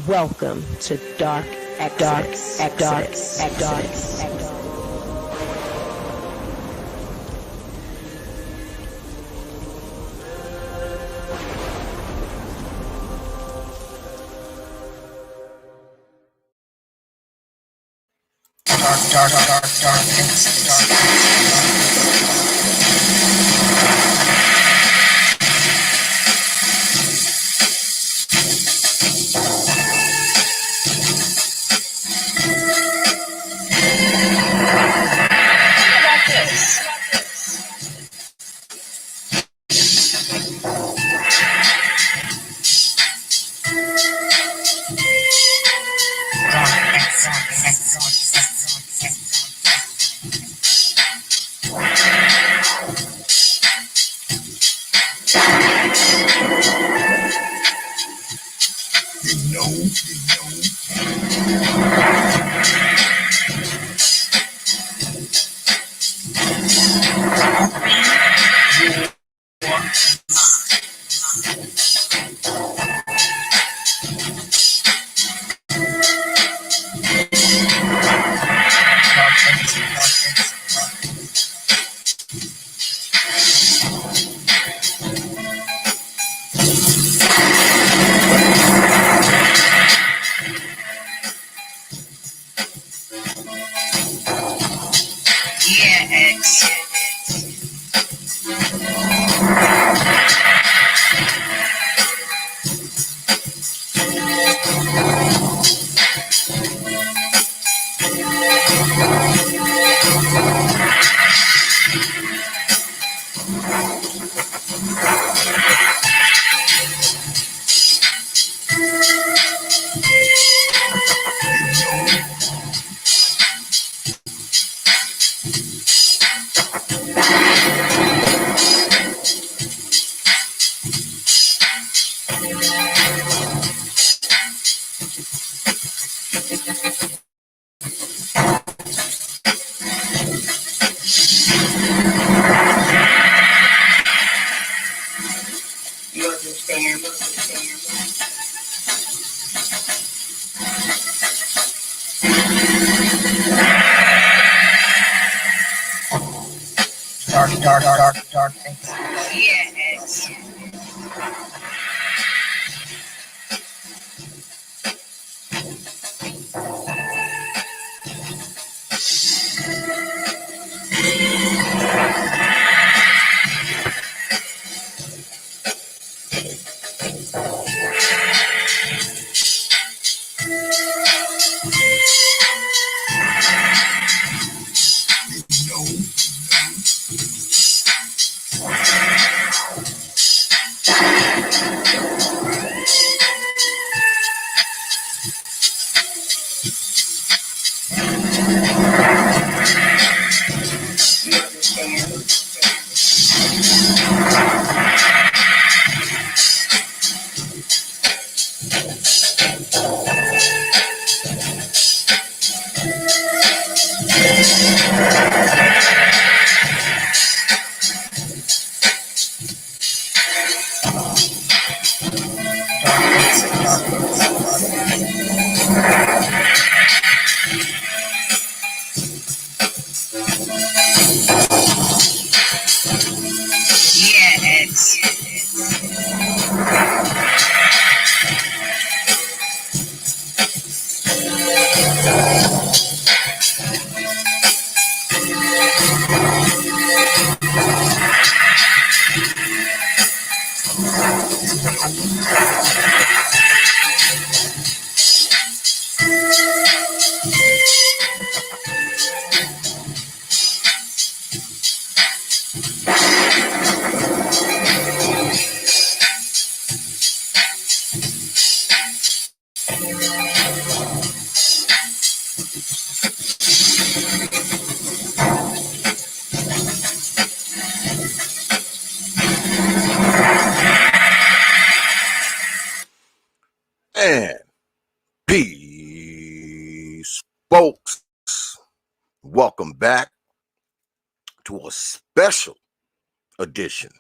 Welcome to Dark Exodus. Dark things. Yes. And peace, folks. Welcome back to a special edition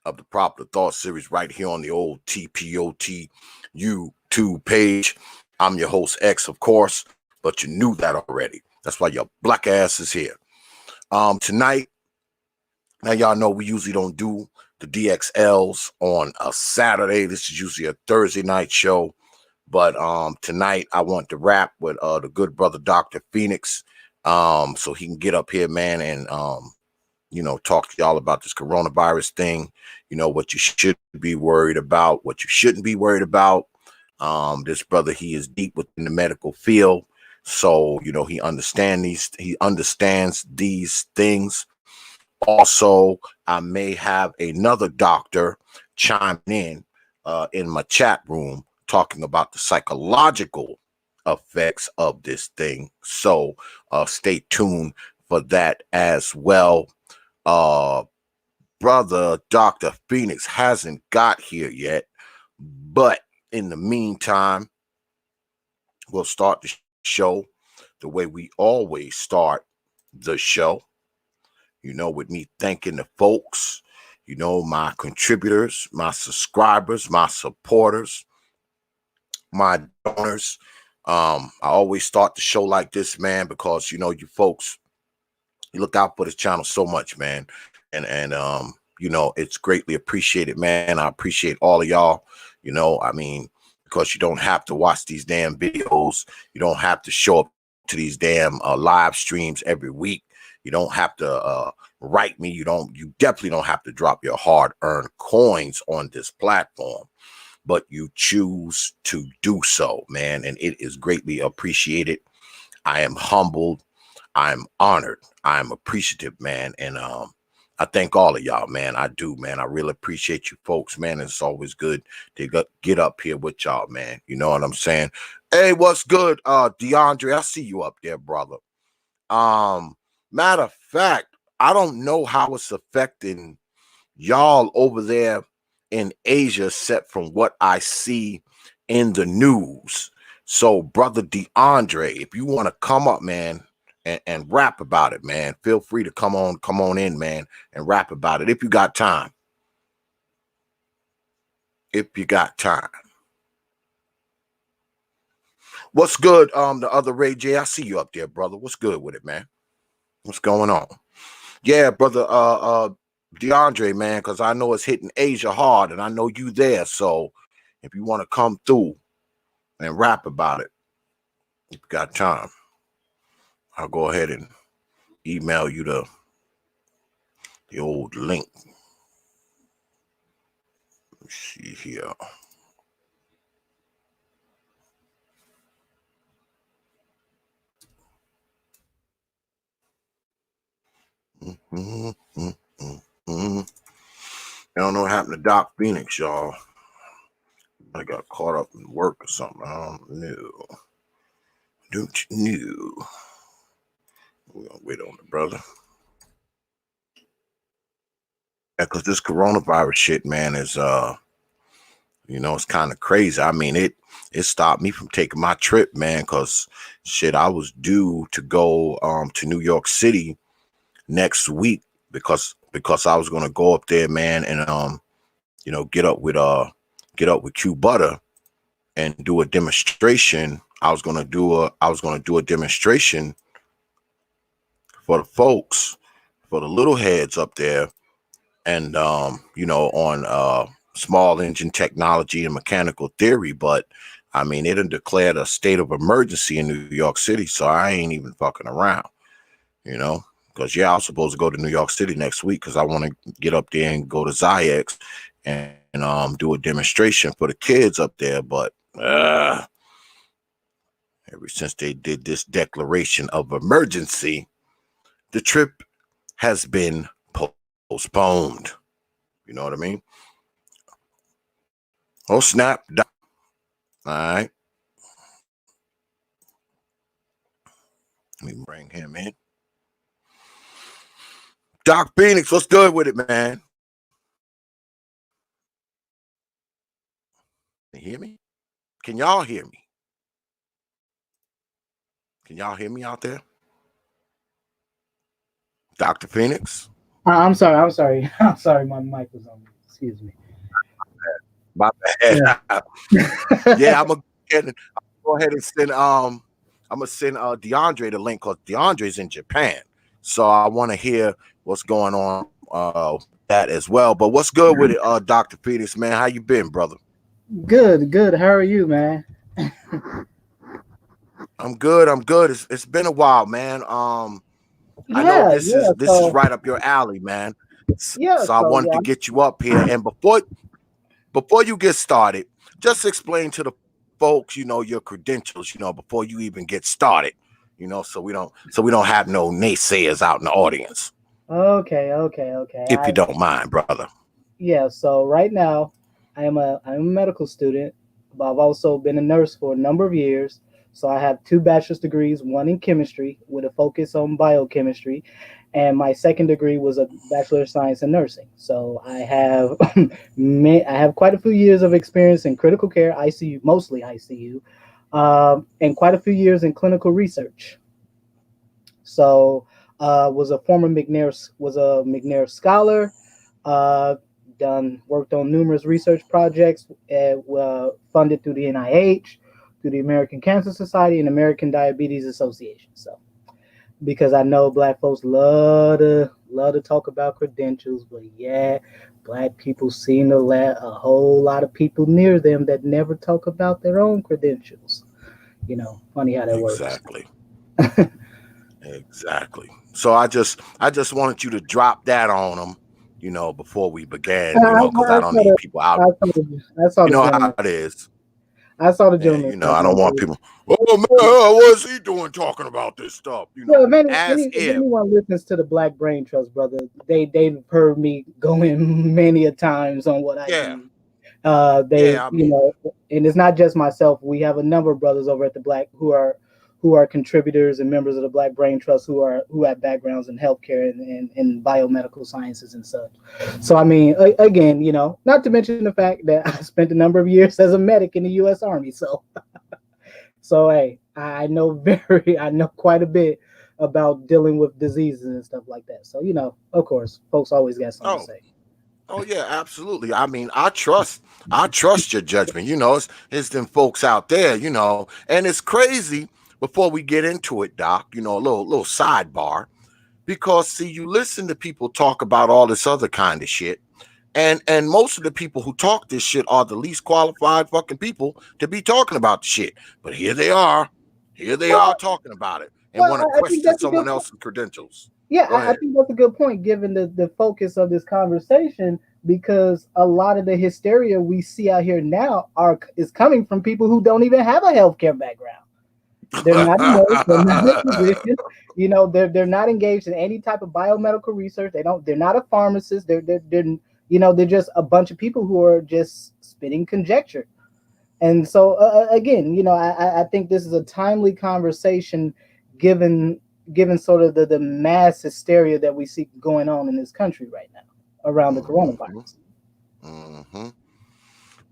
of the Popular Thought Series right here on the old T.P.O.T. YouTube page. I'm your host, X, of course, but you knew that already. That's why your black ass is here. Tonight, now y'all know we usually don't do the D.X.Ls on a Saturday. This is usually a Thursday night show. But tonight I want to rap with the good brother Dr. Phoenix, so he can get up here, man, and talk to y'all about this coronavirus thing. You know what you should be worried about, what you shouldn't be worried about. This brother, he is deep within the medical field, so he understands these things. Also, I may have another doctor chime in my chat room talking about the psychological effects of this thing. So stay tuned for that as well. Brother Dr. Phoenix hasn't got here yet, but in the meantime, we'll start the show the way we always start the show. With me thanking the folks, my contributors, my subscribers, my supporters, my donors. I always start the show like this, man, because you folks, you look out for this channel so much, man. And it's greatly appreciated, man. I appreciate all of y'all, because you don't have to watch these damn videos. You don't have to show up to these damn live streams every week. You don't have to write me. You definitely don't have to drop your hard-earned coins on this platform, but you choose to do so, man, and it is greatly appreciated. I am humbled. I'm honored. I'm appreciative, man, and I thank all of y'all, man. I do, man. I really appreciate you folks, man. It's always good to get up here with y'all, man. You know what I'm saying? Hey, what's good, DeAndre? I see you up there, brother. Matter of fact, I don't know how it's affecting y'all over there in Asia, except from what I see in the news. So, brother DeAndre, if you want to come up, man, and rap about it, man, feel free to come on in, man, and rap about it if you got time. If you got time. What's good? The other Ray J, I see you up there, brother. What's good with it, man? What's going on? Yeah, brother, DeAndre, man, because I know it's hitting Asia hard, and I know you there. So if you want to come through and rap about it, if you got time, I'll go ahead and email you the old link. Let's see here. I don't know what happened to Doc Phoenix, y'all. I got caught up in work or something. I don't know. Don't you know? We're gonna wait on the brother. Yeah, because this coronavirus shit, man, is it's kind of crazy. I mean, it stopped me from taking my trip, man, because shit, I was due to go to New York City next week because I was gonna go up there, man, and get up with Q-Butter and do a demonstration. I was gonna do a demonstration for the folks, for the little heads up there, and on small engine technology and mechanical theory. But I mean, it done declared a state of emergency in New York City, so I ain't even fucking around, because I was supposed to go to New York City next week because I want to get up there and go to Zyx and do a demonstration for the kids up there. But ever since they did this declaration of emergency, the trip has been postponed. You know what I mean? Oh, snap. All right. Let me bring him in. Doc Phoenix, what's good with it, man? Can you hear me? Can y'all hear me? Can y'all hear me out there? Dr. Phoenix? I'm sorry. I'm sorry. My mic was on. Excuse me. My bad. Yeah, I'm going to go ahead and send I'm gonna send DeAndre the link because DeAndre's in Japan. So I want to hear what's going on that as well. But what's good with it, Dr. Phoenix, man? How you been, brother? Good, good. How are you, man? I'm good. I'm good. It's been a while, man. I know Yeah, yeah. this is So right up your alley, man. yeah, So I so wanted to yeah. get you up here. And before you get started, just explain to the folks, your credentials, before you even get started, so we don't have no naysayers out in the audience, Okay, okay, okay. if you don't mind, brother. Yeah. So right now, I'm a medical student, but I've also been a nurse for a number of years. So I have two bachelor's degrees, one in chemistry with a focus on biochemistry, and my second degree was a bachelor of science in nursing. So I have I have quite a few years of experience in critical care, ICU, mostly ICU, and quite a few years in clinical research. So was a former McNair scholar. Uh, Done worked on numerous research projects funded through the NIH, through the American Cancer Society and American Diabetes Association. So because I know black folks love to talk about credentials, but yeah, black people seem to let a whole lot of people near them that never talk about their own credentials. Funny how that works. Exactly. Exactly. So I just wanted you to drop that on them, before we began, because I don't need people out. I saw You the know how gentleman. it is. I saw the Yeah, gentleman. I don't want people. Oh man, what's he doing talking about this stuff? Yeah, if If anyone listens to the Black Brain Trust, brother, they've heard me going many a times on what I yeah, do. yeah. I mean, And it's not just myself. We have a number of brothers over at the Black who are contributors and members of the Black Brain Trust who have backgrounds in healthcare and biomedical sciences and such. So I mean, again, not to mention the fact that I spent a number of years as a medic in the U.S. Army. So hey, I know quite a bit about dealing with diseases and stuff like that. So of course, folks always got something to oh, say. oh yeah, absolutely. I mean, I trust your judgment. It's them folks out there, and it's crazy. Before we get into it, Doc, a little sidebar, because see, you listen to people talk about all this other kind of shit, and most of the people who talk this shit are the least qualified fucking people to be talking about the shit. But here they are Well, talking about it and well, want to I think question that's a good someone point. else's credentials. Yeah, Go I ahead. think that's a good point given the focus of this conversation because a lot of the hysteria we see out here now is coming from people who don't even have a healthcare background. They're not a nurse, they're not a physician. They're not engaged in any type of biomedical research. They're not a pharmacist. They're just a bunch of people who are just spitting conjecture. And so again, I think this is a timely conversation given sort of the mass hysteria that we see going on in this country right now around the hmm coronavirus. hmm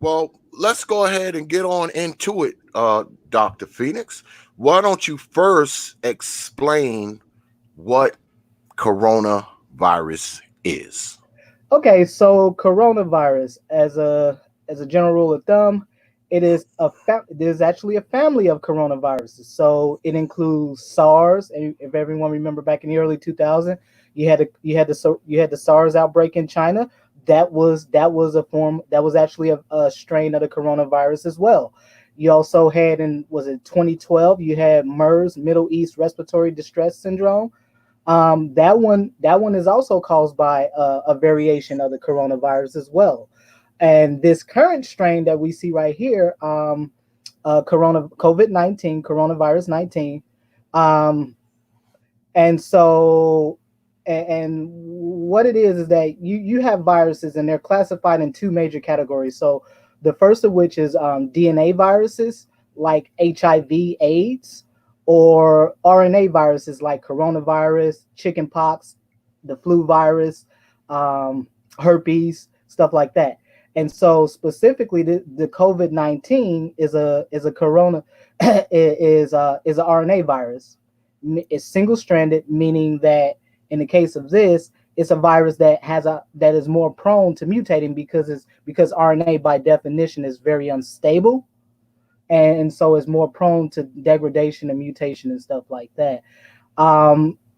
Well, let's go ahead and get on into it, Dr. Phoenix. Why don't you first explain what coronavirus is? Okay, so coronavirus, as a general rule of thumb, there's actually a family of coronaviruses. So it includes SARS, and if everyone remember back in the early 2000s, you had the SARS outbreak in China. That was actually a strain of the coronavirus as well. You also had in was it 2012 you had MERS, Middle East Respiratory Distress Syndrome. That one is also caused by a variation of the coronavirus as well. And this current strain that we see right here, COVID-19, coronavirus 19, um, and so and what it is that you have viruses and they're classified in two major categories. So the first of which is DNA viruses like HIV, AIDS, or RNA viruses like coronavirus, chickenpox, the flu virus, um, herpes, stuff like that. And so specifically, the COVID-19 is a corona is an RNA virus. It's single stranded, meaning that in the case of this, it's a virus that is more prone to mutating because RNA by definition is very unstable. and so it's more prone to degradation and mutation and stuff like that.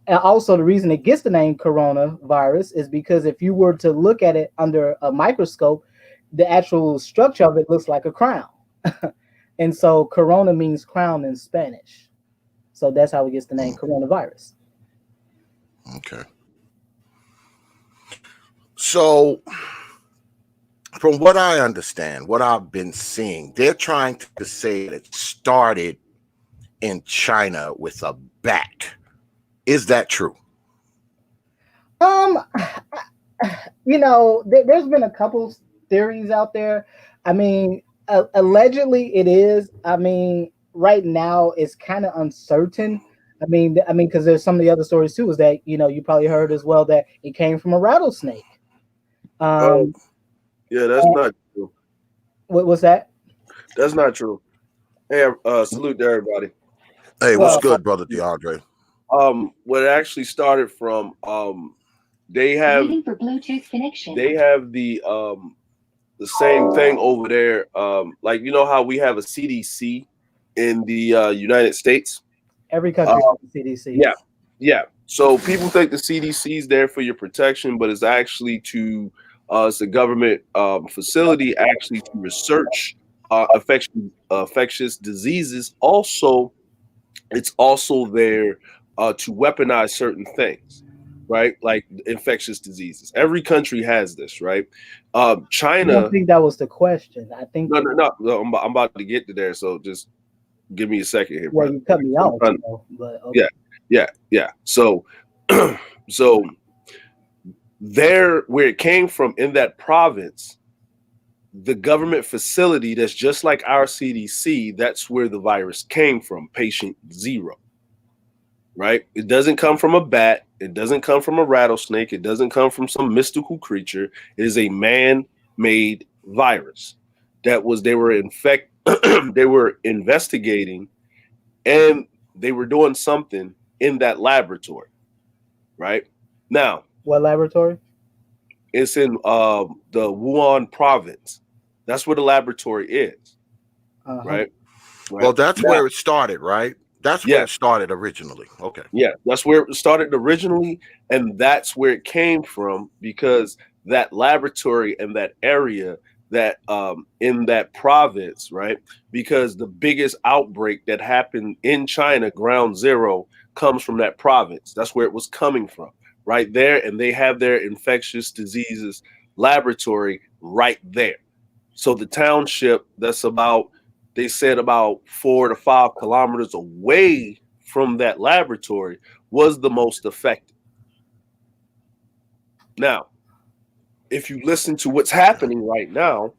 And also, the reason it gets the name coronavirus is because if you were to look at it under a microscope, the actual structure of it looks like a crown. And so, corona means crown in Spanish. So that's how it gets the name coronavirus. Okay. So, from what I understand, what I've been seeing, they're trying to say that it started in China with a bat. Is that true? Um, there's been a couple theories out there. I mean, allegedly it is. I mean, right now it's kind of uncertain. Because there's some of the other stories too. Is that you probably heard as well that it came from a rattlesnake. Oh, Um, yeah, that's not true. what was that? That's not true. Hey, salute to everybody. Hey, what's Well, good, brother DeAndre? What it actually started from, they have Waiting for Bluetooth connection. they have the same thing over there. Like how we have a CDC in the United States. every country has a CDC. Yeah, yeah. So people think the CDC is there for your protection, but it's actually it's a government facility actually to research infectious diseases. Also, it's also there to weaponize certain things, right? Like infectious diseases. Every country has this, right? I China. don't think that was the question. I think No. I'm about to get to there, so just give me a second here, well, brother. you cut me off, but okay. Yeah. So, so there, where it came from in that province, the government facility that's just like our CDC, that's where the virus came from, patient zero. Right? It doesn't come from a bat. It doesn't come from a rattlesnake. It doesn't come from some mystical creature. It is a man-made virus they were investigating, and they were doing something in that laboratory. Right? Now, What laboratory? it's in the Wuhan province. That's where the laboratory is. Uh-huh. Right? Well, that's where it started, right? That's where it started originally. Okay. Yeah, that's where it started originally, and that's where it came from, because that laboratory and that area that in that province, right? Because the biggest outbreak that happened in China, ground zero, comes from that province. That's where it was coming from, right there. And they have their infectious diseases laboratory right there. So the township that's they said about 4 to 5 kilometers away from that laboratory was the most affected. Now, if you listen to what's happening right now,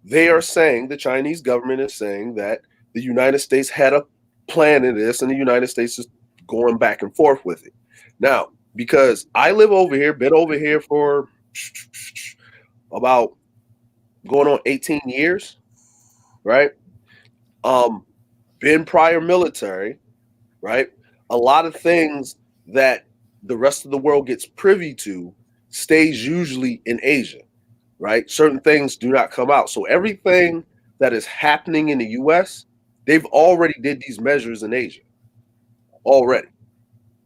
they are saying, the Chinese government is saying that the United States had a plan in this, and the United States is going back and forth with it. Now, because I live over here, been over here for about going on 18 years, right? Been prior military, right? A lot of things that the rest of the world gets privy to stays usually in Asia, right? Certain things do not come out. So everything that is happening in the US, they've already did these measures in Asia already,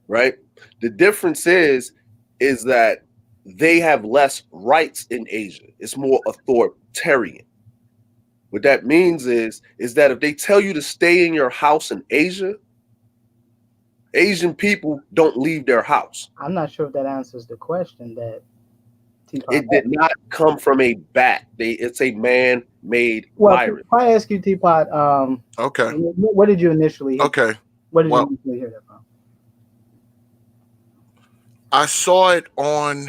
right? The difference is that they have less rights in Asia. It's more authoritarian. What that means is that if they tell you to stay in your house in Asia, Asian people don't leave their house. I'm not sure if that answers the question that T.P.O.T. It did not come from a bat. It's a man-made virus. If I ask you, T.P.O.T., Okay. what did you initially hear? Okay. What did you initially hear that from? I saw it on.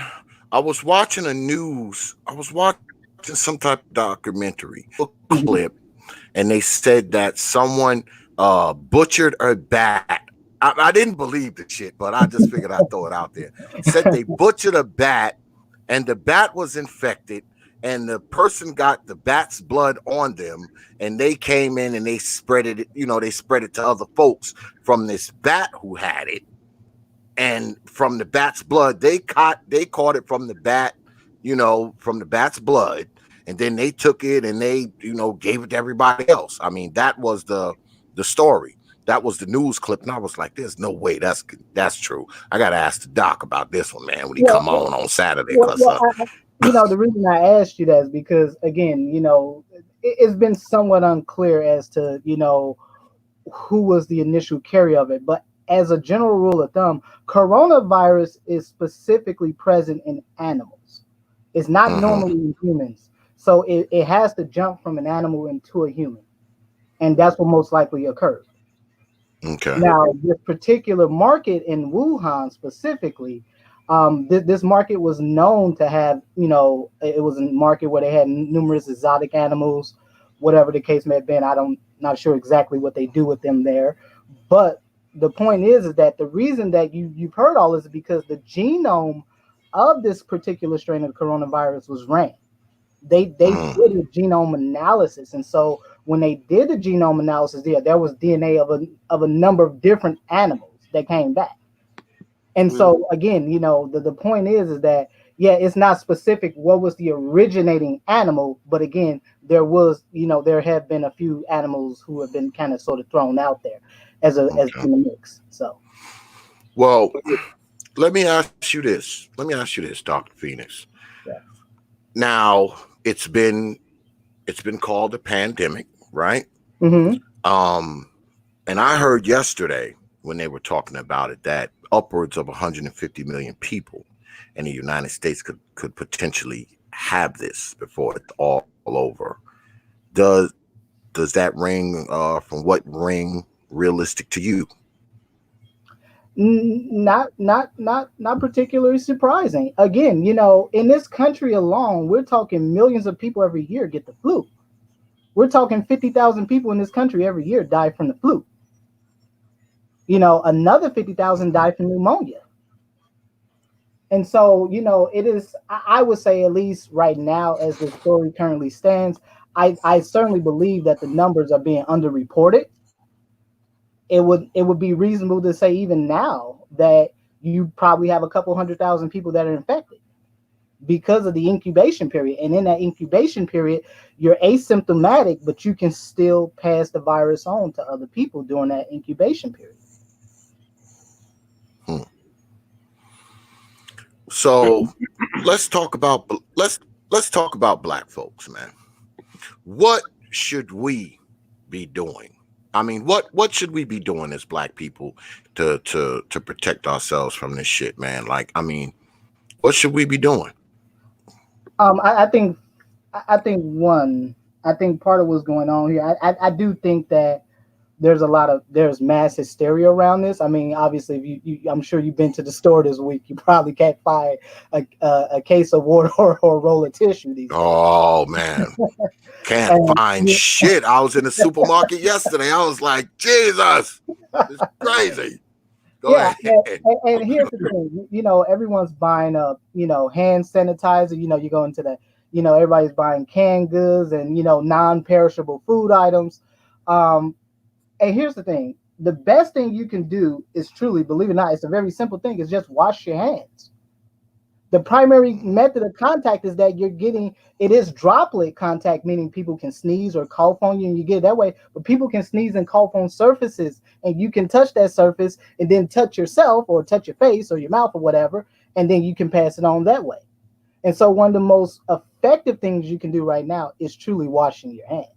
I was watching the news. I was watching some type of documentary clip, and they said that someone butchered a bat. I didn't believe the shit, but I just figured I'd throw it out there. Said they butchered a bat, and the bat was infected, and the person got the bat's blood on them, and they came in and they spread it. They spread it to other folks from this bat who had it. And from the bat's blood, they caught it from the bat, from the bat's blood, and then they took it and they, gave it to everybody else. I mean, that was the story. That was the news clip, and I was like, "There's no way that's true." I gotta ask the doc about this one, man, when he come on Saturday. Because the reason I asked you that is because, again, it's been somewhat unclear as to who was the initial carrier of it. But as a general rule of thumb, coronavirus is specifically present in animals. It's not normally in humans. So it has to jump from an animal into a human. And that's what most likely occurred. Okay. Now, this particular market in Wuhan specifically, this market was known to have, it was a market where they had numerous exotic animals, whatever the case may have been. Not sure exactly what they do with them there. But the point is that the reason that you've heard all this is because the genome of this particular strain of coronavirus was ran. They did a genome analysis, and so when they did the genome analysis, there was DNA of a number of different animals that came back. And so again, the point is that it's not specific what was the originating animal, but again, there have been a few animals who have been kind of sort of thrown out there as in the mix. So, well, let me ask you this, Dr. Phoenix. Yeah. Now it's been called a pandemic, right? Mm-hmm. And I heard yesterday when they were talking about it that upwards of 150 million people in the United States could potentially have this before it's all over. Does that ring from what ring realistic to you? Not particularly surprising. Again, in this country alone, we're talking millions of people every year get the flu. We're talking 50,000 people in this country every year die from the flu. Another 50,000 die from pneumonia. And so, it is, I would say, at least right now, as the story currently stands, I certainly believe that the numbers are being underreported. It would be reasonable to say even now that you probably have a couple 100,000 people that are infected because of the incubation period. And in that incubation period, you're asymptomatic, but you can still pass the virus on to other people during that incubation period. So let's talk about Black folks, man. What should we be doing? I mean, what should we be doing as Black people to protect ourselves from this shit, man? Like, I mean, what should we be doing? I think part of what's going on here, I do think that there's mass hysteria around this. I mean, obviously, I'm sure you've been to the store this week. You probably can't find a case of water or a roll of tissue these days. Oh man, can't find shit. I was in the supermarket yesterday. I was like, Jesus, it's crazy. Go ahead. And here's the thing, everyone's buying up, hand sanitizer. You go into the, everybody's buying canned goods and non-perishable food items. And here's the thing. The best thing you can do is truly, believe it or not, it's a very simple thing, is just wash your hands. The primary method of contact is that it is droplet contact, meaning people can sneeze or cough on you and you get it that way, but people can sneeze and cough on surfaces and you can touch that surface and then touch yourself or touch your face or your mouth or whatever, and then you can pass it on that way. And so one of the most effective things you can do right now is truly washing your hands.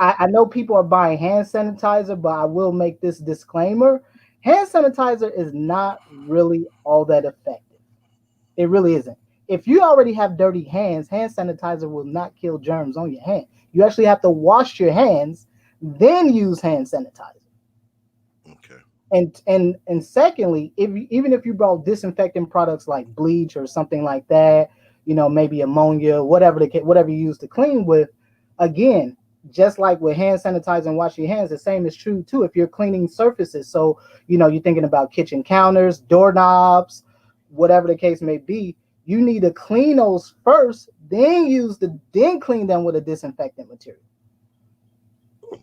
I know people are buying hand sanitizer, but I will make this disclaimer. Hand sanitizer is not really all that effective. It really isn't. If you already have dirty hands, hand sanitizer will not kill germs on your hand. You actually have to wash your hands, then use hand sanitizer. Okay. And secondly, even if you brought disinfectant products like bleach or something like that, maybe ammonia, whatever you use to clean with, again, just like with hand sanitizer and washing your hands, the same is true too if you're cleaning surfaces. So, you're thinking about kitchen counters, doorknobs, whatever the case may be, you need to clean those first, then clean them with a disinfectant material.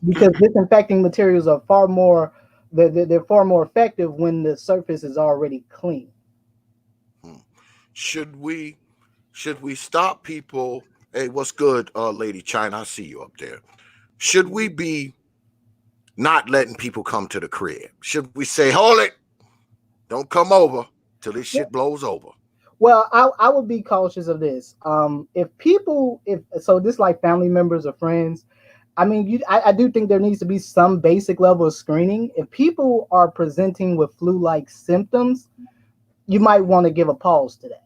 Because disinfecting materials are far more effective when the surface is already clean. Should we Should we stop people? Hey, what's good, Lady China? I see you up there. Should we be not letting people come to the crib? Should we say, hold it, don't come over till this shit blows over? Well, I would be cautious of this. If so, this like family members or friends. I mean, I do think there needs to be some basic level of screening. If people are presenting with flu-like symptoms, you might want to give a pause to that.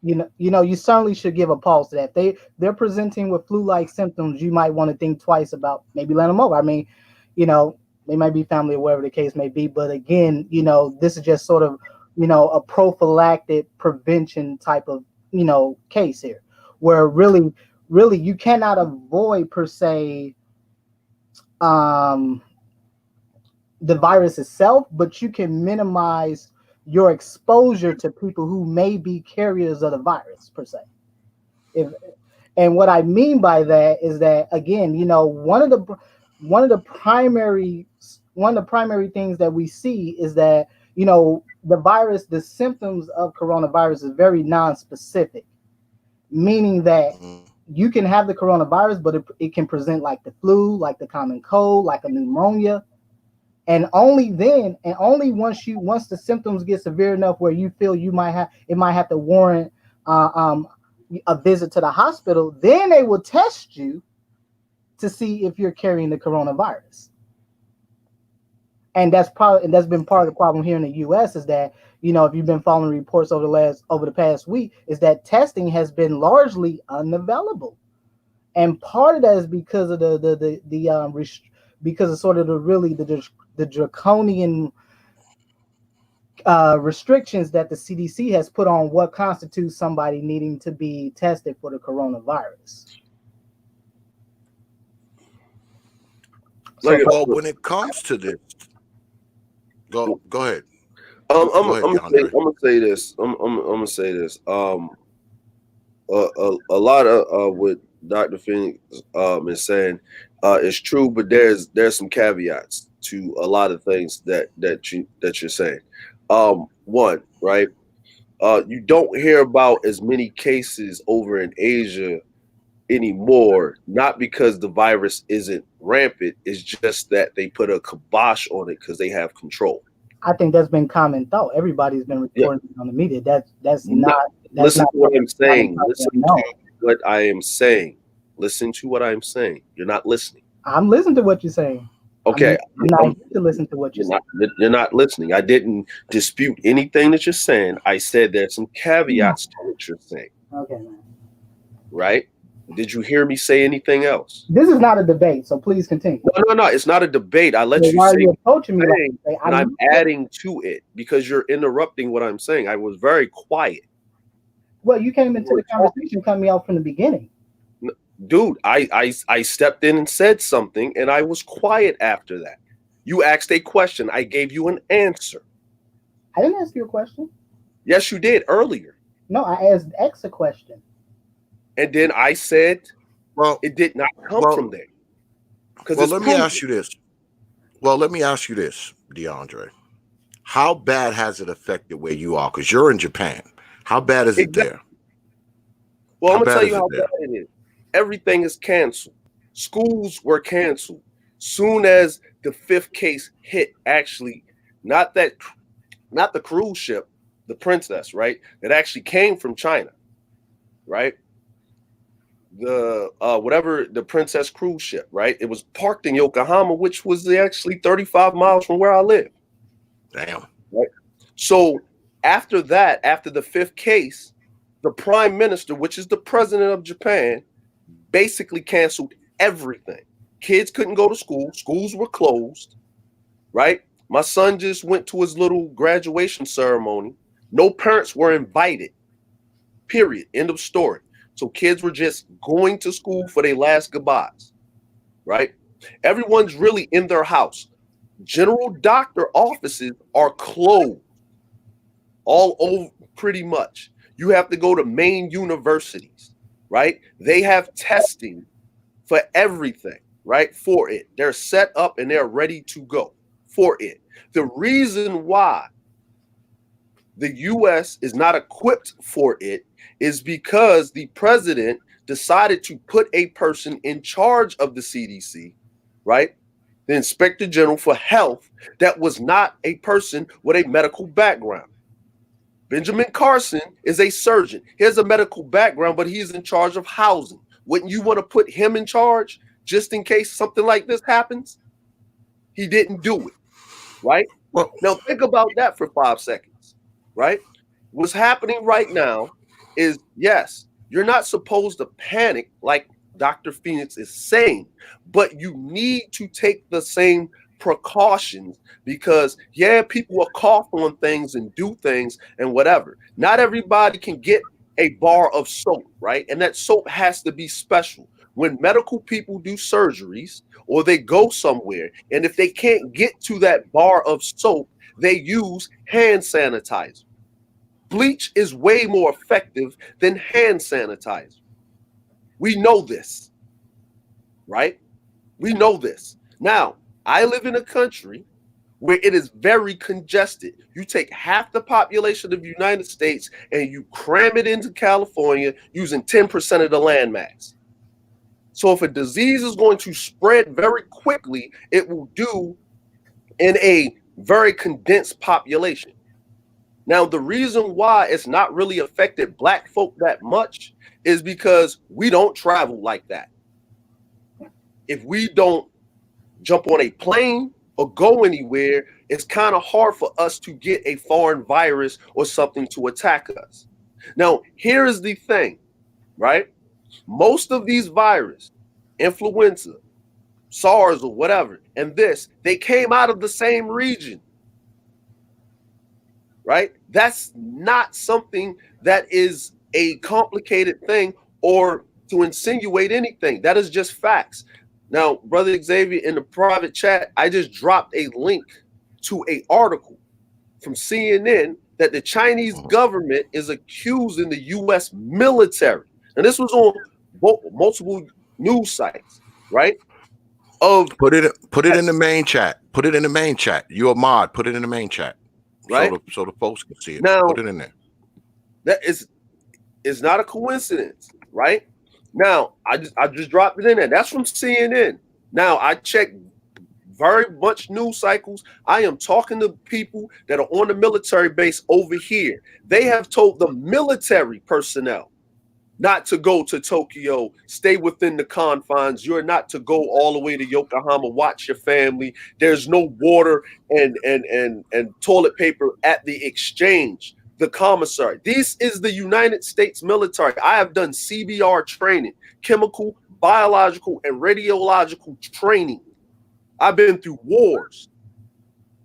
You certainly should give a pause to that. They're presenting with flu-like symptoms, you might want to think twice about maybe letting them over. I mean, they might be family or whatever the case may be, but again, this is just sort of, a prophylactic prevention type of, case here, where really you cannot avoid per se the virus itself, but you can minimize your exposure to people who may be carriers of the virus per se. And what I mean by that is that, again, one of the primary things that we see is that, the symptoms of coronavirus is very non-specific, meaning that you can have the coronavirus, but it can present like the flu, like the common cold, like a pneumonia. And only then, and only once the symptoms get severe enough where you feel it might have to warrant a visit to the hospital, then they will test you to see if you're carrying the coronavirus. And that's been part of the problem here in the U.S. is that, if you've been following reports over the past week, is that testing has been largely unavailable, and part of that is because of because of sort of the draconian restrictions that the CDC has put on what constitutes somebody needing to be tested for the coronavirus. Well, when it comes to this, go ahead. I'm gonna say this. I'm gonna say this. A lot of what Dr. Phoenix is saying is true, but there's some caveats to a lot of things that you're saying. One, right? You don't hear about as many cases over in Asia anymore, not because the virus isn't rampant. It's just that they put a kibosh on it because they have control. I think that's been common thought. Everybody's been reporting on the media. Listen to what I'm saying. Listen to what I am saying. Listen to what I'm saying. You're not listening. I'm listening to what you're saying. Okay. I'm not here to listen to what you're saying. You're not listening. I didn't dispute anything that you're saying. I said there's some caveats to what you're saying. Okay, man. Right? Did you hear me say anything else? This is not a debate, so please continue. No. It's not a debate. I let you say. Why are you approaching me? And I'm adding to it because you're interrupting what I'm saying. I was very quiet. Well, you came into the conversation, cut me off from the beginning. Dude, I stepped in and said something, and I was quiet after that. You asked a question. I gave you an answer. I didn't ask you a question. Yes, you did earlier. No, I asked X a question. And then I said, well, it did not come from there. Well, let me ask you this. Well, let me ask you this, DeAndre. How bad has it affected where you are? Because you're in Japan. How bad is it there? Well, I'm going to tell you how bad it is. Everything is canceled. Schools were canceled. Soon as the 5th case hit, actually, not the cruise ship, the Princess, right? That actually came from China, right? The whatever the Princess cruise ship, right? It was parked in Yokohama, which was actually 35 miles from where I live. Damn. Right. So after that, after the 5th case, the prime minister, which is the president of Japan, basically canceled everything. Kids couldn't go to school. Schools were closed, right? My son just went to his little graduation ceremony. No parents were invited, period. End of story. So kids were just going to school for their last goodbyes, right? Everyone's really in their house. General doctor offices are closed all over pretty much. You have to go to main universities, right? They have testing for everything, right? For it. They're set up and they're ready to go for it. The reason why the U.S. is not equipped for it is because the president decided to put a person in charge of the CDC, right? The Inspector General for Health, that was not a person with a medical background. Benjamin Carson is a surgeon. He has a medical background, but he's in charge of housing. Wouldn't you want to put him in charge just in case something like this happens? He didn't do it, right? Well, Now think about that for 5 seconds, right? What's happening right now is, yes, you're not supposed to panic like Dr. Phoenix is saying, but you need to take the same precautions because, yeah, people will cough on things and do things and whatever. Not everybody can get a bar of soap, right? And that soap has to be special. When medical people do surgeries or they go somewhere, and if they can't get to that bar of soap, they use hand sanitizer. Bleach is way more effective than hand sanitizer. We know this, right? We know this. Now, I live in a country where it is very congested. You take half the population of the United States and you cram it into California using 10% of the landmass. So if a disease is going to spread very quickly, it will do in a very condensed population. Now, the reason why it's not really affected Black folk that much is because we don't travel like that. If we don't jump on a plane or go anywhere, it's kind of hard for us to get a foreign virus or something to attack us. Now, here is the thing, right? Most of these viruses, influenza, SARS or whatever, and this, they came out of the same region, right? That's not something that is a complicated thing or to insinuate anything. That is just facts. Now, Brother Xavier, in the private chat, I just dropped a link to an article from CNN that the Chinese government is accusing the U.S. military, and this was on multiple news sites, right? Put it in the main chat. Put it in the main chat. You're a mod. Put it in the main chat, right? So the folks can see it. Now, put it in there. That is not a coincidence, right? Now, I just dropped it in there. That's from CNN. Now, I checked very much news cycles. I am talking to people that are on the military base over here. They have told the military personnel not to go to Tokyo, stay within the confines. You're not to go all the way to Yokohama, watch your family. There's no water and toilet paper at the exchange, the commissary. This is the United States military. I have done CBR training, chemical, biological, and radiological training. I've been through wars.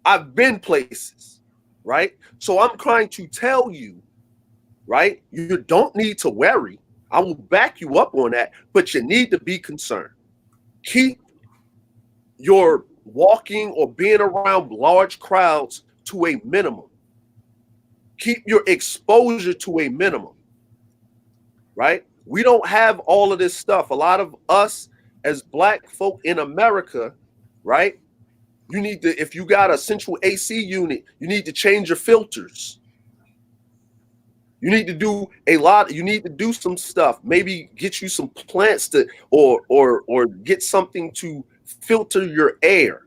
I've been places, right? So I'm trying to tell you, right? You don't need to worry. I will back you up on that, but you need to be concerned. Keep your walking or being around large crowds to a minimum. Keep your exposure to a minimum, right? We don't have all of this stuff. A lot of us as Black folk in America, right? You need to, if you got a central AC unit, you need to change your filters. You need to do a lot. You need to do some stuff. Maybe get you some plants to, or get something to filter your air,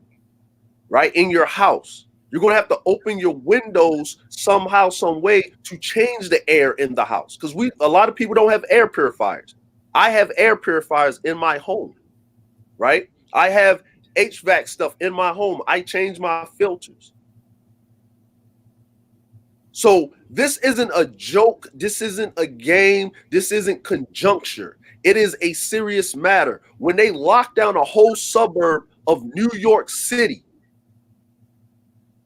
right, in your house. You're going to have to open your windows somehow, some way to change the air in the house because a lot of people don't have air purifiers. I have air purifiers in my home, right? I have HVAC stuff in my home. I change my filters. So this isn't a joke. This isn't a game. This isn't conjuncture. It is a serious matter. When they lock down a whole suburb of New York City,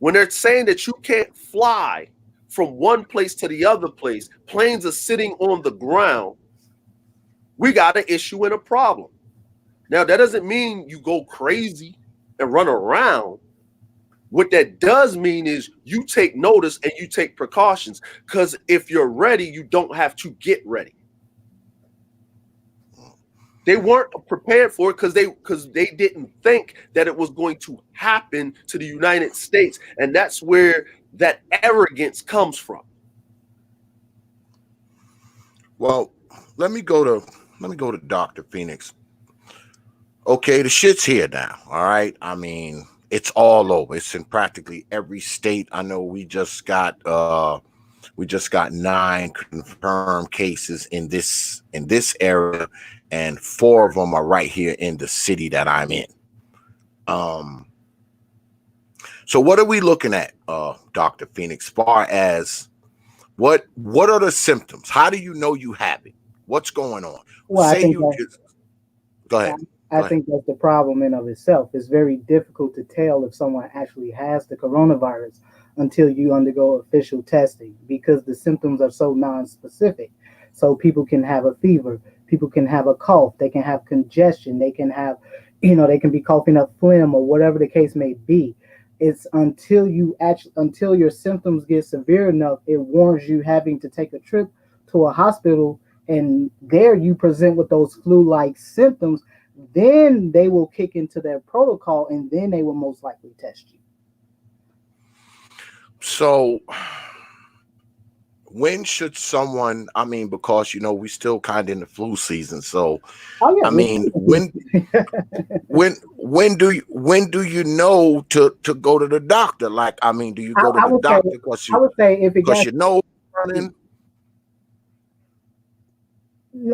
when they're saying that you can't fly from one place to the other place, planes are sitting on the ground, we got an issue and a problem. Now, that doesn't mean you go crazy and run around. What that does mean is you take notice and you take precautions because if you're ready, you don't have to get ready. They weren't prepared for it because they didn't think that it was going to happen to the United States. And that's where that arrogance comes from. Well, let me go to Dr. Phoenix. Okay, the shit's here now. All right. I mean, it's all over. It's in practically every state. I know we just got 9 confirmed cases in this area, and 4 of them are right here in the city that I'm in. Um, so what are we looking at, Dr. Phoenix, far as what are the symptoms? How do you know you have it? What's going on? Well, Say you just go ahead. I Go ahead. think that's the problem in of itself. It's very difficult to tell if someone actually has the coronavirus until you undergo official testing because the symptoms are so non-specific. So people can have a fever, people can have a cough, they can have congestion, they can have, they can be coughing up phlegm or whatever the case may be. It's until your symptoms get severe enough, it warrants you having to take a trip to a hospital, and there you present with those flu-like symptoms. Then they will kick into their protocol, and then they will most likely test you. So when should someone, I mean, because we still kind of in the flu season. So Oh yeah, I mean, when do you know to go to the doctor? Like, I mean, do you go to I the would say doctor because I would say if it got you know running?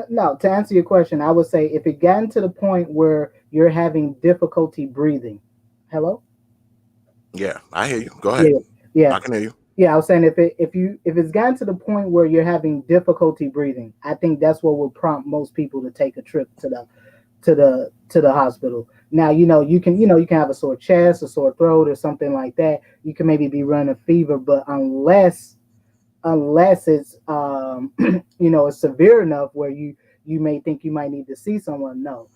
no, to answer your question, I would say if it gotten to the point where you're having difficulty breathing. Hello? Yeah, I hear you. Go ahead. Yeah, yeah. I can hear you. Yeah, I was saying if it's gotten to the point where you're having difficulty breathing, I think that's what would prompt most people to take a trip to the hospital. Now, you can have a sore chest, a sore throat, or something like that. You can maybe be running a fever, but unless it's it's severe enough where you may think you might need to see someone. No,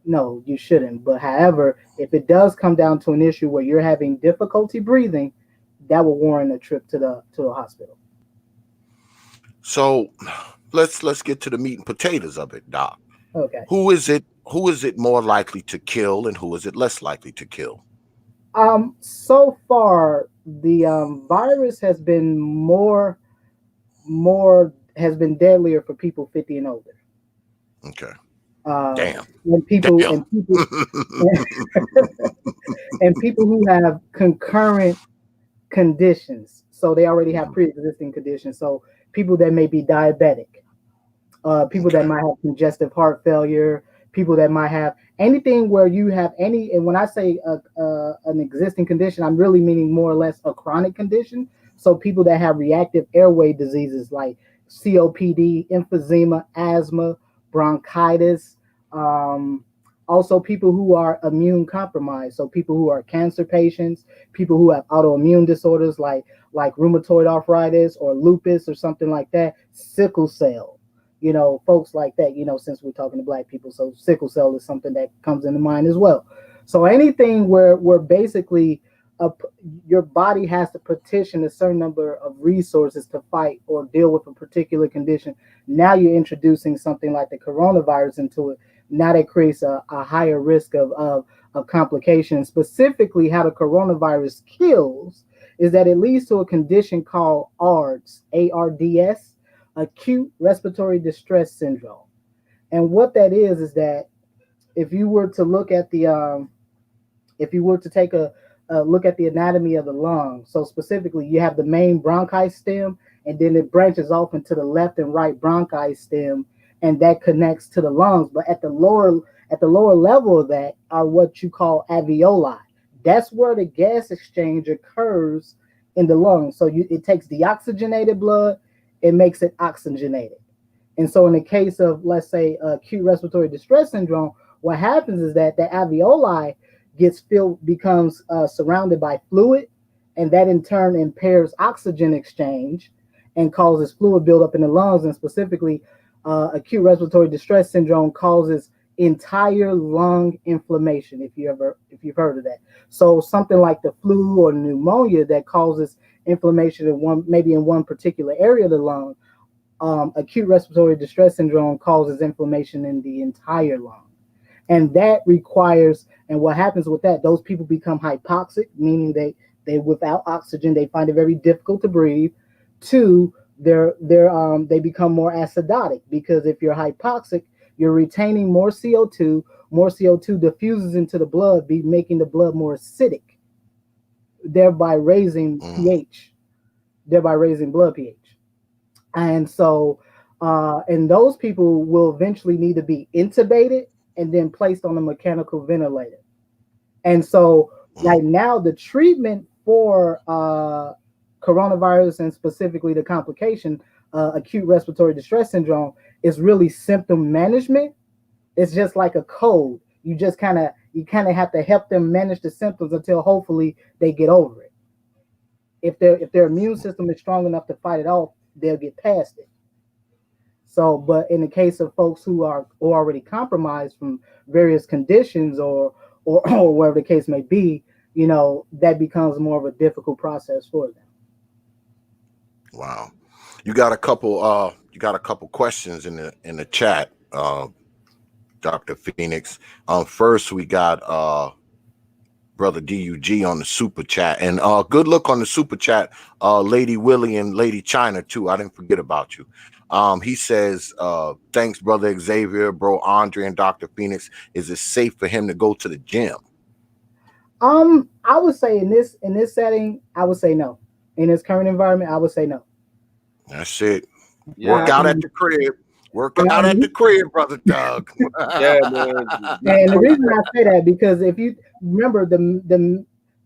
no, you shouldn't. But however, if it does come down to an issue where you're having difficulty breathing, that will warrant a trip to a hospital. So let's get to the meat and potatoes of it, Doc. Okay. Who is it more likely to kill, and who is it less likely to kill? So far, the virus has been deadlier for people 50 and older. Okay. Uh, Damn. when people Damn. and people and people who have concurrent conditions, so they already have Mhm. pre-existing conditions. So people that may be diabetic, people that Okay. might have congestive heart failure, people that might have anything where you have any. And when I say an existing condition, I'm really meaning more or less a chronic condition. So people that have reactive airway diseases like COPD, emphysema, asthma, bronchitis. Um, Also, people who are immune compromised. So people who are cancer patients, people who have autoimmune disorders like rheumatoid arthritis or lupus or something like that, sickle cell, folks like that, since we're talking to black people. So sickle cell is something that comes into mind as well. So anything where basically a, your body has to petition a certain number of resources to fight or deal with a particular condition. Now you're introducing something like the coronavirus into it. Now that creates a higher risk of complications. Specifically, how the coronavirus kills is that it leads to a condition called ARDS, ARDS, acute respiratory distress syndrome. And what that is that if you were to look at if you were to take a look at the anatomy of the lung, so specifically you have the main bronchi stem, and then it branches off into the left and right bronchi stem, and that connects to the lungs. But at the lower level of that are what you call alveoli. That's where the gas exchange occurs in the lungs. So it takes deoxygenated blood, it makes it oxygenated. And so, in the case of, let's say, acute respiratory distress syndrome, what happens is that the alveoli becomes surrounded by fluid, and that in turn impairs oxygen exchange and causes fluid buildup in the lungs. And specifically, acute respiratory distress syndrome causes entire lung inflammation. If you've heard of that, so something like the flu or pneumonia that causes inflammation in one particular area of the lung, acute respiratory distress syndrome causes inflammation in the entire lung. And that requires, and what happens with that, those people become hypoxic, meaning they without oxygen, they find it very difficult to breathe. Two, they become more acidotic, because if you're hypoxic, you're retaining more CO2. More CO2 diffuses into the blood, making the blood more acidic, thereby raising pH, thereby raising blood pH. And so, and those people will eventually need to be intubated and then placed on a mechanical ventilator. And so, right now, the treatment for coronavirus, and specifically the complication, acute respiratory distress syndrome, is really symptom management. It's just like a cold. You kind of have to help them manage the symptoms until hopefully they get over it. If their immune system is strong enough to fight it off, they'll get past it. So, but in the case of folks who are already compromised from various conditions or whatever the case may be, that becomes more of a difficult process for them. Wow. You got a couple questions in the chat, Dr. Phoenix. First we got Brother DUG on the super chat, and good look on the super chat, Lady Willie and Lady China too. I didn't forget about you. He says, thanks, Brother Xavier, Bro Andre, and Dr. Phoenix. Is it safe for him to go to the gym? I would say in this setting, I would say no. In this current environment, I would say no. That's it. Yeah. Work out at the crib. Work out at the crib, Brother Doug. Yeah, man. And the reason I say that, because if you remember,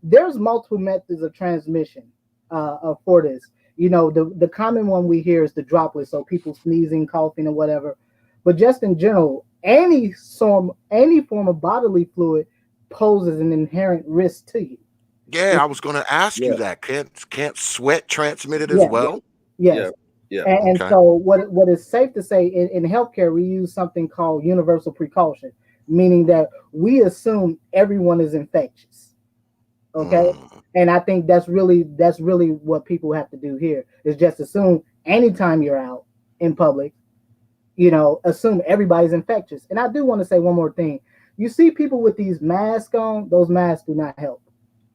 there's multiple methods of transmission for this. The common one we hear is the droplets, so people sneezing, coughing, or whatever. But just in general, any form of bodily fluid poses an inherent risk to you. Yeah, I was going to ask you that. Can't sweat transmit it as well? Yes. Yeah. And so what is safe to say, in healthcare, we use something called universal precaution, meaning that we assume everyone is infectious. Okay. And I think that's really what people have to do here, is just assume anytime you're out in public, assume everybody's infectious. And I do want to say one more thing. You see people with these masks on, those masks do not help.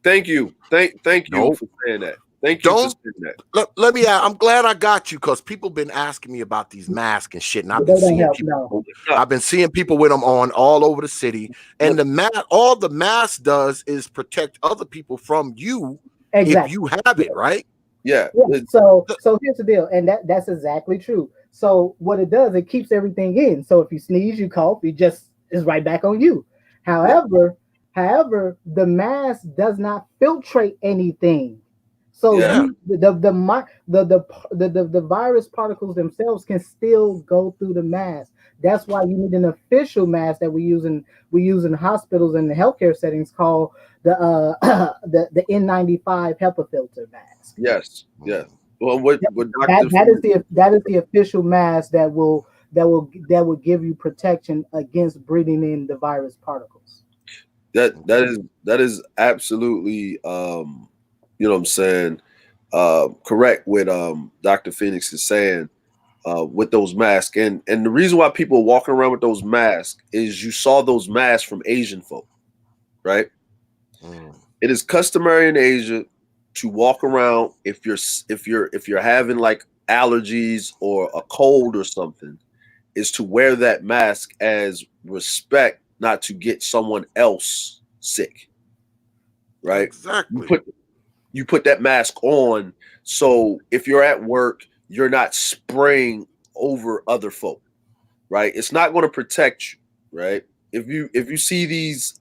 Thank you. Thank you for saying that. Thank you for saying that. Let me. I'm glad I got you, because people been asking me about these masks and shit, and I've been seeing people. I've been seeing people with them on all over the city, and all the mask does is protect other people from you if you have it, right? Yeah. So here's the deal, and that's exactly true. So what it does, it keeps everything in. So if you sneeze, you cough, it just is right back on you. However, the mask does not filtrate anything. So the virus particles themselves can still go through the mask. That's why you need an official mask that we use in hospitals and the healthcare settings, called the N95 HEPA filter mask. Yes. Well, that is the official mask that will give you protection against breathing in the virus particles. That is absolutely you know what I'm saying, correct with Dr. Phoenix is saying with those masks. And the reason why people are walking around with those masks is you saw those masks from Asian folk, right? It is customary in Asia to walk around if you're having like allergies or a cold or something, is to wear that mask as respect, not to get someone else sick. Right? Exactly. You put that mask on, so if you're at work, you're not spraying over other folk, right? It's not going to protect you, right? If you see these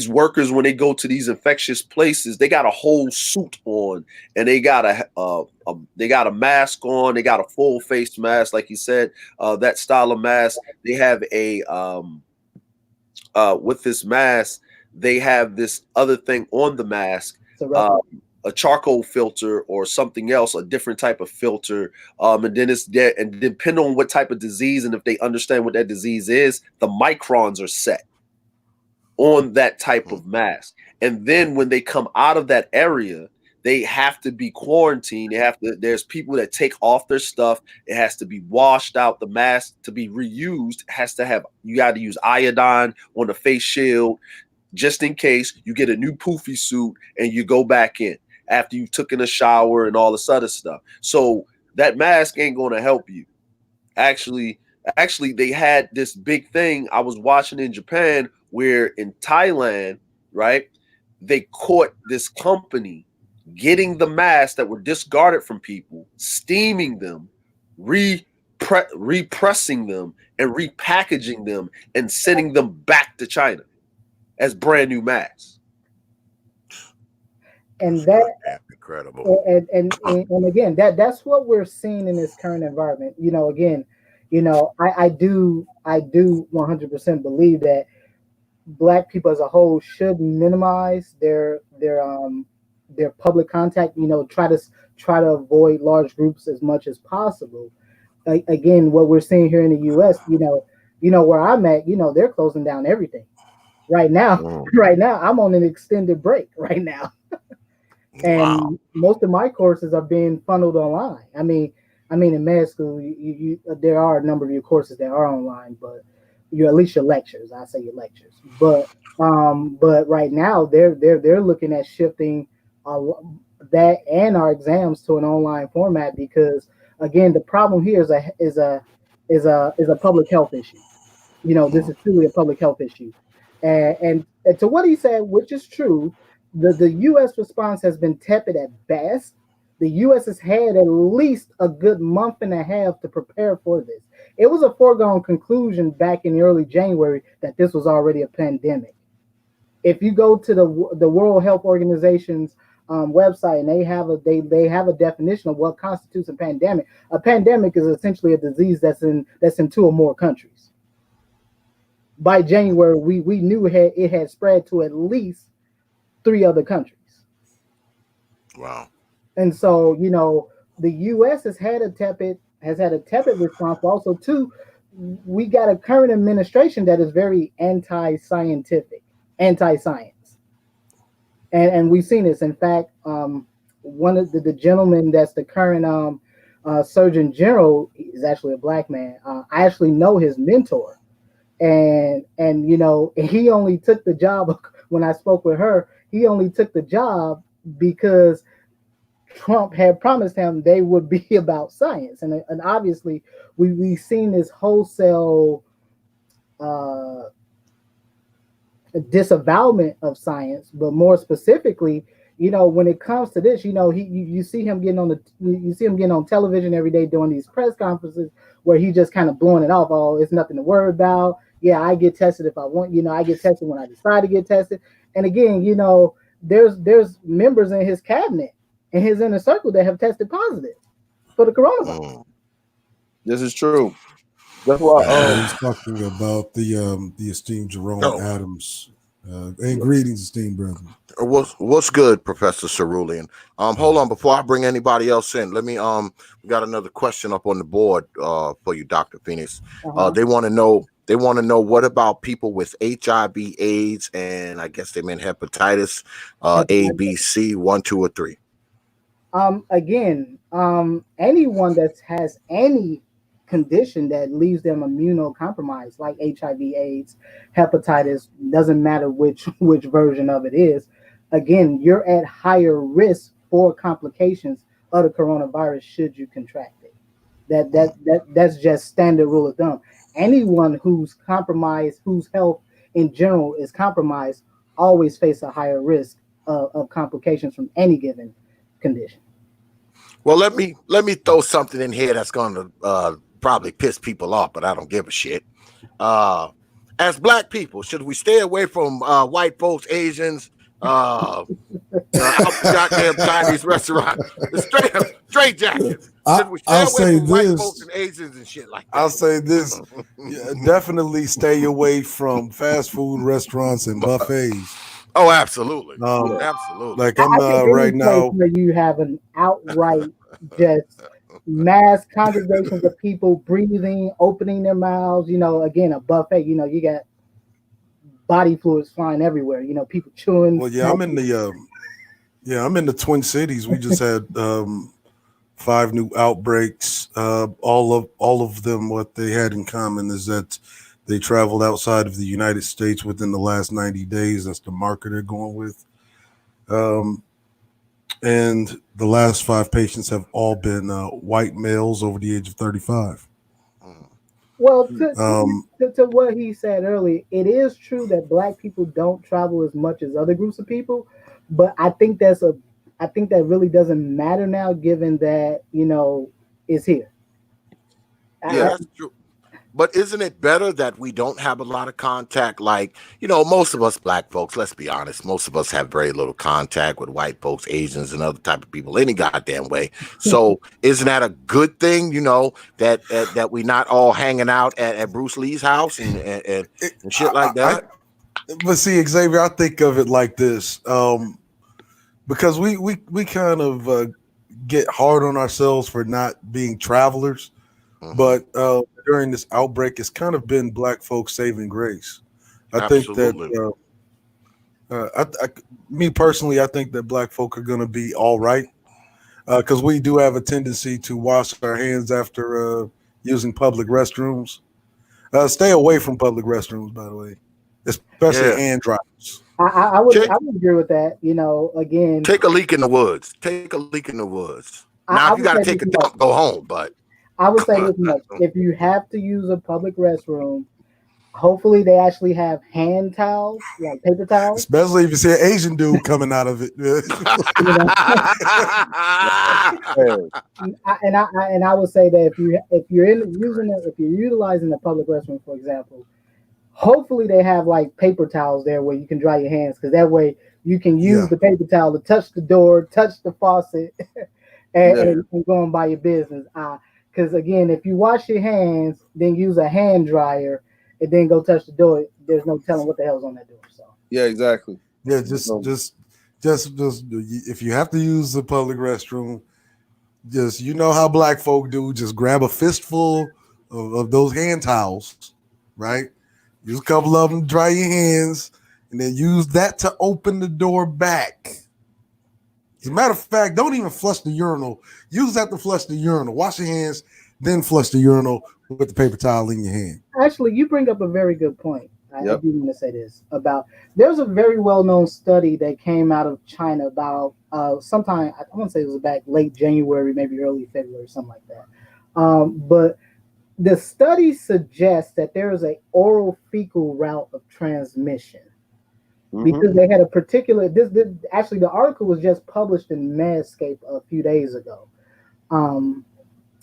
workers when they go to these infectious places, they got a whole suit on, and they got a mask on, they got a full face mask, like you said, that style of mask. They have with this mask, they have this other thing on the mask. A charcoal filter or something else, a different type of filter, and then it's there, and depending on what type of disease, and if they understand what that disease is, the microns are set on that type of mask. And then when they come out of that area, they have to be quarantined. There's people that take off their stuff. It has to be washed out. The mask, to be reused, you got to use iodine on the face shield, just in case you get a new poofy suit and you go back in after you've taken a shower and all this other stuff. So that mask ain't going to help you. Actually, they had this big thing I was watching in Japan where in Thailand, right, they caught this company getting the masks that were discarded from people, steaming them, repressing them, and repackaging them and sending them back to China as brand new masks. And that incredible. And again, that's what we're seeing in this current environment. Again, I do 100% believe that Black people as a whole should minimize their public contact. Try to avoid large groups as much as possible. Again, what we're seeing here in the U.S., where I'm at, they're closing down everything right now. Right now, I'm on an extended break right now. And most of my courses are being funneled online. I mean, in med school, there are a number of your courses that are online, but at least your lectures. I say your lectures, but right now they're looking at shifting that and our exams to an online format because again, the problem here is a public health issue. This is truly a public health issue, and to what he said, which is true. The U.S. response has been tepid at best. The U.S. has had at least a good month and a half to prepare for this. It was a foregone conclusion back in early January that this was already a pandemic. If you go to the World Health Organization's website and they have a definition of what constitutes a pandemic. A pandemic is essentially a disease that's in 2 or more countries. By January, we knew it had spread to at least 3 other countries. Wow. And so, the U.S. has had a tepid response, but also too, we got a current administration that is very anti-science. And we've seen this. In fact, one of the gentlemen that's the current Surgeon General is actually a Black man. I actually know his mentor. And he only took the job when I spoke with her. He only took the job because Trump had promised him they would be about science. And obviously, we've seen this wholesale disavowalment of science, but more specifically, when it comes to this, you see him getting on television every day doing these press conferences where he just kind of blowing it off. Oh, it's nothing to worry about. Yeah, I get tested if I want. I get tested when I decide to get tested. And again, there's members in his cabinet and his inner circle that have tested positive for the coronavirus. This is true. That's why he's talking about the esteemed Jerome Adams. And greetings, esteemed brethren. What's good, Professor Cerulean? Hold on, before I bring anybody else in, let me we got another question up on the board for you, Dr. Phoenix. They want to know what about people with HIV, AIDS, and I guess they meant hepatitis A, B, C, 1, 2, or 3. Again, anyone that has any condition that leaves them immunocompromised, like HIV, AIDS, hepatitis, doesn't matter which version of it is. Again, you're at higher risk for complications of the coronavirus should you contract it. That's just standard rule of thumb. Anyone who's compromised, whose health in general is compromised, always face a higher risk of complications from any given condition. Well, let me throw something in here that's going to probably piss people off, but I don't give a shit. As Black people, should we stay away from white folks, Asians, out goddamn Chinese restaurant, straight jackets? Should we stay away from white folks and Asians and shit like that? I'll say this: definitely stay away from fast food restaurants and buffets. Oh, absolutely, absolutely. Like I'm right now, where you have an outright just mass congregations of people breathing, opening their mouths. Again, a buffet. You got body fluids flying everywhere. People chewing. Well, yeah, I'm in the Twin Cities. We just had 5 new outbreaks. All of them, what they had in common is that they traveled outside of the United States within the last 90 days. That's the marker they're going with. and the last 5 patients have all been white males over the age of 35. Mm. Well, Um, to what he said earlier, it is true that black people don't travel as much as other groups of people, but I think that really doesn't matter now, given that it's here. Yeah, I, that's true. But isn't it better that we don't have a lot of contact? Like, most of us black folks, let's be honest, most of us have very little contact with white folks, Asians, and other type of people any goddamn way. So isn't that a good thing, that we not all hanging out at Bruce Lee's house and shit like that? but see, Xavier, I think of it like this, because we kind of get hard on ourselves for not being travelers, Mhm. but during this outbreak, it's kind of been black folks saving grace. I think that Absolutely. me personally, I think that black folk are going to be all right, because we do have a tendency to wash our hands after using public restrooms. Stay away from public restrooms, by the way, especially Yeah. hand dryers. Take, I would agree with that. Again, take a leak in the woods. Take a leak in the woods. Now, I if you would got to say take this a much. dump, go home. But I would say this much. If you have to use a public restroom, hopefully they actually have hand towels, like paper towels. Especially if you see an Asian dude coming out of it. You know, Hey, and I would say that if you're if you're utilizing the public restroom, for example, hopefully they have like paper towels there where you can dry your hands, because that way you can use Yeah, the paper towel to touch the door, touch the faucet, and, yeah, and go on by your business. Because again, if you wash your hands, then use a hand dryer, and then go touch the door, there's no telling what the hell's on that door. So yeah, exactly. yeah. Um, Just if you have to use the public restroom, just how black folk do. Just grab a fistful of those hand towels, right? Use a couple of them, dry your hands, and then use that to open the door back. As a matter of fact, don't even flush the urinal. Use that to flush the urinal. Wash your hands, then flush the urinal with the paper towel in your hand. actually, you bring up a very good point. I yep. do want to say this about there's a very well known study that came out of China about sometime I want to say it was back late January, maybe early February, something like that. But the study suggests that there is a oral fecal route of transmission Hmm. because they had a particular this actually the article was just published in Medscape a few days ago. Um,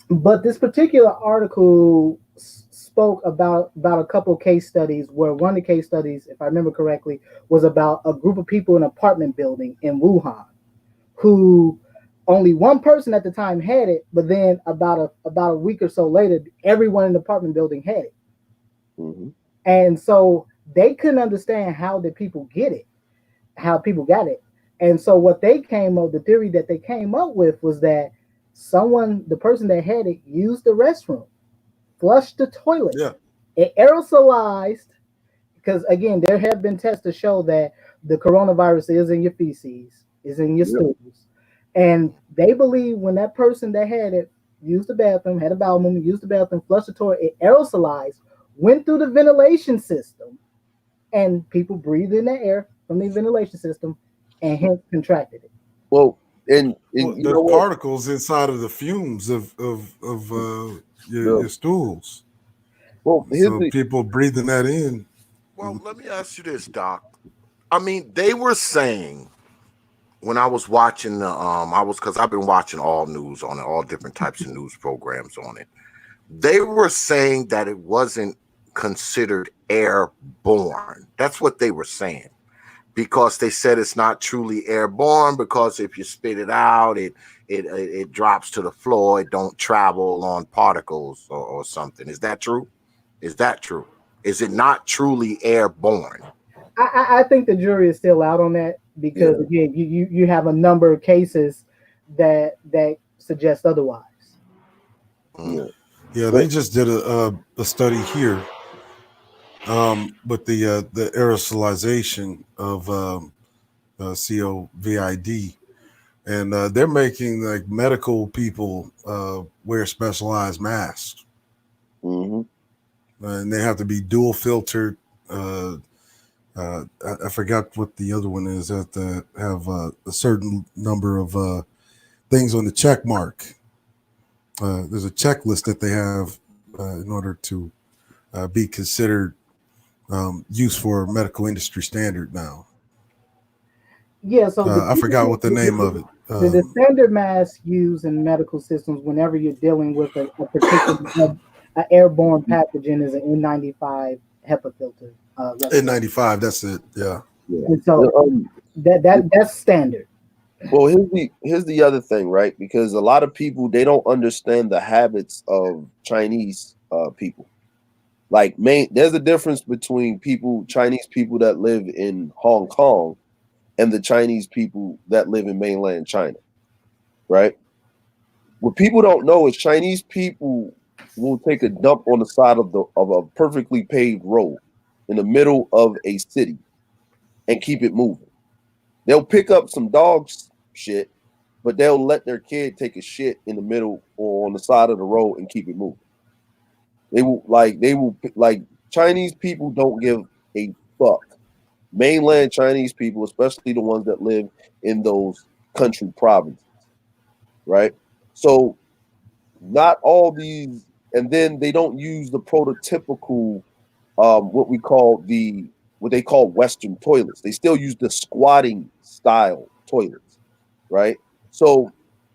but this particular article spoke about a couple case studies where one of the case studies, if I remember correctly, was about a group of people in an apartment building in Wuhan who only one person at the time had it, but then about a week or so later, everyone in the apartment building had it. Hmm. And so they couldn't understand how did people get it, how people got it. And so what they came up, the theory that they came up with was that the person that had it used the restroom, flushed the toilet, Yeah, it aerosolized, because again, there have been tests to show that the coronavirus is in your feces, is in your Yep. stools. And they believe when that person that had it used the bathroom, had a bowel movement, used the bathroom, flushed the toilet, it aerosolized, went through the ventilation system, and people breathed in the air from the ventilation system and hence contracted it. Well, and well, you there's know what? particles inside of the fumes of Bill? your stools, Well, here's so the people breathing that in. Well, let me ask you this, Doc. I mean, they were saying when I was watching because I've been watching all news on it, all different types of news programs on it. They were saying that it wasn't considered airborne. That's what they were saying, because they said it's not truly airborne, because if you spit it out, it drops to the floor. It don't travel on particles or something. Is that true? Is that true? Is it not truly airborne? I think the jury is still out on that because yeah. again, you have a number of cases that suggest otherwise. Mm. Yeah. Yeah, But they just did a study here, with the aerosolization of COVID, and they're making like medical people wear specialized masks, hmm and they have to be dual filtered, uh, I forgot what the other one is that have a certain number of things on the check mark. There's a checklist that they have in order to be considered used for medical industry standard now. Yeah, so I forgot what the name of it. the standard mask used in medical systems whenever you're dealing with a particular an airborne pathogen is an N95 HEPA filter. N95, that's it. Yeah. Yeah. And so that's standard. Well, here's the other thing, right? Because a lot of people, they don't understand the habits of Chinese people. Like, there's a difference between Chinese people that live in Hong Kong and the Chinese people that live in mainland China, right? What people don't know is Chinese people will take a dump on the side of a perfectly paved road in the middle of a city and keep it moving. They'll pick up some dog shit, but they'll let their kid take a shit in the middle or on the side of the road and keep it moving. They will Chinese people don't give a fuck. Mainland Chinese people, especially the ones that live in those country provinces, right? So not all these, and then they don't use the prototypical what they call Western toilets. They still use the squatting style toilets, right? So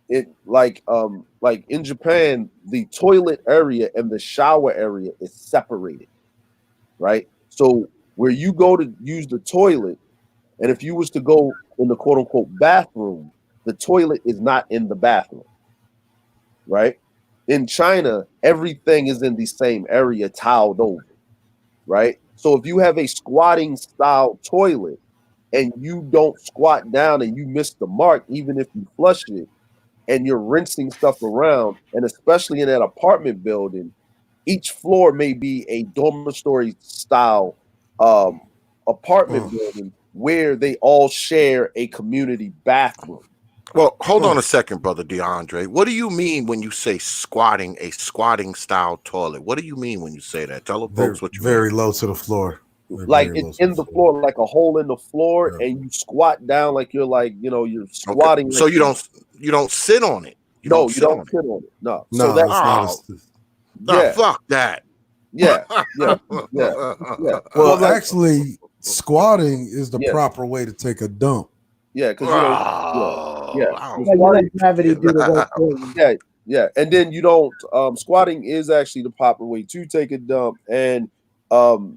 it like in Japan, the toilet area and the shower area is separated, right? So where you go to use the toilet, and if you was to go in the quote unquote bathroom, the toilet is not in the bathroom, right? In China, everything is in the same area, tiled over, right? So if you have a squatting style toilet and you don't squat down and you miss the mark, even if you flush it, and you're rinsing stuff around, and especially in that apartment building, each floor may be a dormitory style apartment building where they all share a community bathroom. Well, hold on a second, brother DeAndre. What do you mean when you say a squatting style toilet? What do you mean when you say that? Tell the folks what you mean. Very low to the floor. Like it's in the floor, like a hole in the floor, and you squat down like you're you're squatting. Okay. So you don't sit on it. You don't sit on it. No. So that's fuck that. Yeah. Well, actually, squatting is the proper way to take a dump. Yeah, because gravity do the work for you. Yeah, and then you don't. Squatting is actually the proper way to take a dump, and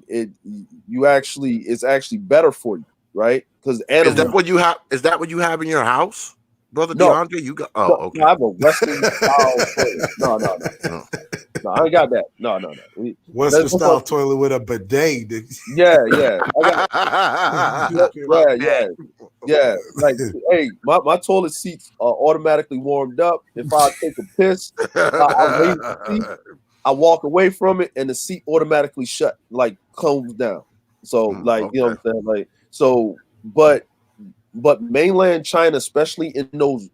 it's actually better for you, right? Because is that what you have? Is that what you have in your house, brother DeAndre? You got? Oh, okay. I have a Western style toilet. No, I ain't got that. No. Western style toilet with a bidet. Yeah. Like, hey, my toilet seats are automatically warmed up. If I take a piss, I raise the seat, I walk away from it, and the seat automatically comes down. So, you know what I'm saying? Like, so, but mainland China, especially in those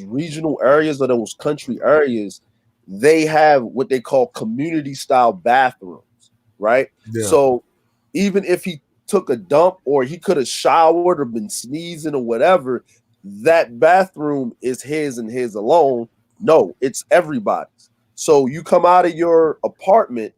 regional areas or those country areas, they have what they call community style bathrooms, right? Yeah. So even if he took a dump or he could have showered or been sneezing or whatever, that bathroom is his and his alone. No, it's everybody's. So you come out of your apartment,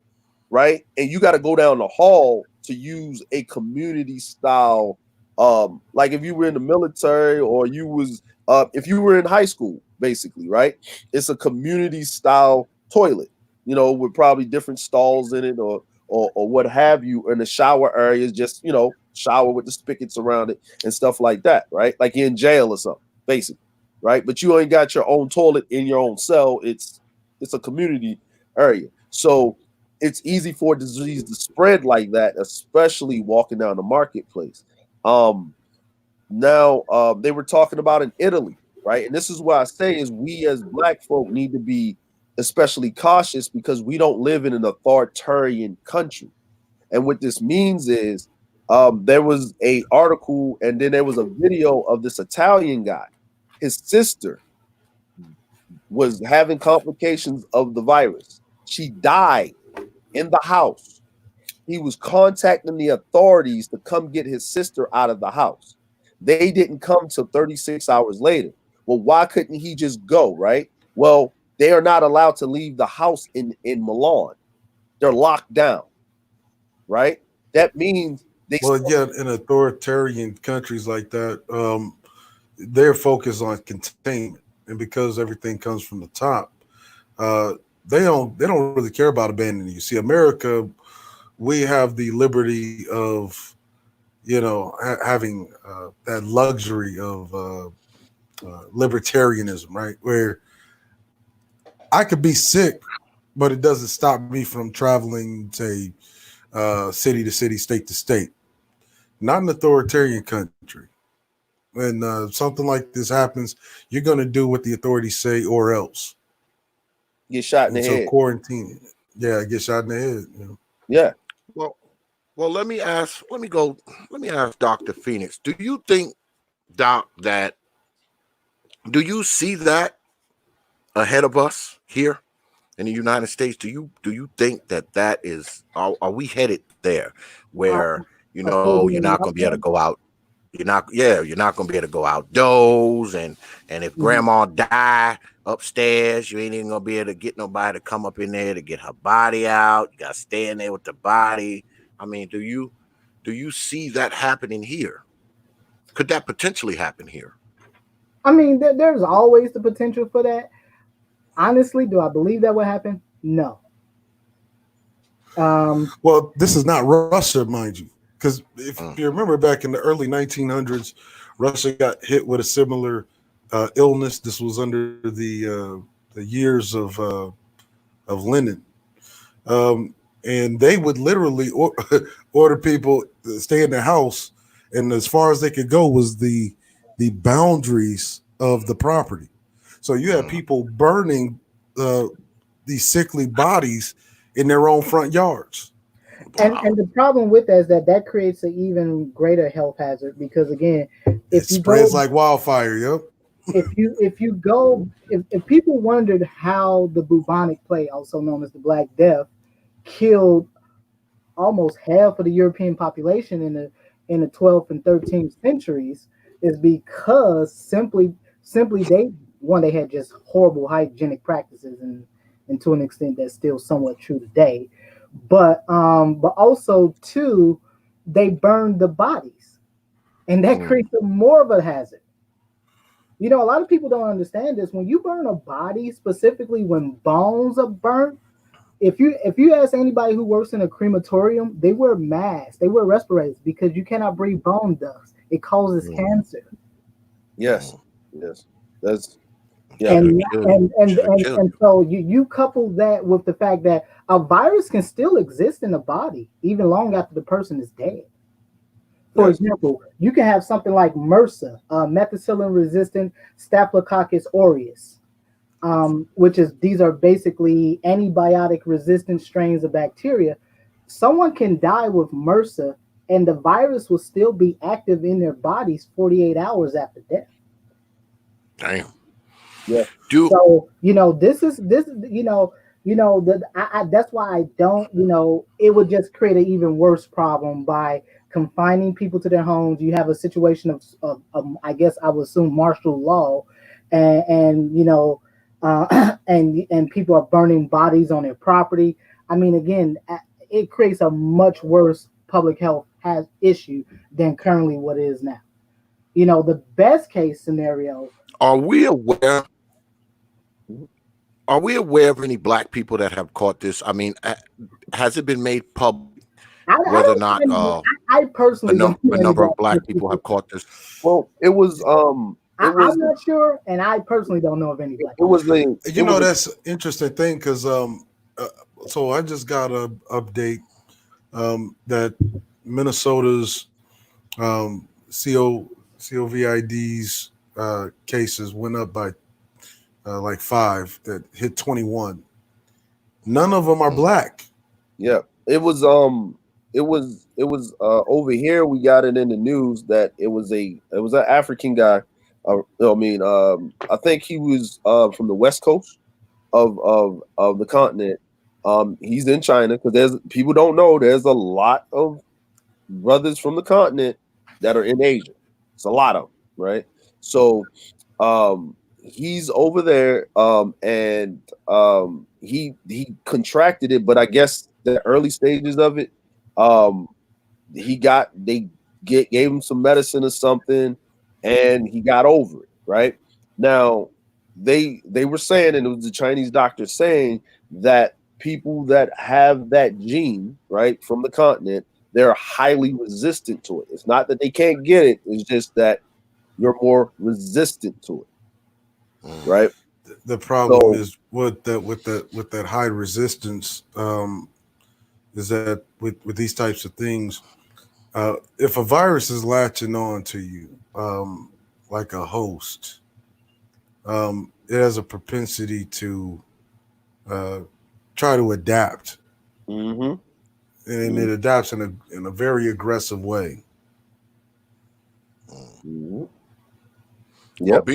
right? And you got to go down the hall to use a community style. Like if you were in the military or if you were in high school, basically, right? It's a community style toilet, with probably different stalls in it or what have you. And the shower area is just, shower with the spigots around it and stuff like that, right? Like you're in jail or something, basically, right? But you ain't got your own toilet in your own cell. It's a community area. So it's easy for disease to spread like that, especially walking down the marketplace. Now they were talking about in Italy, right? And this is what I say is we as Black folk need to be especially cautious because we don't live in an authoritarian country. And what this means is there was an article and then there was a video of this Italian guy. His sister was having complications of the virus. She died in the house. he was contacting the authorities to come get his sister out of the house. They didn't come till 36 hours later. Well, why couldn't he just go, right? Well, they are not allowed to leave the house in Milan. They're locked down, right? That means they Well, yeah, in authoritarian countries like that, they're focused on containment, and because everything comes from the top, uh, they don't really care about abandoning you. See, America, we have the liberty of having that luxury of libertarianism, right? Where I could be sick, but it doesn't stop me from traveling, say, city to city, state to state. Not an authoritarian country. When something like this happens, you're going to do what the authorities say or else. get shot in the And so head. quarantine, yeah, get shot in the head. Yeah. Well, let me ask. Let me ask Dr. Phoenix. Do you think, Doc, that do you see that ahead of us here in the United States? Do you think that is are we headed there where A full you're blown not going to be able to lockdown. go out? You're not going to be able to go outdoors, and if Mhm. grandma die upstairs, you ain't even going to be able to get nobody to come up in there to get her body out. You got to stay in there with the body. I mean, do you see that happening here? Could that potentially happen here? I mean, there's always the potential for that. Honestly, do I believe that would happen? No. Um, Well, this is not Russia, mind you, because if Mm, you remember back in the early 1900s, Russia got hit with a similar illness. This was under the years of Lenin, and they would literally order people to stay in their house, and as far as they could go was the boundaries of the property. So you had mm, people burning uh, these sickly bodies in their own front yards. wow. and the problem with that is that creates an even greater health hazard because again, It if you spreads go like wildfire. Yep. if people wondered how the bubonic plague, also known as the Black Death, killed almost half of the European population in the 12th and 13th centuries, is because simply they had just horrible hygienic practices, and to an extent that's still somewhat true today. But also too, they burned the bodies, and that Mm, creates more of a hazard. A lot of people don't understand this. When you burn a body, specifically when bones are burnt, if you ask anybody who works in a crematorium, they wear masks, they wear respirators because you cannot breathe bone dust. It causes mm, cancer. Yes. mm. Yes. That's yeah. Should And kill you. and and Should and, kill and so you couple that with the fact that a virus can still exist in the body even long after the person is dead. For Yes. example, you can have something like MRSA, methicillin-resistant Staphylococcus aureus, which is these are basically antibiotic-resistant strains of bacteria. Someone can die with MRSA, and the virus will still be active in their bodies 48 hours after death. you. Damn. Yeah. Do So this is that's why I don't it would just create an even worse problem by confining people to their homes. You have a situation of I guess I would assume martial law, and and people are burning bodies on their property. I mean, again, it creates a much worse public health has issue than currently what it is now. The best case scenario. are we aware? Mhm. Are we aware of any black people that have caught this? I mean, has it been made public I whether or don't know not any. I personally don't a know any number of black black people people. have caught this? Well, I'm not sure, and I personally don't know of any black it people. was the it You know, was a that's an interesting thing because uh, so I just got a update that Minnesota's COVID's cases went up by like 5 that hit 21. None of them are Mm, black. yeah. It was over here. We got it in the news that it was an African guy. I think he was from the west coast of the continent, He's in China because there's people don't know there's a lot of brothers from the continent that are in Asia. It's a lot of them, right? So he's over there, and he contracted it, but I guess the early stages of it, they gave him some medicine or something, and he got over it. Right now, they were saying, and it was the Chinese doctor saying that people that have that gene, right, from the continent, they're highly resistant to it. It's not that they can't get it; it's just that you're more resistant to it, right? The problem So, is with that high resistance, is that with these types of things, if a virus is latching on to you, like a host, it has a propensity to try to adapt, mhm. and it adapts in a very aggressive way. Mhm. Well, Yep.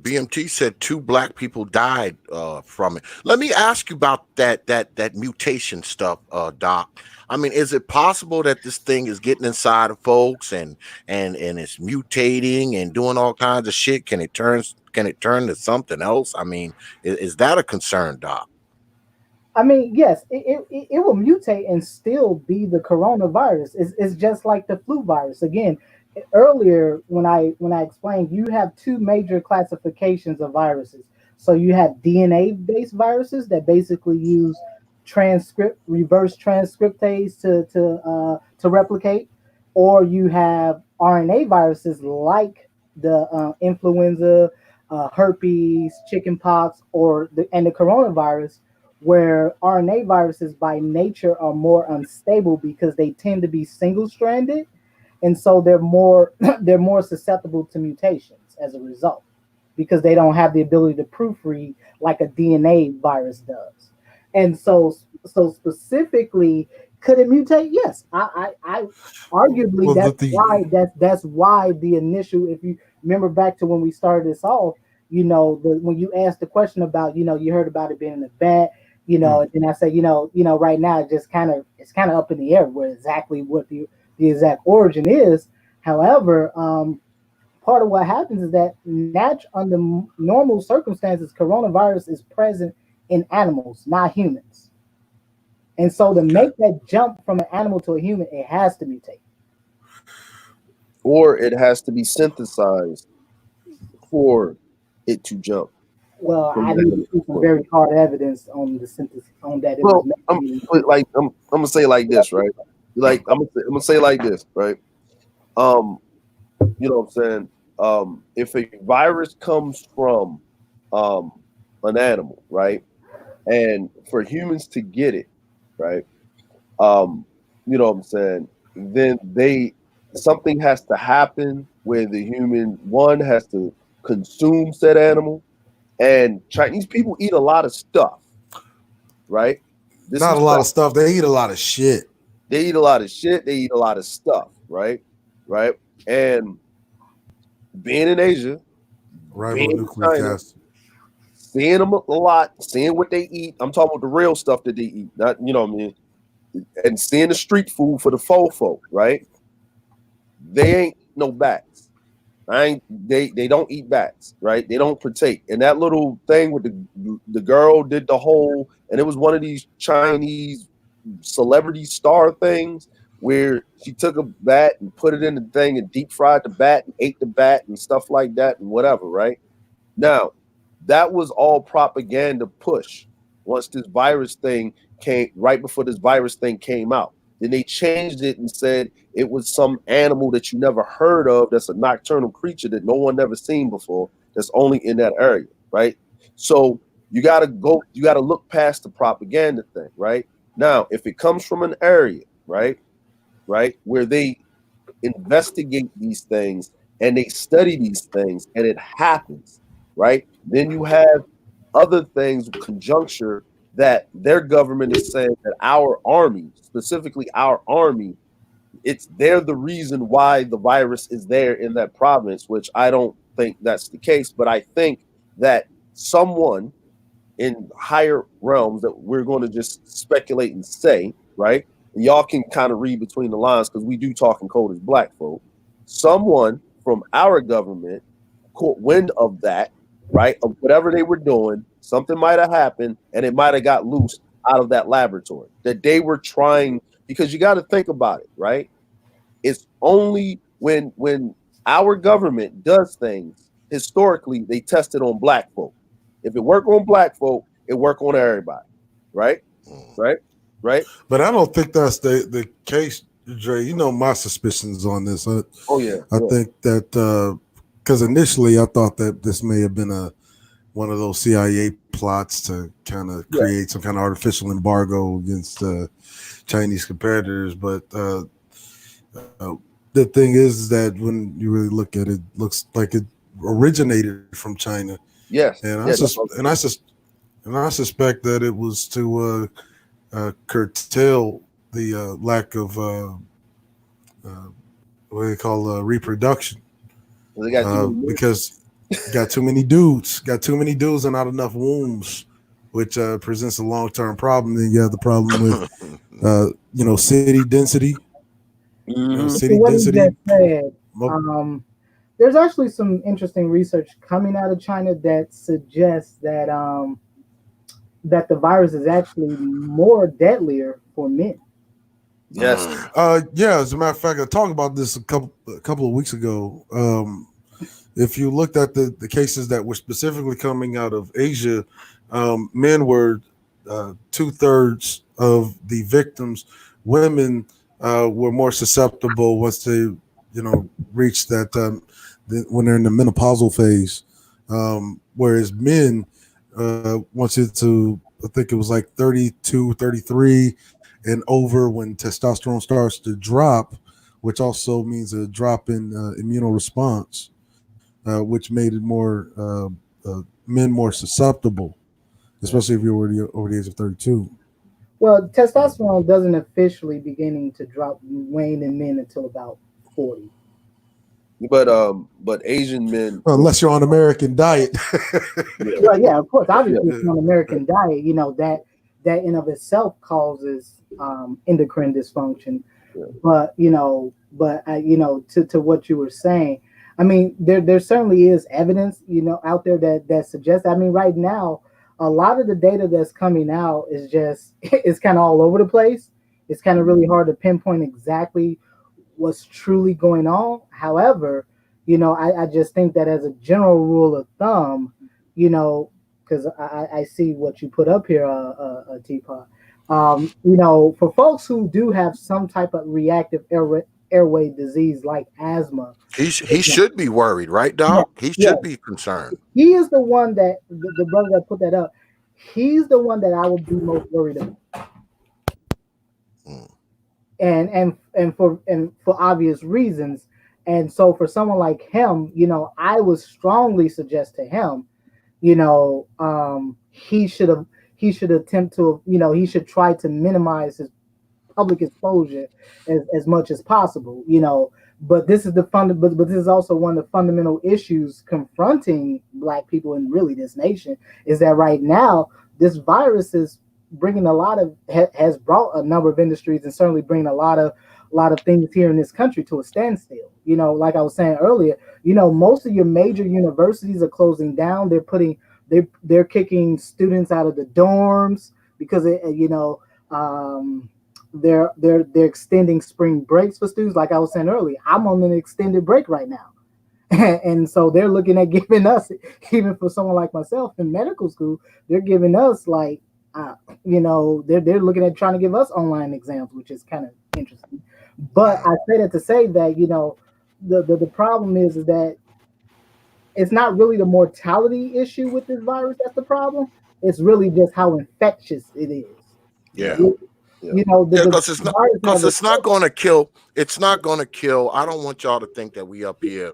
BMT said 2 black people died from it. Let me ask you about that mutation stuff, Doc. I mean, is it possible that this thing is getting inside of folks and it's mutating and doing all kinds of shit? Can it turn to something else? I mean, is that a concern, Doc? I mean, yes, it will mutate and still be the coronavirus. It's just like the flu virus. Again, earlier when I explained, you have two major classifications of viruses. So you have DNA based viruses that basically use reverse transcriptase to replicate, or you have RNA viruses like the influenza, herpes, chickenpox, and the coronavirus, where RNA viruses by nature are more unstable because they tend to be single stranded, and so they're more they're more susceptible to mutations as a result because they don't have the ability to proofread like a DNA virus does. And so specifically, could it mutate? Yes, I arguably Well, that's why the initial, if you remember back to when we started this off, when you asked the question about, you heard about it being in a vat, and I said, right now it's kind of up in the air where exactly what the exact origin is. However, part of what happens is that under normal circumstances, coronavirus is present in animals, not humans. And so to Okay. make that jump from an animal to a human, it has to mutate. Or it has to be synthesized for it to jump Well, from I the need to animal. see some very hard evidence on the synthesis on that it was Well, I'm gonna say like this, right? Like I'm gonna say like this, right? Um, you know what I'm saying? If a virus comes from um an animal, right? And for humans to get it, right? Um, you know what I'm saying? Then something has to happen where the human one has to consume said animal. And Chinese people eat a lot of stuff, right? This not is a lot fact. of stuff. They eat a lot of shit. They eat a lot of shit. They eat a lot of stuff, right? Right. And being in Asia, being in Ribonucleic China, acid. seeing them a lot, seeing what they eat. I'm talking about the real stuff that they eat, not what I mean, and seeing the street food for the fofo, right? They ain't no bats. I ain't they don't eat bats, right? They don't partake. And that little thing with the girl did the whole, and it was one of these Chinese celebrity star things where she took a bat and put it in the thing and deep fried the bat and ate the bat and stuff like that and whatever, right? Now, that was all propaganda push once this virus thing came, right before this virus thing came out. Then they changed it and said it was some animal that you never heard of, that's a nocturnal creature that no one never seen before, that's only in that area, right? So you got to look past the propaganda thing, right? Now, if it comes from an area, right, where they investigate these things and they study these things and it happens, right? Then you have other things, conjuncture, that their government is saying that our army, specifically our army, they're the reason why the virus is there in that province, which I don't think that's the case, but I think that someone in higher realms that we're going to just speculate and say, right? And y'all can kind of read between the lines because we do talk in code as black folk. Someone from our government caught wind of that, right? Of whatever they were doing, something might have happened and it might have got loose out of that laboratory that they were trying, because you got to think about it, right? It's only when our government does things, historically, they test it on black folk. If it work on black folk, it work on everybody, right? Right? Right? But I don't think that's the case, Dre. You know my suspicions on this. Oh yeah. I think that because initially I thought that this may have been one of those CIA plots to kind of create some kind of artificial embargo against Chinese competitors. But the thing is that when you really look at it, it looks like it originated from China. Yes. And I suspect that it was to curtail the lack of what they call reproduction. Because got too many dudes and not enough wombs, which presents a long-term problem. Then you have the problem with city density. City density. Just said, there's actually some interesting research coming out of China that suggests that that the virus is actually more deadlier for men. Yes. Yeah. As a matter of fact, I talked about this a couple of weeks ago. If you looked at the cases that were specifically coming out of Asia, men were 2/3 of the victims. Women were more susceptible once they, reach that when they're in the menopausal phase. Whereas men, once into, I think it was like 32, 33 and over, when testosterone starts to drop, which also means a drop in immunoresponse, which made it more men more susceptible, especially if you're over the age of 32. Well, testosterone doesn't officially beginning to drop wane in men until about 40. But Asian men, unless you're on American diet. Well, yeah, of course. Obviously, if you're on American diet, that in of itself causes endocrine dysfunction. Yeah. But to what you were saying, I mean, there certainly is evidence, out there that suggests. I mean, right now, a lot of the data that's coming out is just it's kind of all over the place. It's kind of really hard to pinpoint exactly what's truly going on. However, I just think that as a general rule of thumb, because I see what you put up here, T.P.O.T. For folks who do have some type of reactive airway disease like asthma, he should be worried, right, Doc? Yeah, he should be concerned. He is the one that the brother that put that up. He's the one that I would be most worried about. And for obvious reasons. And so for someone like him, I would strongly suggest to him, he should attempt to, he should try to minimize his public exposure as much as possible, But this is but this is also one of the fundamental issues confronting Black people and really this nation, is that right now this virus is bringing has brought a number of industries and certainly bringing a lot of things here in this country to a standstill. Like I was saying earlier, most of your major universities are closing down. They're kicking students out of the dorms because they're extending spring breaks for students. Like I was saying earlier, I'm on an extended break right now. And so they're looking at giving us, even for someone like myself in medical school, they're giving us they're looking at trying to give us online exams, which is kind of interesting. But I say that to say that, the problem is that it's not really the mortality issue with this virus that's the problem. It's really just how infectious it is. Yeah. Because it's not going to kill. It's not going to kill. I don't want y'all to think that we up here,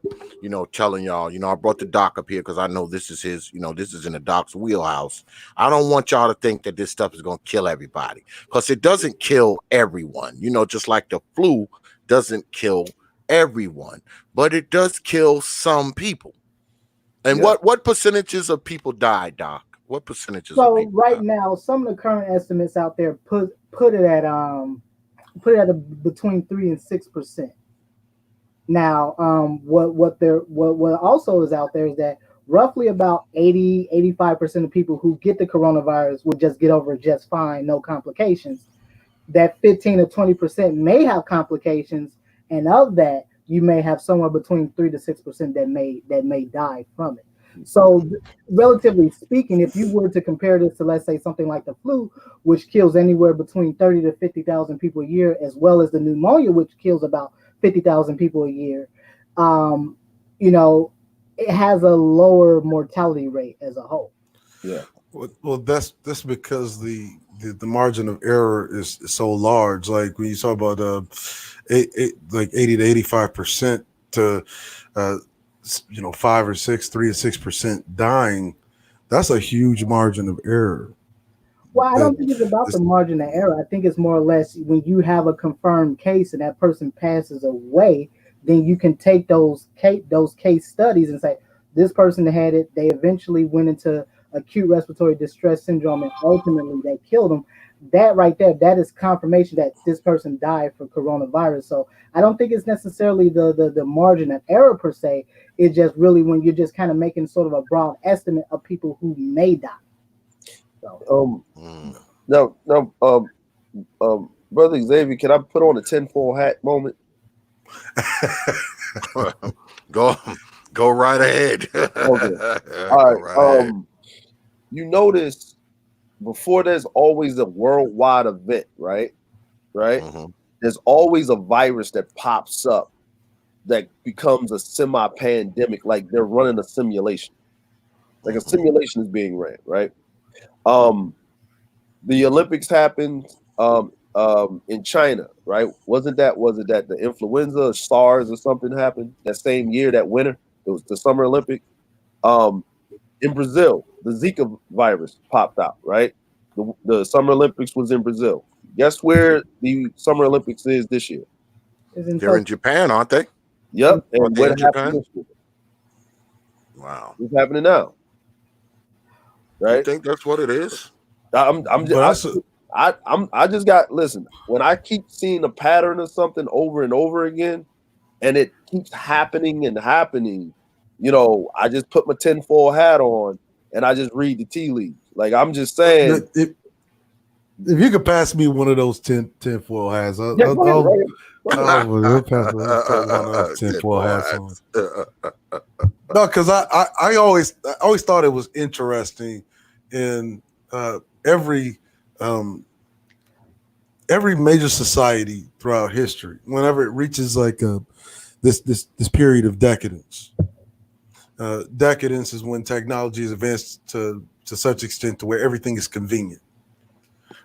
telling y'all, I brought the doc up here because I know this is his, this is in the doc's wheelhouse. I don't want y'all to think that this stuff is going to kill everybody, because it doesn't kill everyone, just like the flu doesn't kill everyone, but it does kill some people. And what percentages of people die, Doc? What percentages of So people right die? now, some of the current estimates out there put it at between 3 and 6%. Now, what also is out there is that roughly about 85% of people who get the coronavirus will just get over it just fine, no complications. That 15 to 20% may have complications, and of that, you may have somewhere between 3 to 6% that may die from it. So, relatively speaking, if you were to compare this to, let's say, something like the flu, which kills anywhere between 30 to 50,000 people a year, as well as the pneumonia, which kills about 50,000 people a year, um, you know, it has a lower mortality rate as a whole. Yeah. Well, that's because the margin of error is so large. Like when you talk about like 80 to 85% to 3 to 6% dying, that's a huge margin of error. Well, I That don't think it's about the this, margin of error. I think it's more or less when you have a confirmed case and that person passes away, then you can take those case studies and say this person had it. They eventually went into acute respiratory distress syndrome and ultimately they killed them. That right there, that is confirmation that this person died from coronavirus. So I don't think it's necessarily the margin of error per se. It's just really when you're just kind of making sort of a broad estimate of people who may die. So. Mm. Now, brother Xavier, can I put on a tinfoil hat moment? go go right ahead. Okay. Go All right. right ahead. You notice before there's always a worldwide event, right? Right? Mhm. There's always a virus that pops up that becomes a semi-pandemic, like they're running a simulation. Like a Mhm. simulation is being ran, right? The Olympics happened in China, right? Was it that the influenza or SARS or something happened that same year, that winter? It was the Summer Olympics. Um, in Brazil, the Zika virus popped out, right? The Summer Olympics was in Brazil. Guess where the Summer Olympics is this year? Is in They're in Tokyo. Japan, aren't they? Yep. Aren't And they what in happened Japan? this year? Wow. What's happening now? You Right? think that's what it is? but that's a, I just got, listen, when I keep seeing a pattern of something over and over again, and it keeps happening and happening, I just put my tinfoil hat on and I just read the tea leaves. Like, I'm just saying. if you could pass me one of those tinfoil hats, Yeah, go ahead, right? I'll pass. Let's put one of those tinfoil Tinfoil hats on. hats. No, because I always thought it was interesting in every every major society throughout history. Whenever it reaches like this period of decadence, decadence is when technology is advanced to such extent to where everything is convenient.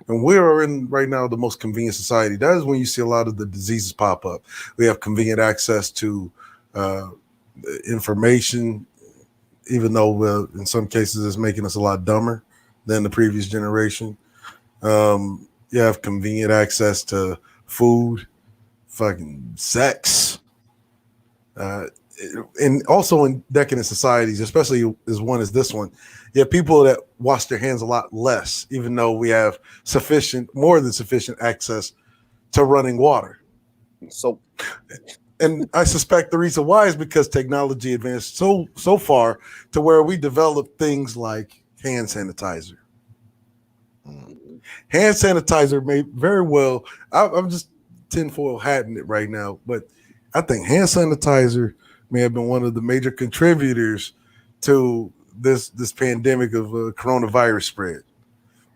And we are in right now the most convenient society. That is when you see a lot of the diseases pop up. We have convenient access to information, even though in some cases it's making us a lot dumber than the previous generation. You have convenient access to food, fucking sex, uh, and also in decadent societies, especially as one as this one, you have people that wash their hands a lot less, even though we have more than sufficient access to running water. So, And I suspect the reason why is because technology advanced so far to where we developed things like hand sanitizer. Hand sanitizer may very well. I'm just tinfoil hatting it right now, but I think hand sanitizer may have been one of the major contributors to this pandemic of coronavirus spread.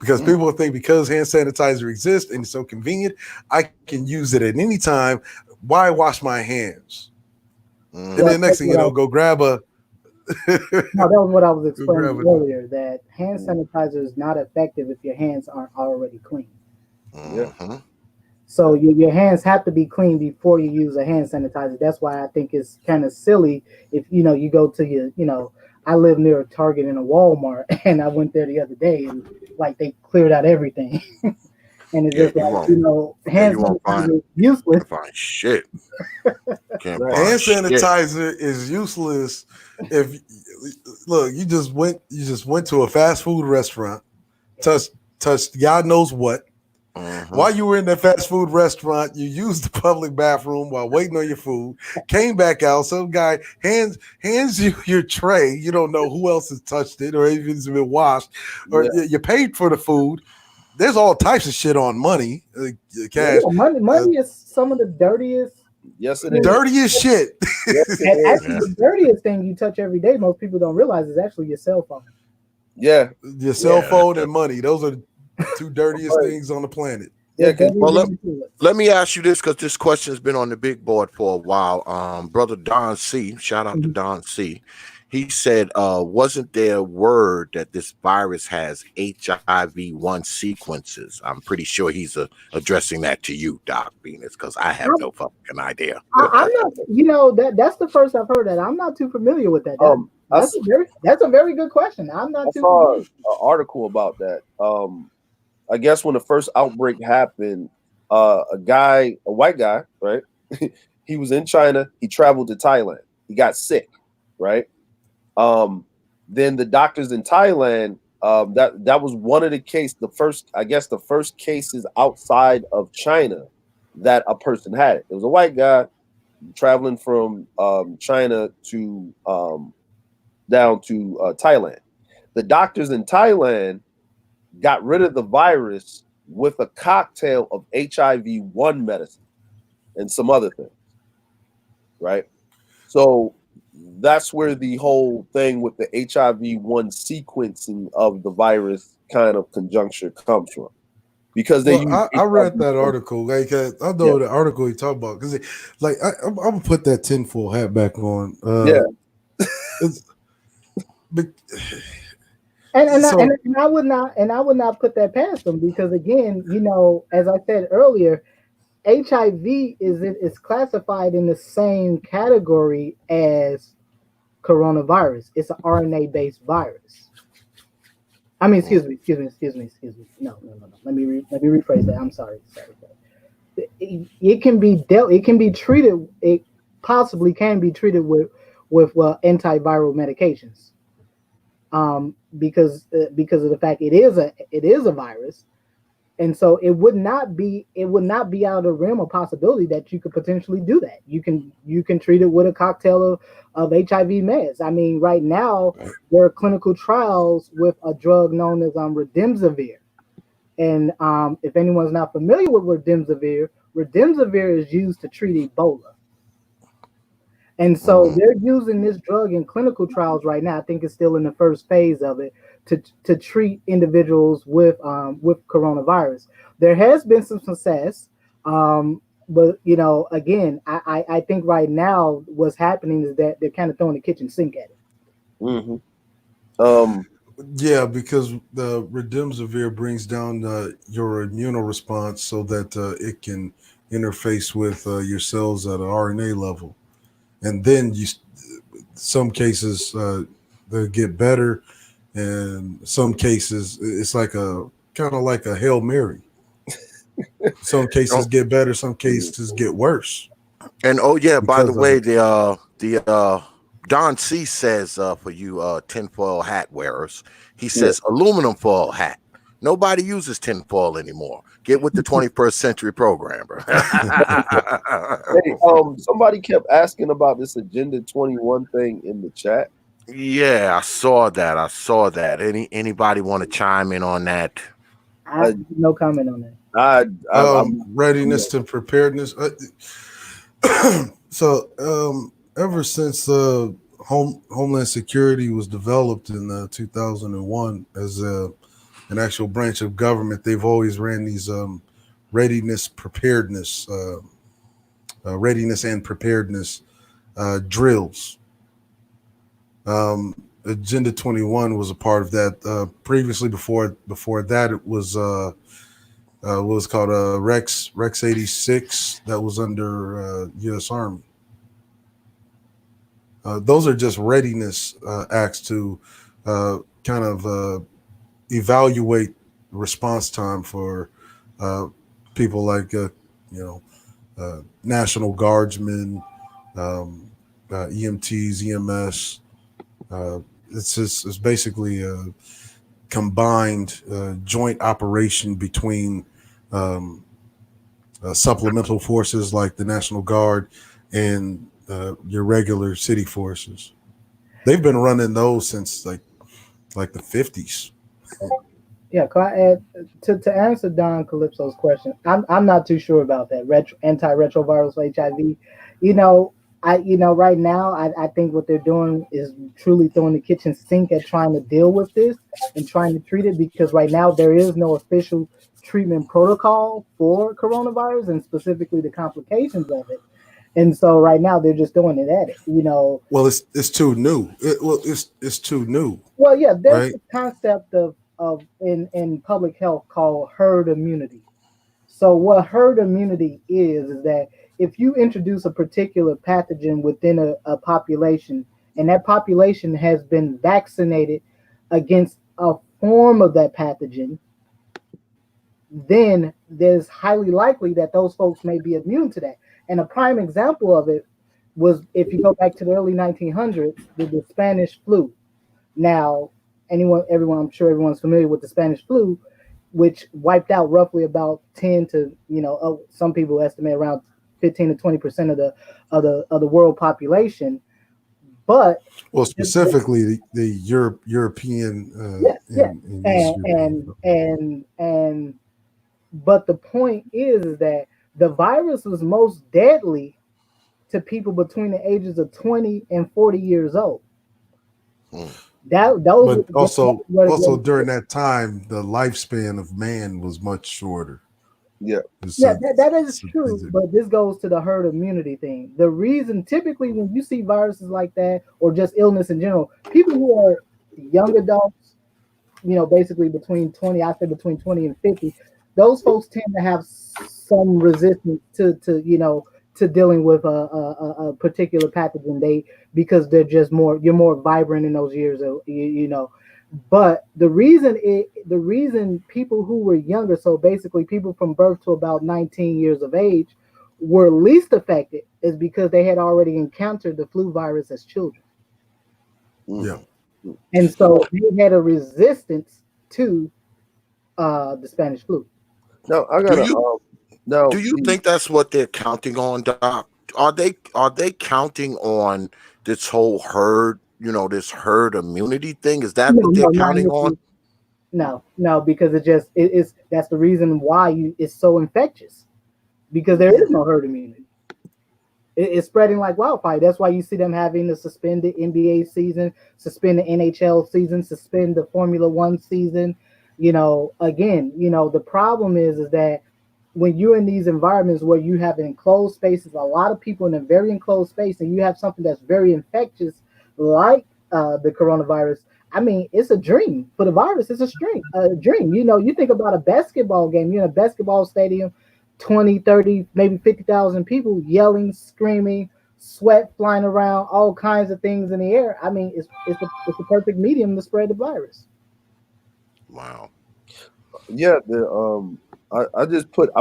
Because people think because hand sanitizer exists and it's so convenient, I can use it at any time. Why wash my hands? And Well, then next thing you know, go grab a. no, that was what I was go grab explaining earlier. That hand sanitizer is not effective if your hands aren't already clean. yeah. Mhm. So your hands have to be clean before you use a hand sanitizer. That's why I think it's kind of silly if you go to I live near a Target and a Walmart, and I went there the other day and like they cleared out everything. and it's Yeah, just like, you know, hand you won't find sanitizer is useless. shit. Can't Right. find Hand shit. sanitizer is useless if look, you just went to a fast food restaurant, touched God knows what. Mhm. While you were in that fast food restaurant, you used the public bathroom while waiting on your food, came back out, some guy hands you your tray. You don't know who else has touched it or if it's been washed, or you paid for the food. There's all types of shit on money, cash. Yeah, money is some of the dirtiest. Yes, it is. Dirtiest shit. Yes, it And is. actually, the dirtiest thing you touch every day, most people don't realize, is actually your cell phone. Yeah, Your cell Yeah. phone and money. Those are the two dirtiest Right. things on the planet. Yeah, They're 'cause- Well, dirtier than the toilet. let me ask you this, because this question's been on the big board for a while. Brother Don C, shout out to Don C. He said, wasn't there word that this virus has HIV-1 sequences? I'm pretty sure he's addressing that to you, Doc Venus, because I have no fucking idea. I'm not, you know, that's the first I've heard that. I'm not too familiar with that. That's a very good question. I'm not I too saw familiar. an article about that. I guess when the first outbreak happened, a white guy, right? He was in China. He traveled to Thailand. He got sick, right? Then the doctors in Thailand, that was one of the the first cases outside of China that a person had it. It was a white guy traveling from China to down to Thailand. The doctors in Thailand got rid of the virus with a cocktail of HIV-1 medicine and some other things, right? So that's where the whole thing with the HIV-1 sequencing of the virus kind of conjuncture comes from. Because they Well, I read that article. Like I know the article he talked about because, like, I'm gonna put that tinfoil hat back on. It's, but, And so, I would not put that past them, because again, you know, as I said earlier, HIV is classified in the same category as coronavirus. It's an RNA based virus. I mean, excuse me. No. Let me rephrase that. I'm sorry. It can be dealt. It can be treated. It possibly can be treated with antiviral medications. Because of the fact it is a virus, and so it would not be out of the realm of possibility that you could potentially do that. You can treat it with a cocktail of HIV meds. I mean, right now there are clinical trials with a drug known as remdesivir, and if anyone's not familiar with remdesivir is used to treat Ebola. And so they're using this drug in clinical trials right now. I think it's still in the first phase of it to treat individuals with coronavirus. There has been some success, but you know, again, I think right now what's happening is that they're kind of throwing the kitchen sink at it. Mm-hmm. Yeah, because the remdesivir brings down your immune response so that it can interface with your cells at an RNA level. And then some cases they get better, and some cases it's like a kind of like a Hail Mary. Some cases get better, some cases get worse. And by the way, the Don C says for you tinfoil hat wearers, he says aluminum foil hat. Nobody uses tinfoil anymore. Get with the 21st century program, bro. Hey, somebody kept asking about this Agenda 21 thing in the chat. Yeah, I saw that. Anybody want to chime in on that? I have no comment on that. I'm readiness and preparedness. So ever since Homeland Security was developed in 2001 as an actual branch of government, they've always ran these readiness and preparedness drills. Agenda 21 was a part of that. Previously, before that, it was what was called Rex 86 that was under U.S. Army. Those are just readiness acts to kind of evaluate response time for people like National Guardsmen, EMTs, EMS. It's basically a combined joint operation between supplemental forces like the National Guard and your regular city forces. They've been running those since like the 50s. Yeah, can I add to answer Don Calypso's question? I'm not too sure about that antiretroviral for HIV. Right now I think what they're doing is truly throwing the kitchen sink at trying to deal with this and trying to treat it, because right now there is no official treatment protocol for coronavirus and specifically the complications of it. And so right now they're just throwing it at it. Well, it's too new. It's too new, Well, yeah, there's right? the concept of in public health called herd immunity. So what herd immunity is that if you introduce a particular pathogen within a population, and that population has been vaccinated against a form of that pathogen, then there's highly likely that those folks may be immune to that. And a prime example of it was, if you go back to the early 1900s, the Spanish flu. Now, everyone, I'm sure everyone's familiar with the Spanish flu, which wiped out roughly about 10 to, some people estimate around 15 to 20% of the world population. But Well, specifically the European yeah, in East and but the point is that the virus was most deadly to people between the ages of 20 and 40 years old. But also during that time, the lifespan of man was much shorter. Yeah. Yeah, that is true, but this goes to the herd immunity thing. The reason, typically, when you see viruses like that, or just illness in general, people who are young adults, basically between 20, I say between 20 and 50, those folks tend to have some resistance to dealing with a particular pathogen. Because they're just you're more vibrant in those years, But the reason people who were younger, so basically people from birth to about 19 years of age, were least affected is because they had already encountered the flu virus as children. Yeah. And so they had a resistance to the Spanish flu. No, I got Do you think that's what they're counting on, Doc? Are they counting on this whole herd, this herd immunity thing? Is that what they're counting on? No, because it's that's the reason why it's so infectious, because there is no herd immunity. It's spreading like wildfire. That's why you see them having to suspend the NBA season, suspend the NHL season, suspend the Formula One season. Again, the problem is that when you're in these environments where you have enclosed spaces, a lot of people in a very enclosed space, and you have something that's very infectious, like the coronavirus. I mean, it's a dream for the virus. It's a dream. You think about a basketball game. You're in a basketball stadium, 20, 30, maybe 50,000 people yelling, screaming, sweat flying around, all kinds of things in the air. I mean, it's the perfect medium to spread the virus. Wow. Yeah, I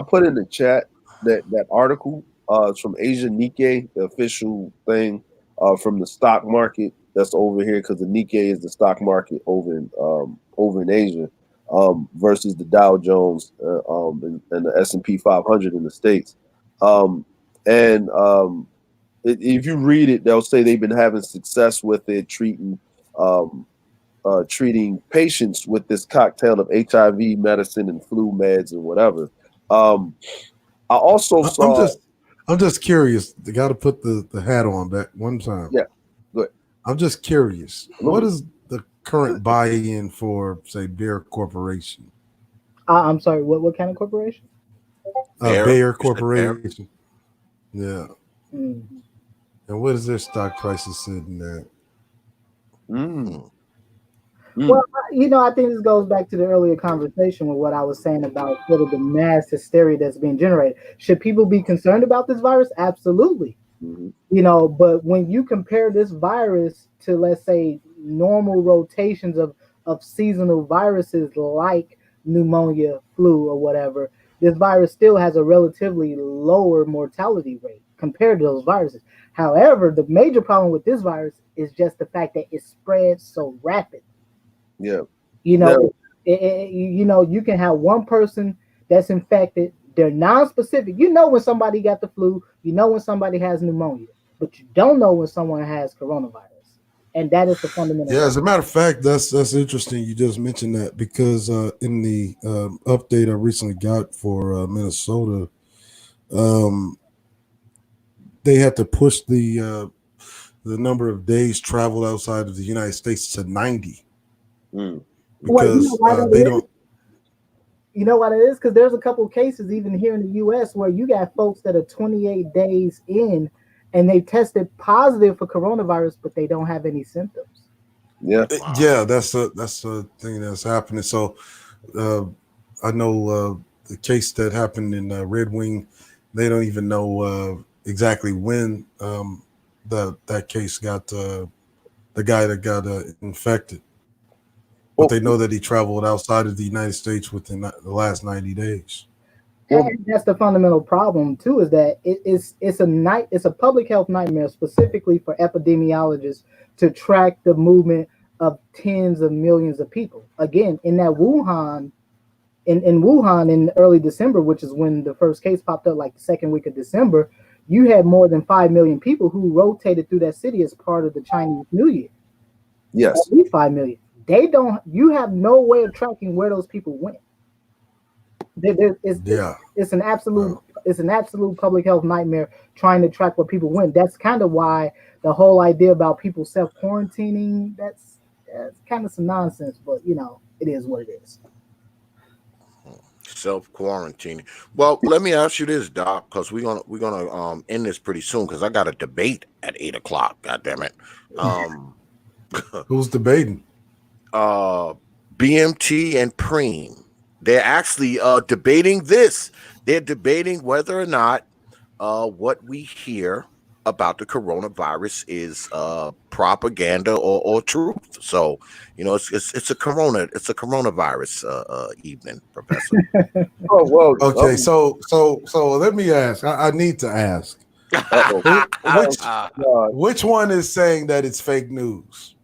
put in the chat that article from Asia Nikkei, the official thing from the stock market that's over here, because the Nikkei is the stock market over in Asia, versus the Dow Jones and the S&P 500 in the States. If you read it, they'll say they've been having success with it, treating patients with this cocktail of HIV medicine and flu meds and whatever. I also saw. I'm just curious. You got to put the hat on back one time. Yeah, go ahead. I'm just curious. What is the current buy-in for, say, Bayer Corporation? I'm sorry. What kind of corporation? Bayer Corporation. Yeah. Mm-hmm. And what is their stock prices sitting at? Well, I think this goes back to the earlier conversation with what I was saying about sort of the mass hysteria that's being generated. Should people be concerned about this virus? Absolutely. Mm-hmm. But when you compare this virus to, let's say, normal rotations of seasonal viruses like pneumonia, flu, or whatever, this virus still has a relatively lower mortality rate compared to those viruses. However, the major problem with this virus is just the fact that it spreads so rapid. Yeah. You Now, know, you can have one person that's infected. They're non-specific. You know when somebody got the flu. You know when somebody has pneumonia, but you don't know when someone has coronavirus, and that is the fundamental Yeah, as problem. a matter of fact, that's interesting. You just mentioned that because in the update I recently got for Minnesota, um, they had to push the number of days traveled outside of the United States to 90 mm, Well, you know because why that they is? don't. You know what it is? Because there's a couple of cases even here in the U.S. where you got folks that are 28 days in, and they tested positive for coronavirus, but they don't have any symptoms. yeah. Wow. Yeah, that's a thing that's happening. So uh, I know the case that happened in Red Wing. They don't even know exactly when that case got the guy that got infected, but Well, they know that he traveled outside of the United States within the last 90 days. well, And that's the fundamental problem too, is that it's a public health nightmare specifically for epidemiologists to track the movement of tens of millions of people. Again, in Wuhan in early December, which is when the first case popped up, like the second week of December, you had more than 5 million people who rotated through that city as part of the Chinese New Year. yes. At least 5 million. They don't. You have no way of tracking where those people went. Yeah. It's an Uh, absolute public health nightmare trying to track where people went. That's kind of why the whole idea about people self quarantining that's kind of some nonsense. But it is what it is. Self quarantining. Well, let me ask you this, Doc, because we're gonna end this pretty soon because I got a debate at 8 o'clock. God damn it. Um, who's debating? uh, BMT and Preem. They're actually debating this. They're debating whether or not what we hear about the coronavirus is propaganda or truth. So it's a coronavirus evening, Professor. Oh well. Okay, so let me ask. I need to ask. Uh-oh. Who, which God. which one is saying that it's fake news?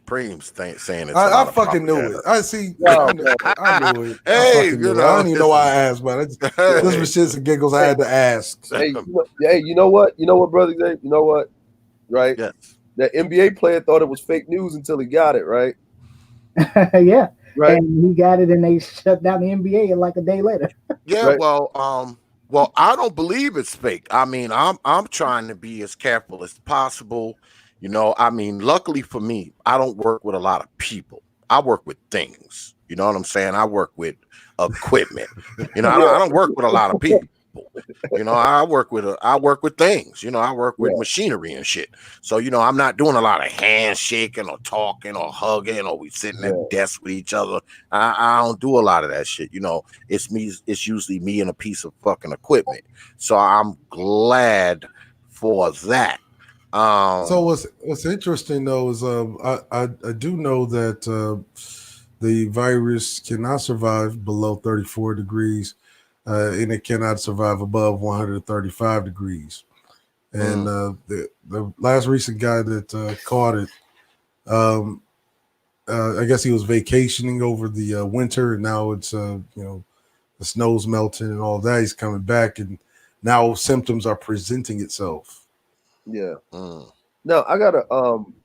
Preem's saying it's a lot I of fucking knew propaganda. it. I see. No, I knew it. I Hey, fucking knew it. I don't even know why I listen. asked, but just for shits and giggles, I had to ask. hey, you know what? You know what, brother? You know what? Right? Yes. That NBA player thought it was fake news until he got it. Right? Yeah, Right? and he got it, and they shut down the NBA like a day later. Yeah, Right? well, I don't believe it's fake. I mean, I'm trying to be as careful as possible. I mean, luckily for me, I don't work with a lot of people. I work with things. You know what I'm saying? I work with equipment. Yeah. I don't work with a lot of people. I work with things. I work with Yeah. machinery and shit. So, I'm not doing a lot of handshaking or talking or hugging or we sitting Yeah. at desks with each other. I don't do a lot of that shit. It's me. It's usually me and a piece of fucking equipment. So I'm glad for that. So what's interesting though is I do know that the virus cannot survive below 34 degrees, and it cannot survive above 135 degrees. And the last recent guy that caught it, um, I guess he was vacationing over the winter, and now it's the snow's melting and all that. He's coming back, and now symptoms are presenting itself. Yeah. mm, Now I gotta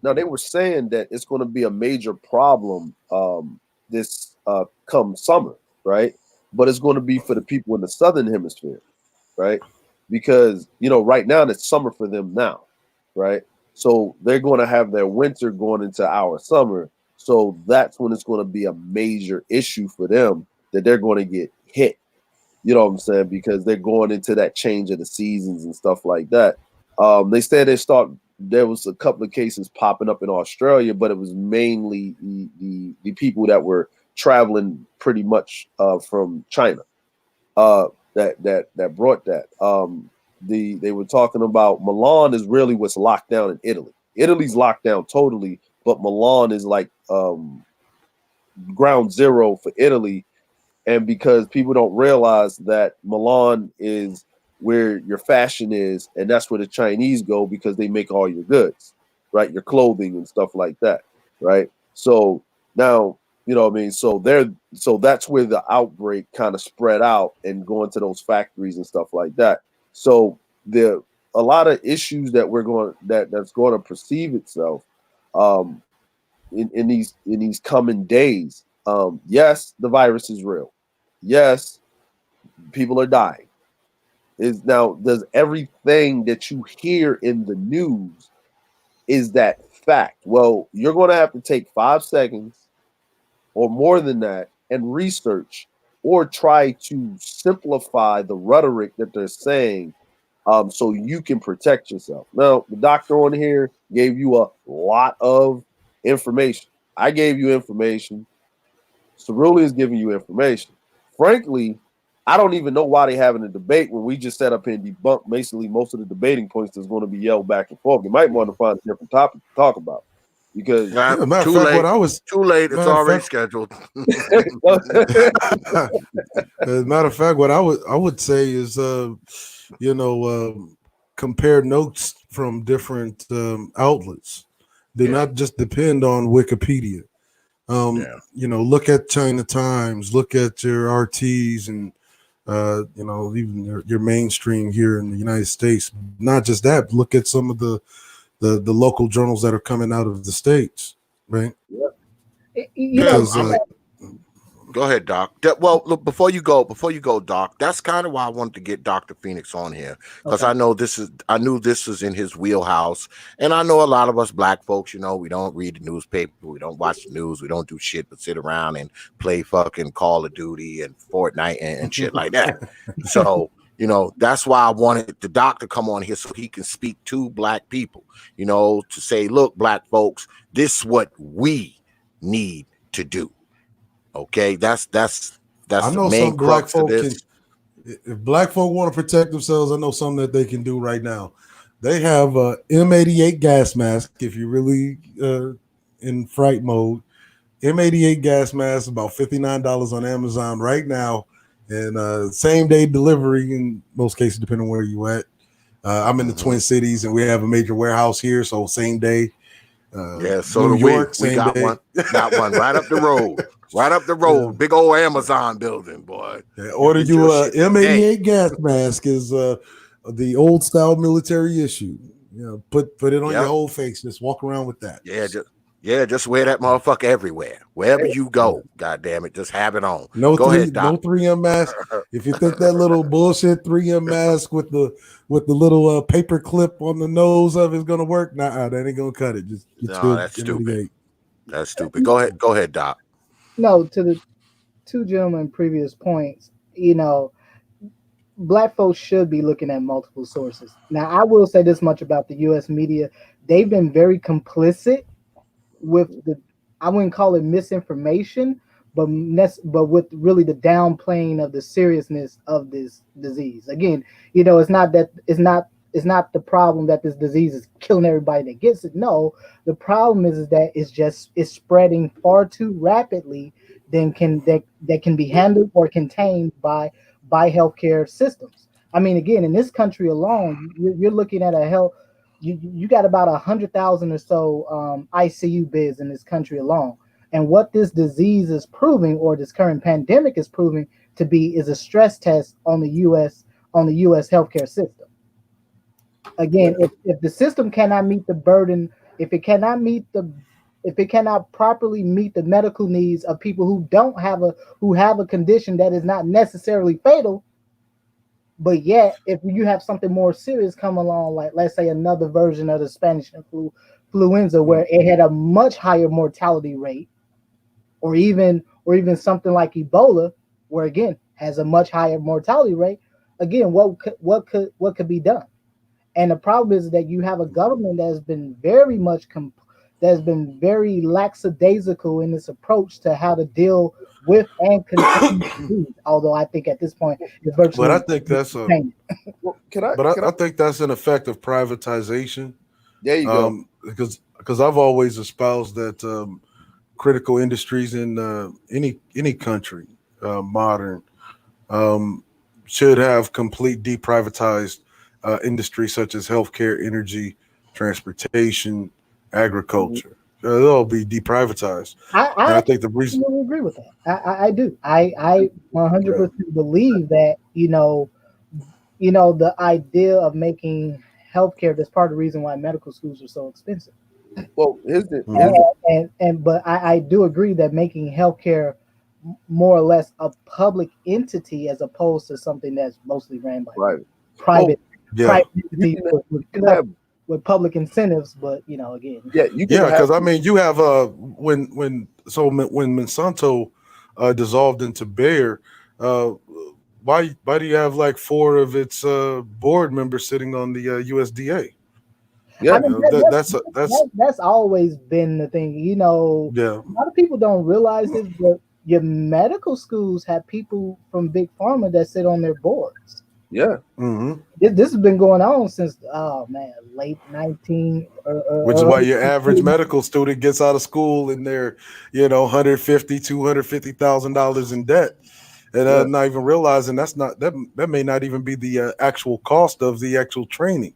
now they were saying that it's gonna be a major problem this come summer, right? But it's gonna be for the people in the southern hemisphere, right? Because right now it's summer for them now, right? So they're gonna have their winter going into our summer. So that's when it's gonna be a major issue for them that they're gonna get hit. You know what I'm saying? Because they're going into that change of the seasons and stuff like that. They said there was a couple of cases popping up in Australia, but it was mainly the people that were traveling pretty much from China that brought that. They were talking about Milan is really what's locked down in Italy. Italy's locked down totally, but Milan is like ground zero for Italy, and because people don't realize that Milan is where your fashion is, and that's where the Chinese go because they make all your goods, right? Your clothing and stuff like that, right? So now, you know what I mean? So that's where the outbreak kind of spread out and going to those factories and stuff like that. So a lot of issues that that's going to perceive itself um, in these coming days. Yes, the virus is real. Yes, people are dying. Does everything that you hear in the news is that fact? Well, you're going to have to take 5 seconds or more than that and research or try to simplify the rhetoric that they're saying so you can protect yourself. Now, the doctor on here gave you a lot of information. I gave you information. Cerulli is giving you information. Frankly, I don't even know why they're having a debate when we just set up here and debunk basically most of the debating points that's going to be yelled back and forth. You might want to find a different topic to talk about because Yeah, matter of too fact, late. what I was Too late. It's matter of already fact- scheduled. As a matter of fact, what I would say is, compare notes from different outlets. Do not just depend on Wikipedia. Look at China Times, look at your RTs, and even your mainstream here in the United States. Not just that, but look at some of the local journals that are coming out of the States, right? Because Go ahead, Doc. Well, look, before you go, Doc, that's kind of why I wanted to get Dr. Phoenix on here because I knew this was in his wheelhouse, and I know a lot of us black folks, we don't read the newspaper, we don't watch the news, we don't do shit but sit around and play fucking Call of Duty and Fortnite and shit like that. So, that's why I wanted the doc to come on here so he can speak to black people, to say, look, black folks, this is what we need to do. Okay, that's I know the main some black crux of folk this. if black folk want to protect themselves, I know something that they can do right now. They have a M88 gas mask. If you're really in fright mode, M88 gas mask about $59 on Amazon right now, and same day delivery in most cases, depending on where you at. I'm in the Twin Cities, and we have a major warehouse here, so same day. So New York, we got one right up the road. Right up the road, big old Amazon building, boy. Order you a M88 gas mask is the old style military issue. Put it on your whole face. Just walk around with that. Just wear that motherfucker everywhere. Wherever you go, God damn it, just have it on. No Go ahead, Doc. No 3M mask. If you think that little bullshit 3M mask with the little paper clip on the nose of it is gonna work, that ain't gonna cut it. Just get that's stupid. That's stupid. Go ahead, Doc. No, to the two gentlemen previous points, black folks should be looking at multiple sources. Now, I will say this much about the U.S. media. They've been very complicit with I wouldn't call it misinformation, but with really the downplaying of the seriousness of this disease. Again, it's not the problem that this disease is killing everybody that gets it. No, the problem is that it's spreading far too rapidly that can be handled or contained by healthcare systems. I mean, again, in this country alone, you're looking at you got about 100,000 or so ICU beds in this country alone. And what this disease is proving, or this current pandemic is proving to be, is a stress test on the U.S. healthcare system. Again, if the system cannot meet the burden, if it cannot properly meet the medical needs of people who have a condition that is not necessarily fatal, but yet if you have something more serious come along, like let's say another version of the Spanish influenza, where it had a much higher mortality rate, or even something like Ebola, where again has a much higher mortality rate, again, what could be done? And the problem is that you have a government that has been very lackadaisical in its approach to how to deal with and contain disease. Although I think at this point it's virtually. But I think that's I think that's an effect of privatization. There you go. Because I've always espoused that critical industries in any country, modern, should have complete deprivatized industries such as healthcare, energy, transportation, agriculture. They'll all be deprivatized. And I I think the reason, absolutely agree with that. I do. I 100% believe that the idea of making healthcare, that's part of the reason why medical schools are so expensive. Well, But I do agree that making healthcare more or less a public entity as opposed to something that's mostly ran by right. private yeah, private entities You with, can have, with public incentives. But again, yeah, you can yeah, have, because I mean, you have when Monsanto dissolved into Bayer, why do you have like 4 of its board members sitting on the USDA? yeah, I mean that's always been the thing. Yeah. A lot of people don't realize this, but your medical schools have people from big pharma that sit on their boards. yeah. Mm-hmm. This has been going on since late 19 Which is why your average medical student gets out of school and they're, $150,000 in debt, and Yeah. not even realizing that may not even be the actual cost of the actual training.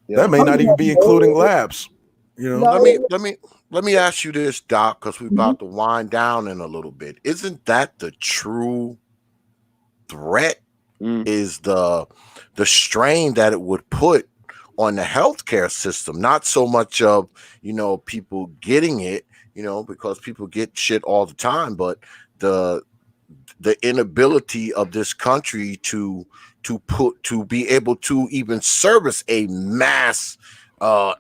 Yeah. That may not even be including labs. Let me ask you this, Doc, because we're about to wind down in a little bit. Isn't that the true threat? Is the strain that it would put on the healthcare system? Not so much of people getting it, because people get shit all the time, but the inability of this country to be able to even service a mass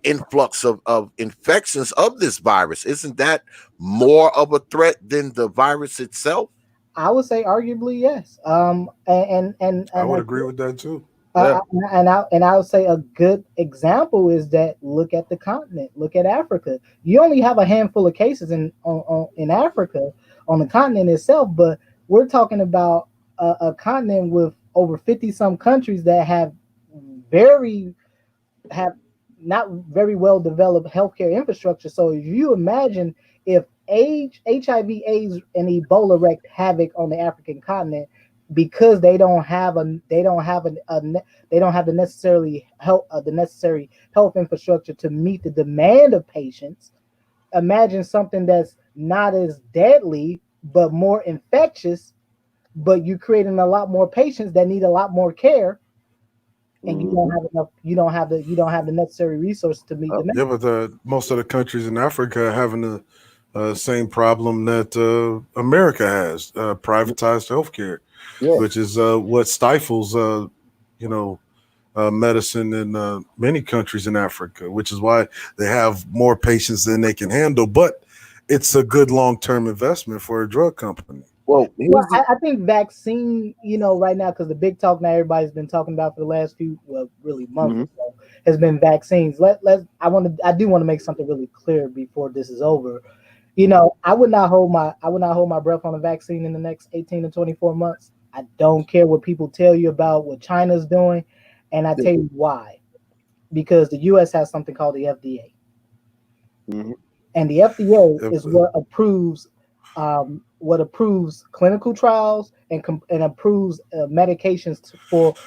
influx of infections of this virus. Isn't that more of a threat than the virus itself? I would say arguably yes. And I would agree with that too. I would say a good example is that look at the continent, look at Africa. You only have a handful of cases in Africa on the continent itself, but we're talking about a continent with over 50 some countries that have not very well developed healthcare infrastructure. So if you imagine if HIV/AIDS and Ebola wreaked havoc on the African continent because they don't have the necessary health infrastructure to meet the demand of patients. Imagine something that's not as deadly but more infectious, but you're creating a lot more patients that need a lot more care, and you don't have enough. You don't have the necessary resources to meet the Yeah, but most of the countries in Africa are having the same problem that America has: privatized healthcare, which is what stifles, medicine in many countries in Africa. Which is why they have more patients than they can handle. But it's a good long-term investment for a drug company. Well, I think vaccine, right now, because the big talk now everybody's been talking about for the last really months or so, has been vaccines. I do want to make something really clear before this is over. I would not hold my breath on a vaccine in the next 18 to 24 months. I don't care what people tell you about what China's doing, and I tell you why. Because the U.S. has something called the FDA, and the FDA is what approves clinical trials and approves medications and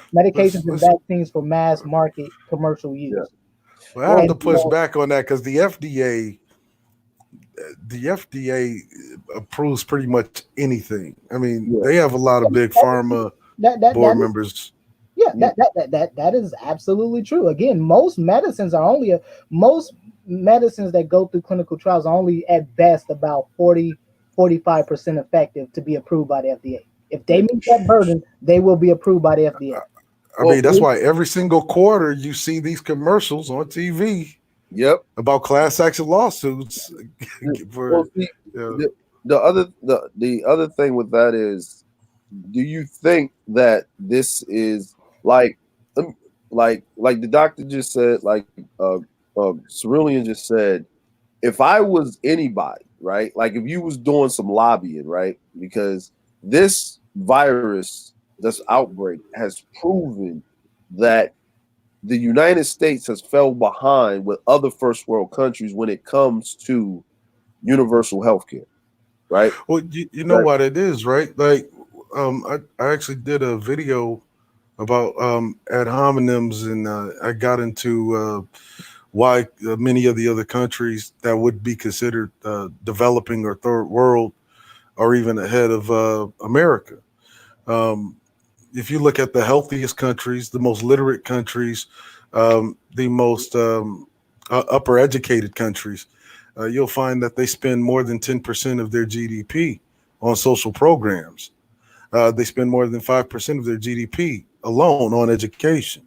vaccines for mass market commercial use. Yeah. Well, I have to push back on that because the FDA approves pretty much anything. I mean, they have a lot of big pharma board members. Yeah, that is absolutely true. Again, most medicines that go through clinical trials are only at best about 45% effective to be approved by the FDA. If they meet that burden, they will be approved by the FDA. I mean, that's why every single quarter you see these commercials on TV. Yep. About class action lawsuits. The other thing with that is, do you think that this is like the doctor just said, like Cerulean just said, if I was anybody, right? Like if you was doing some lobbying, right? Because this virus, this outbreak has proven that the United States has fell behind with other first world countries when it comes to universal health care, right? Well, you know what it is, right? Like, I actually did a video about ad hominems, and I got into why many of the other countries that would be considered developing or third world are even ahead of America. Um, if you look at the healthiest countries, the most literate countries, the most upper educated countries, you'll find that they spend more than 10% of their GDP on social programs. They spend more than 5% of their GDP alone on education.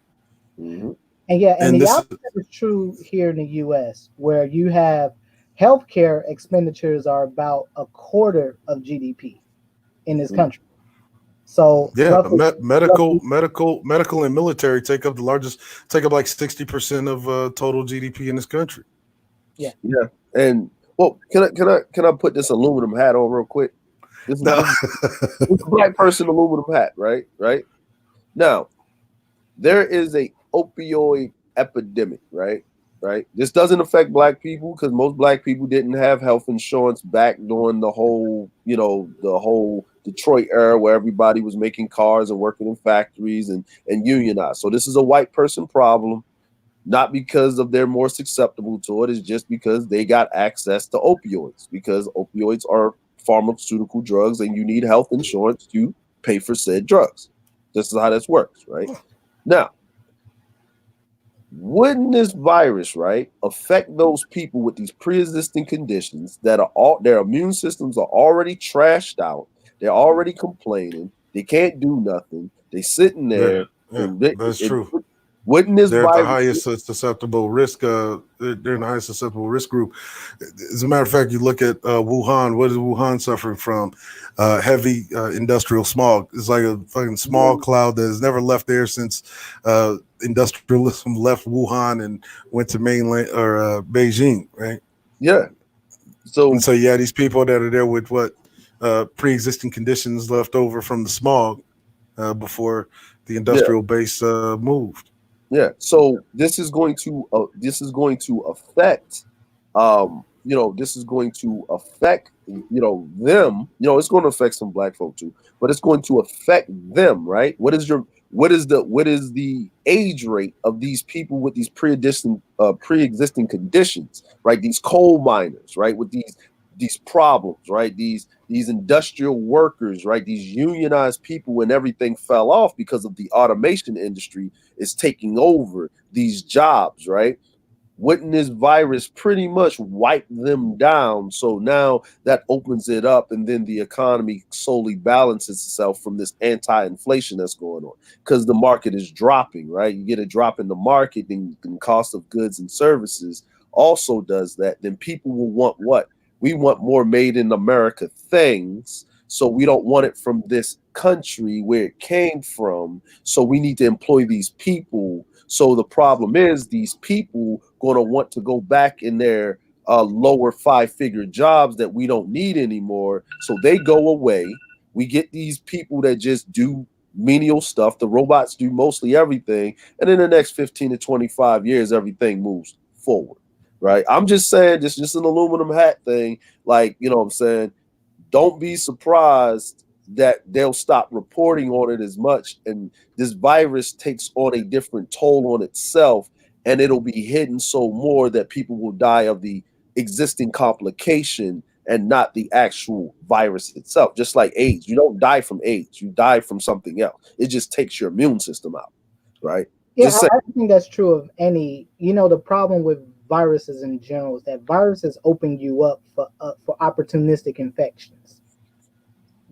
Mhm. And yeah, and And the this is opposite is true here in the U.S., where you have healthcare expenditures are about a quarter of GDP in this Mhm. country. So yeah, roughly, medical, roughly, medical, and military take up like 60% of total GDP in this country. yeah. Yeah, and well, can I put this aluminum hat on real quick? This is No. this, this black person aluminum hat, right? Right now, there is a opioid epidemic, right? Right. This doesn't affect black people because most black people didn't have health insurance back during the whole, the whole Detroit era where everybody was making cars and working in factories and unionized. So this is a white person problem, not because of they're more susceptible to it. It's just because they got access to opioids, because opioids are pharmaceutical drugs and you need health insurance to pay for said drugs. This is how this works, right? Now, wouldn't this virus, right, affect those people with these pre-existing conditions that are all their immune systems are already trashed out, they're already complaining, they can't do nothing, they sitting Yeah, there, yeah, and that's true. wouldn't this They're at the virus? highest susceptible risk. They're in the highest susceptible risk group. As a matter of fact, you look at Wuhan. What is Wuhan suffering from? Heavy industrial smog. It's like a fucking smog cloud that has never left there since industrialism left Wuhan and went to mainland or Beijing, right? Yeah. So And so you have these people that are there with what pre-existing conditions left over from the smog before the yeah, industrial base moved. yeah. So this is going to affect this is going to affect them. It's going to affect some black folk too, but it's going to affect them, right? What is the age rate of these people with these pre-existing conditions, right? These coal miners, right, with these problems, right? These industrial workers, right? These unionized people, when everything fell off because of the automation industry is taking over these jobs, right? Wouldn't this virus pretty much wipe them down? So now that opens it up, and then the economy solely balances itself from this anti-inflation that's going on because the market is dropping, right? You get a drop in the market, then the cost of goods and services also does that. Then people will want what? We want more made in America things. So we don't want it from this country where it came from. So we need to employ these people. So the problem is these people going to want to go back in their lower five-figure jobs that we don't need anymore. So they go away. We get these people that just do menial stuff. The robots do mostly everything. And in the next 15 to 25 years, everything moves forward. Right. I'm just saying, just an aluminum hat thing. Like, what I'm saying, don't be surprised that they'll stop reporting on it as much, and this virus takes on a different toll on itself, and it'll be hidden so more that people will die of the existing complication and not the actual virus itself. Just like AIDS, you don't die from AIDS, you die from something else. It just takes your immune system out, right? Yeah, Just say, I think that's true of any. The problem with viruses in general is that viruses open you up for opportunistic infections.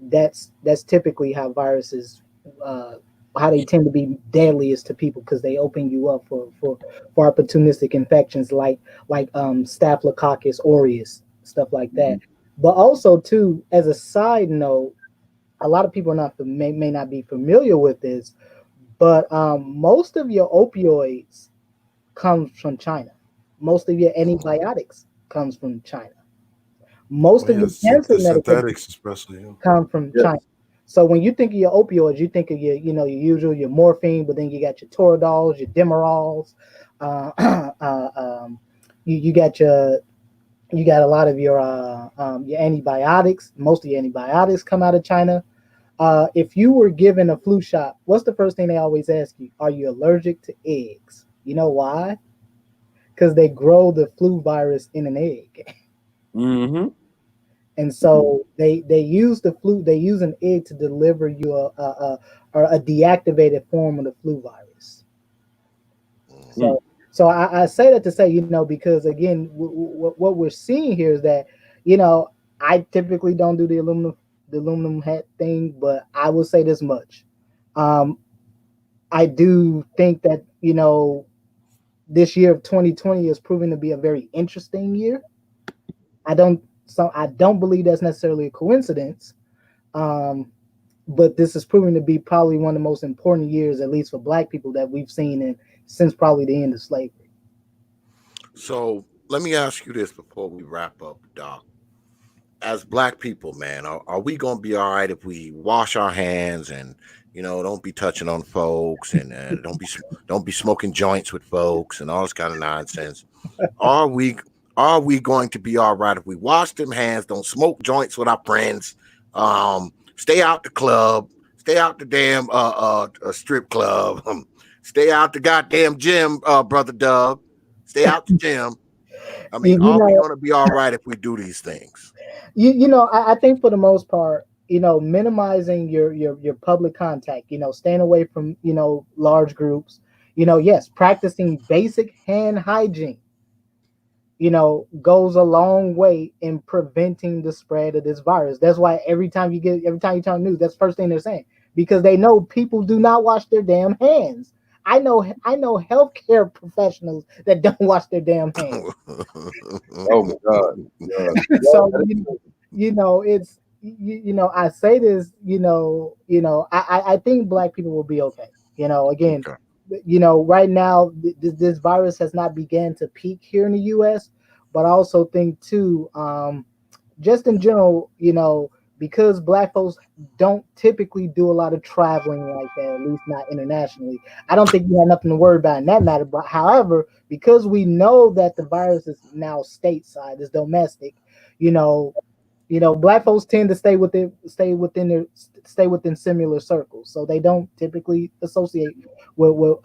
That's typically how viruses, how they tend to be deadliest to people, because they open you up for opportunistic infections like Staphylococcus aureus, stuff like that. But also too, as a side note, a lot of people may not be familiar with this, but most of your opioids comes from China. Most of your antibiotics comes from China. Most Well, of your yes, cancer the medication synthetics, especially. Yeah. come from yeah, China. So when you think of your opioids, you think of your usual your morphine, but then you got your Torodols, your Demerols, uh, uh, um, you got your You got a lot of your antibiotics. Most of your antibiotics come out of China. If you were given a flu shot, what's the first thing they always ask you? Are you allergic to eggs? You know why? Because they grow the flu virus in an egg. Mm-hmm. And so they use the flu. They use an egg to deliver you a deactivated form of the flu virus. Mm. So I say that to say, because again, what we're seeing here is that, I typically don't do the aluminum hat thing, but I will say this much. Um, I do think that, this year of 2020 is proving to be a very interesting year. I don't believe that's necessarily a coincidence. Um, but this is proving to be probably one of the most important years, at least for Black people, that we've seen since probably the end of slavery. So let me ask you this before we wrap up, Doc. As Black people, man, are we gonna be all right if we wash our hands and don't be touching on folks and don't be smoking joints with folks and all this kind of nonsense? Are we going to be all right if we wash them hands, don't smoke joints with our friends, stay out the club, stay out the damn strip club, stay out the goddamn gym, brother Doug, stay out the gym. I You, mean, you are we know, going to be all right if we do these things? I think for the most part, minimizing your public contact, staying away from large groups, yes, practicing basic hand hygiene, goes a long way in preventing the spread of this virus. That's why every time you turn the news, that's the first thing they're saying, because they know people do not wash their damn hands. I know healthcare professionals that don't wash their damn hands. Oh my God. God. So it's I say this, I think Black people will be okay. Again, Okay. right now this virus has not began to peak here in the US, but I also think too, just in general, because Black folks don't typically do a lot of traveling like that, at least not internationally. I don't think you have nothing to worry about in that matter. But however, because we know that the virus is now stateside, is domestic, you know, Black folks tend to stay within similar circles, so they don't typically associate with with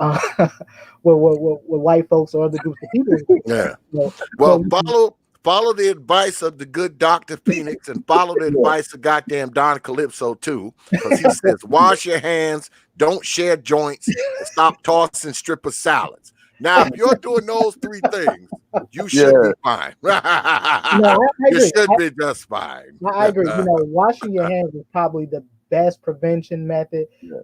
white folks or other groups of people. Yeah. So, Well, so follow the advice of the good Dr. Phoenix and follow the advice of goddamn Don Calypso too, because he says wash your hands, don't share joints, and stop tossing stripper salads. Now, if you're doing those three things, you should Yeah. be fine. I You agree. should be just fine. I agree. Washing your hands is probably the best prevention method. Yeah.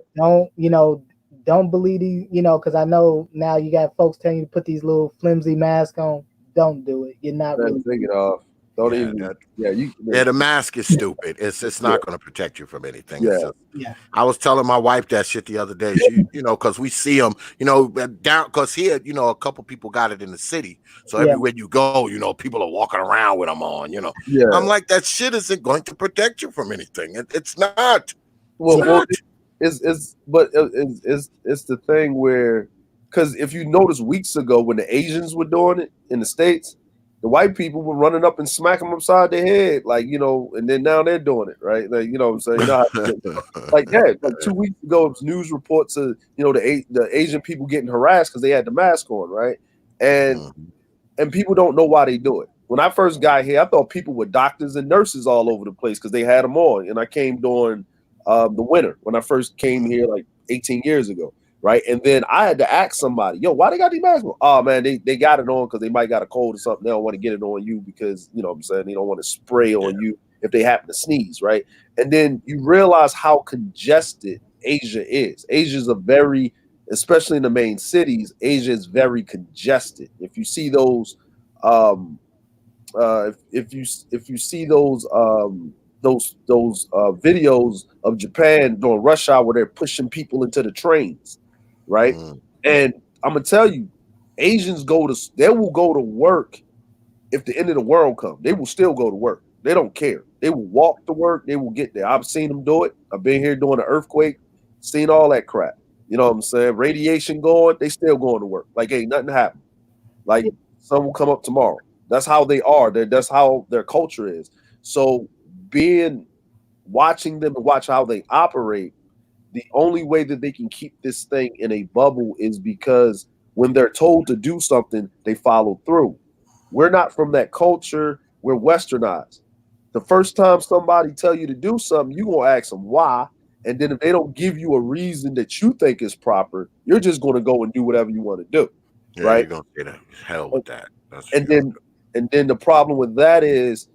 Don't believe these, because I know now you got folks telling you to put these little flimsy masks on. Don't do it. You're not Man, really. take it off. Don't Yeah, even. Yeah, you. the mask is stupid. It's Yeah. not going to protect you from anything. It's Yeah. just. Yeah. I was telling my wife that shit the other day. She, because we see them, down because here, a couple people got it in the city. So Yeah. everywhere you go, people are walking around with them on. I'm Yeah. like, that shit isn't going to protect you from anything. It's not. It's Well, not. it's the thing where, because if you notice weeks ago when the Asians were doing it in the States, the white people were running up and smacking them upside their head, and then now they're doing it, right? Like, what I'm saying, like that. Like 2 weeks ago, it was news reports of the Asian people getting harassed because they had the mask on, right? And Mhm. and people don't know why they do it. When I first got here, I thought people were doctors and nurses all over the place because they had them on. And I came during the winter when I first came here like 18 years ago, right? And then I had to ask somebody, yo, why they got these masks on? Oh man, they got it on because they might got a cold or something. They don't want to get it on you because what I'm saying, they don't want to spray on you if they happen to sneeze, right? And then you realize how congested Asia is. Asia's especially in the main cities, Asia is very congested. If you see those, if you see those videos of Japan during rush hour where they're pushing people into the trains, right? Mhm. And I'm gonna tell you, they will go to work if the end of the world comes. They will still go to work. They don't care. They will walk to work. They will get there. I've seen them do it. I've been here doing an earthquake, seen all that crap. You know what I'm saying? Radiation going, they still going to work. Like ain't nothing happened. Like sun will come up tomorrow. That's how they are. That's how their culture is. So watching them and watch how they operate, the only way that they can keep this thing in a bubble is because when they're told to do something, they follow through. We're not from that culture. We're westernized. The first time somebody tell you to do something, you gonna ask them why, and then if they don't give you a reason that you think is proper, you're just gonna go and do whatever you want to do, Yeah, right? you're gonna get a hell with that. That's what And you're gonna then and then the problem with that is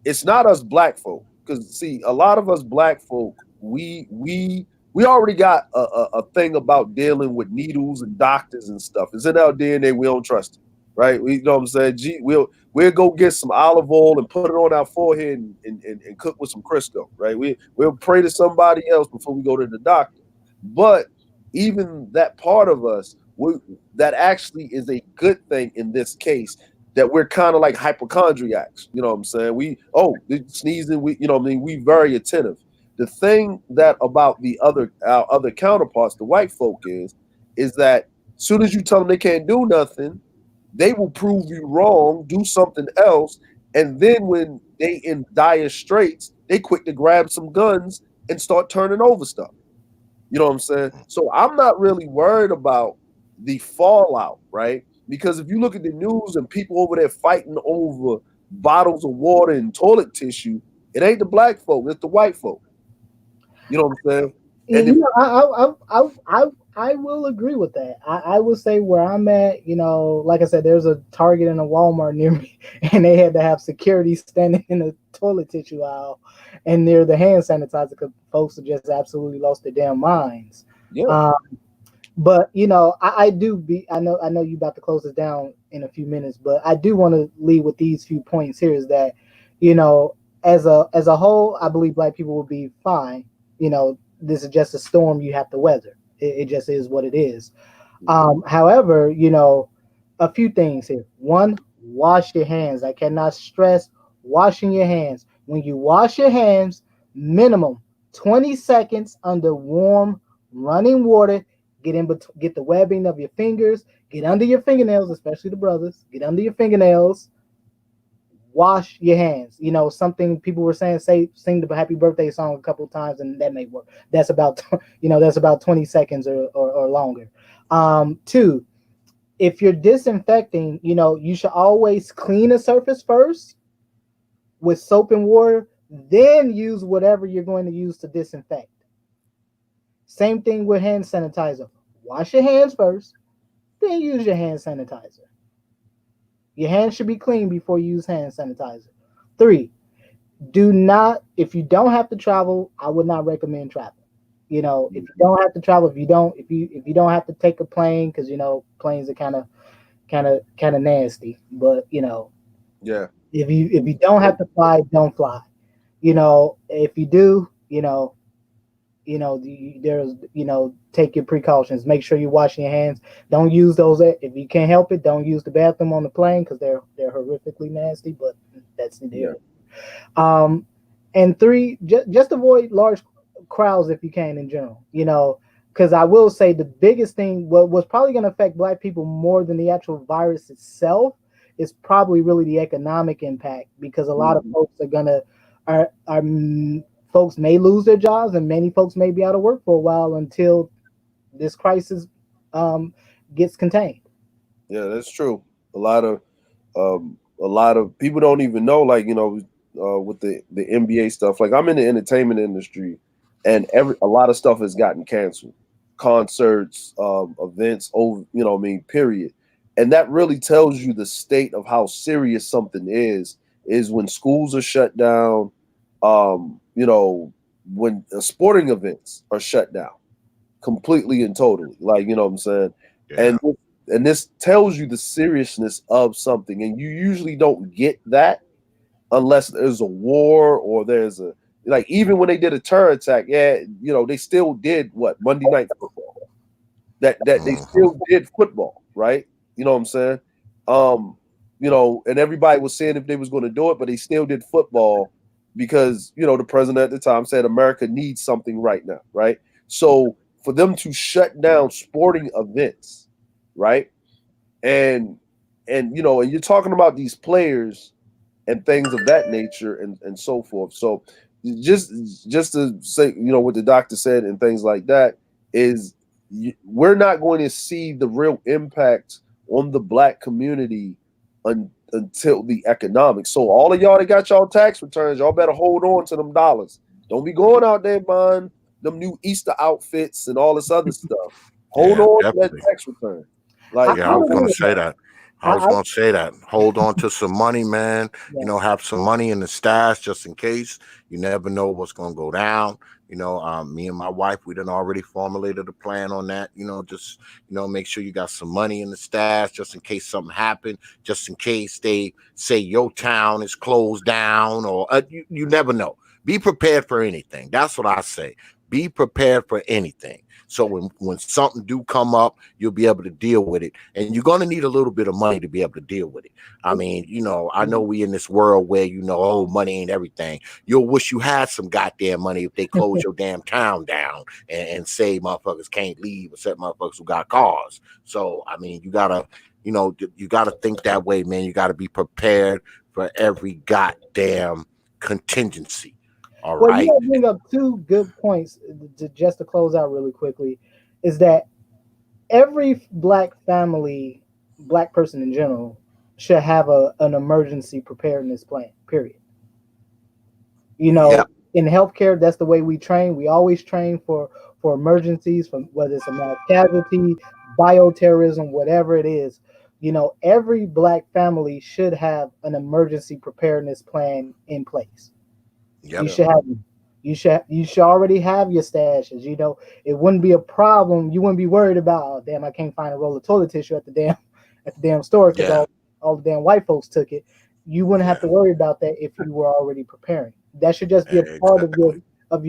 it's not us black folk, because see, a lot of us black folk, we already got a thing about dealing with needles and doctors and stuff. It's in our DNA. We don't trust it, right? We, you know what I'm saying? We'll go get some olive oil and put it on our forehead and cook with some Crisco, right? We'll pray to somebody else before we go to the doctor. But even that part of us, that actually is a good thing in this case, that we're kind of like hypochondriacs. You know what I'm saying? Sneezing, you know what I mean? We very attentive. The thing that about our other counterparts, the white folk, is that as soon as you tell them they can't do nothing, they will prove you wrong, do something else, and then when they in dire straits, they quick to grab some guns and start turning over stuff. You know what I'm saying? So I'm not really worried about the fallout, right? Because if you look at the news and people over there fighting over bottles of water and toilet tissue, it ain't the black folk, it's the white folk. You know what I'm saying? Yeah, And if, you know, I will agree with that. I will say where I'm at, you know, like I said, there's a Target and a Walmart near me, and they had to have security standing in the toilet tissue aisle and near the hand sanitizer because folks have just absolutely lost their damn minds. yeah, Um, but you know, I do be. I know you about to close this down in a few minutes, but I do want to leave with these few points here. Is that, you know, as a whole, I believe black people will be fine. You know, this is just a storm you have to weather. It just is what it is. However, you know, a few things here. One, wash your hands. I cannot stress washing your hands. When you wash your hands, minimum 20 seconds under warm running water. Get the webbing of your fingers. Get under your fingernails, especially the brothers. Get under your fingernails. Wash your hands. You know, something people were saying, sing the happy birthday song a couple times and that may work. That's about that's about 20 seconds or longer. Two, if you're disinfecting, you know, you should always clean a surface first with soap and water, then use whatever you're going to use to disinfect. Same thing with hand sanitizer. Wash your hands first, then use your hand sanitizer. Your hands should be clean before you use hand sanitizer. Three, do not, if you don't have to travel, I would not recommend travel. You know, if you don't have to travel, if you don't have to take a plane, because you know planes are kind of nasty. But you know, yeah, if you don't have to fly, don't fly. You know, if you do, there's take your precautions. Make sure you're washing your hands. Don't use those if you can't help it. Don't use the bathroom on the plane because they're horrifically nasty. But that's the deal. And three, just avoid large crowds if you can in general. You know, because I will say the biggest thing, what was probably going to affect black people more than the actual virus itself, is probably really the economic impact because a lot of folks are folks may lose their jobs and many folks may be out of work for a while until this crisis gets contained. yeah, that's true. A lot of people don't even know, like, with the NBA stuff. Like, I'm in the entertainment industry, and a lot of stuff has gotten canceled, concerts, events, over, period. And that really tells you the state of how serious something is when schools are shut down, when sporting events are shut down completely and totally, like, you know what I'm saying? Yeah. And this tells you the seriousness of something, and you usually don't get that unless there's a war or there's a, like, even when they did a terror attack, they still did what, Monday Night Football, that they still did football, right? You know what I'm saying? And everybody was saying if they was going to do it, but they still did football because, the president at the time said America needs something right now, right? So for them to shut down sporting events, right? And and and you're talking about these players and things of that nature and so forth. So just to say, what the doctor said and things like that is we're not going to see the real impact on the black community until the economics. So all of y'all that got y'all tax returns, y'all better hold on to them dollars. Don't be going out there buying them new Easter outfits and all this other stuff. Hold Yeah, on to that definitely. tax return. Like, Yeah, I was gonna say that. I was I, gonna say that. Hold on to some money, man. yeah. Have some money in the stash just in case. You never know what's gonna go down. Me and my wife, we done already formulated a plan on that. Just make sure you got some money in the stash just in case something happened. Just in case they say your town is closed down, or you never know. Be prepared for anything. That's what I say. Be prepared for anything. So when something do come up, you'll be able to deal with it. And you're going to need a little bit of money to be able to deal with it. I mean, I know we in this world where, oh, money ain't everything. You'll wish you had some goddamn money if they close your damn town down and say motherfuckers can't leave except motherfuckers who got cars. So, I mean, you got to think that way, man. You got to be prepared for every goddamn contingency. All Well, you right. bring up two good points just to close out really quickly. Is that every black family, black person in general, should have an emergency preparedness plan. Period. Yeah. In healthcare, that's the way we train. We always train for emergencies, from whether it's a mass casualty, bioterrorism, whatever it is. Every black family should have an emergency preparedness plan in place. You Yep. should have you should already have your stashes. It wouldn't be a problem. You wouldn't be worried about, oh damn, I can't find a roll of toilet tissue at the damn store because Yeah. all the damn white folks took it. You wouldn't have Yeah. to worry about that if you were already preparing. That should just be a part Exactly. of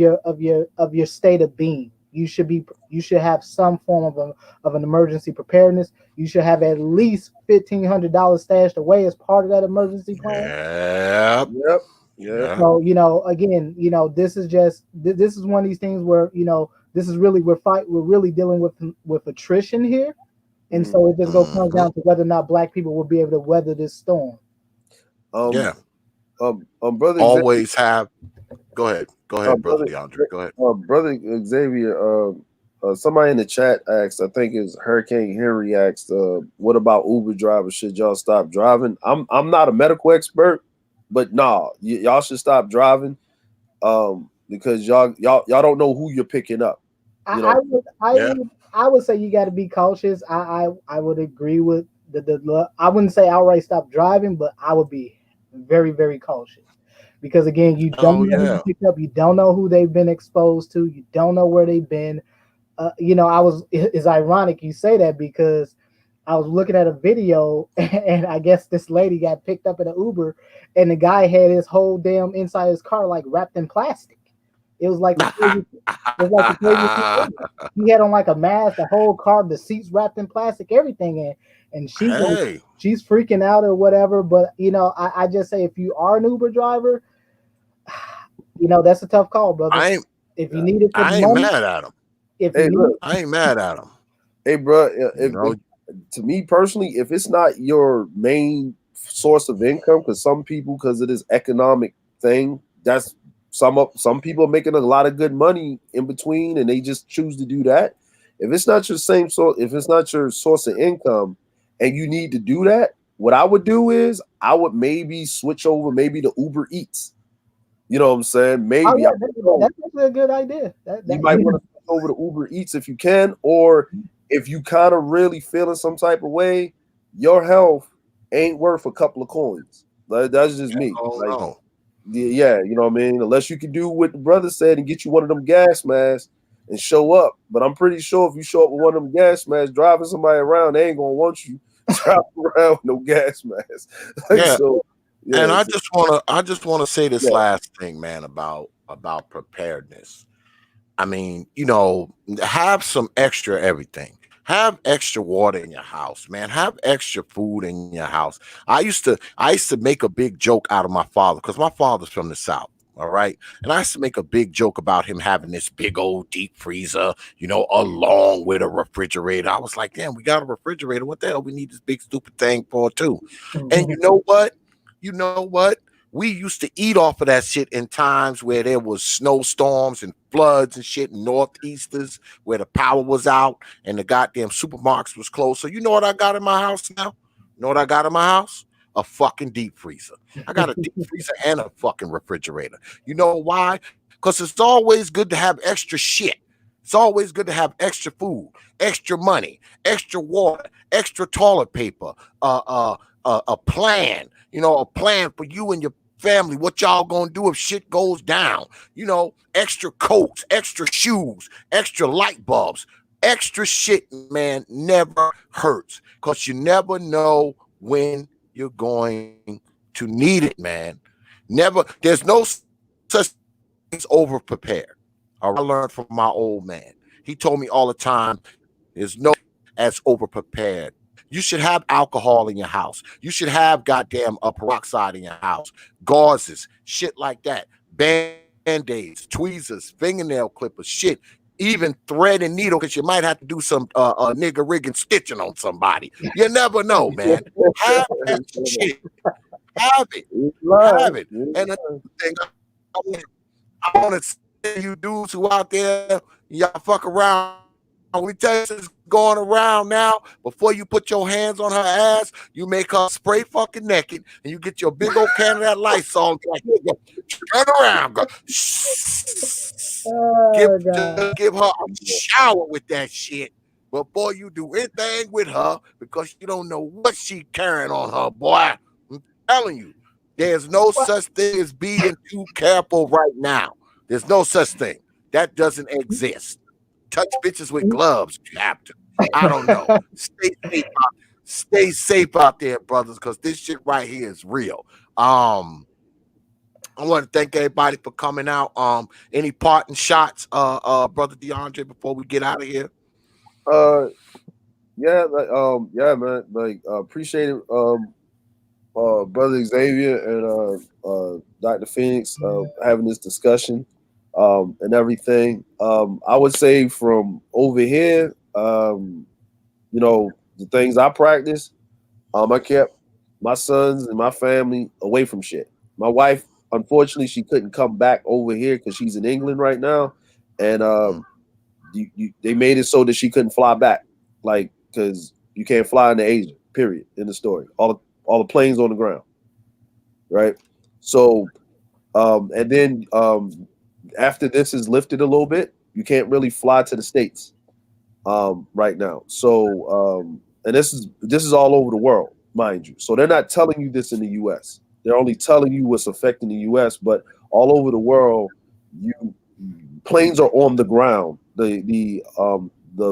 your state of being. You should have some form of an emergency preparedness. You should have at least $1,500 stashed away as part of that emergency plan. Yep. yep, yep. Yeah. So again, this is one of these things where this is really we're really dealing with attrition here, and Mm. so it just comes Hmm. down to whether or not black people will be able to weather this storm. Um, Yeah. brother Xavier, Always have. Go ahead. Go ahead, brother brother, DeAndre. Go ahead. brother Xavier, somebody in the chat asked, I think it's Hurricane Henry asked, what about Uber drivers? Should y'all stop driving? I'm not a medical expert, but nah, y'all should stop driving, because y'all don't know who you're picking up. I, You I know, would I Yeah. would I would say you got to be cautious. I would agree with the I wouldn't say outright stop driving, but I would be very very cautious because again, you Oh don't know who yeah. you picked up, you don't know who they've been exposed to, you don't know where they've been. It's ironic you say that because I was looking at a video and I guess this lady got picked up in an Uber and the guy had his whole damn inside his car like wrapped in plastic. It was like the craziest, it was like the craziest thing ever. He had on like a mask, the whole car, the seats wrapped in plastic, everything, and Hey, she's freaking out or whatever. But I just say if you are an Uber driver, that's a tough call, brother. I ain't If you need it for the I ain't money, mad at him. if you hey, need look, I ain't mad at him. hey, bro, You know. to me personally, if it's not your main source of income, because some people, because of this economic thing, that's some people are making a lot of good money in between, and they just choose to do that. If it's not your same source, if it's not your source of income, and you need to do that, what I would do is I would maybe switch over maybe to Uber Eats. You know what I'm saying? oh Maybe I yeah, don't know. that's actually a good idea. You might want to switch over to Uber Eats if you can, or if you kind of really feeling some type of way, your health ain't worth a couple of coins. That's just me. Oh Like, no. yeah, you know what I mean? Unless you can do what the brother said and get you one of them gas masks and show up. But I'm pretty sure if you show up with one of them gas masks, driving somebody around, they ain't gonna want you driving around with no gas mask. Like, Yeah. so, And yeah, I just wanna say this yeah. last thing, man, about preparedness. I mean, have some extra everything. Have extra water in your house, man. Have extra food in your house. I used to make a big joke out of my father because my father's from the South, All right. And I used to make a big joke about him having this big old deep freezer, along with a refrigerator. I was like, damn, we got a refrigerator. What the hell we need this big stupid thing for too? And you know what? You know what? We used to eat off of that shit in times where there was snowstorms and floods and shit, and northeasters where the power was out and the goddamn supermarkets was closed. So you know what I got in my house now? You know what I got in my house? A fucking deep freezer. I got a deep freezer and a fucking refrigerator. You know why? Because it's always good to have extra shit. It's always good to have extra food, extra money, extra water, extra toilet paper, a plan, a plan for you and your family, what y'all gonna do if shit goes down, extra coats, extra shoes, extra light bulbs, extra shit, man, never hurts because you never know when you're going to need it, man. Never, there's no such thing as over prepared. I learned from my old man. He told me all the time, there's no as over prepared. You should have alcohol in your house. You should have goddamn peroxide in your house, gauzes, shit like that, band-aids, tweezers, fingernail clippers, shit, even thread and needle, because you might have to do some nigga rigging stitching on somebody. You never know, man. Have that shit. Have it. Have it. And another thing I want to say, you dudes who out there, y'all fuck around. We tell you it's going around now. Before you put your hands on her ass, you make her spray fucking naked, and you get your big old can of that Lysol. Turn around, go. Give her a shower with that shit before you do anything with her, because you don't know what she carrying on her, boy. I'm telling you, there's no such thing as being too careful right now. There's no such thing. That doesn't exist. Touch bitches with gloves if you have to. I don't know. Stay safe out there, brothers, because this shit right here is real. I want to thank everybody for coming out. Any parting shots, brother DeAndre, before we get out of here? Yeah, man. Appreciate it, brother Xavier and Dr. Phoenix having this discussion. And everything. I would say from over here, the things I practice, I kept my sons and my family away from shit. My wife, unfortunately, she couldn't come back over here because she's in England right now, and they made it so that she couldn't fly back, because you can't fly into Asia. Period. In the story, all the planes on the ground, right? So, and then after this is lifted a little bit, you can't really fly to the States right now. So, and this is all over the world, mind you. So they're not telling you this in the U.S. They're only telling you what's affecting the U.S. But all over the world, planes are on the ground. The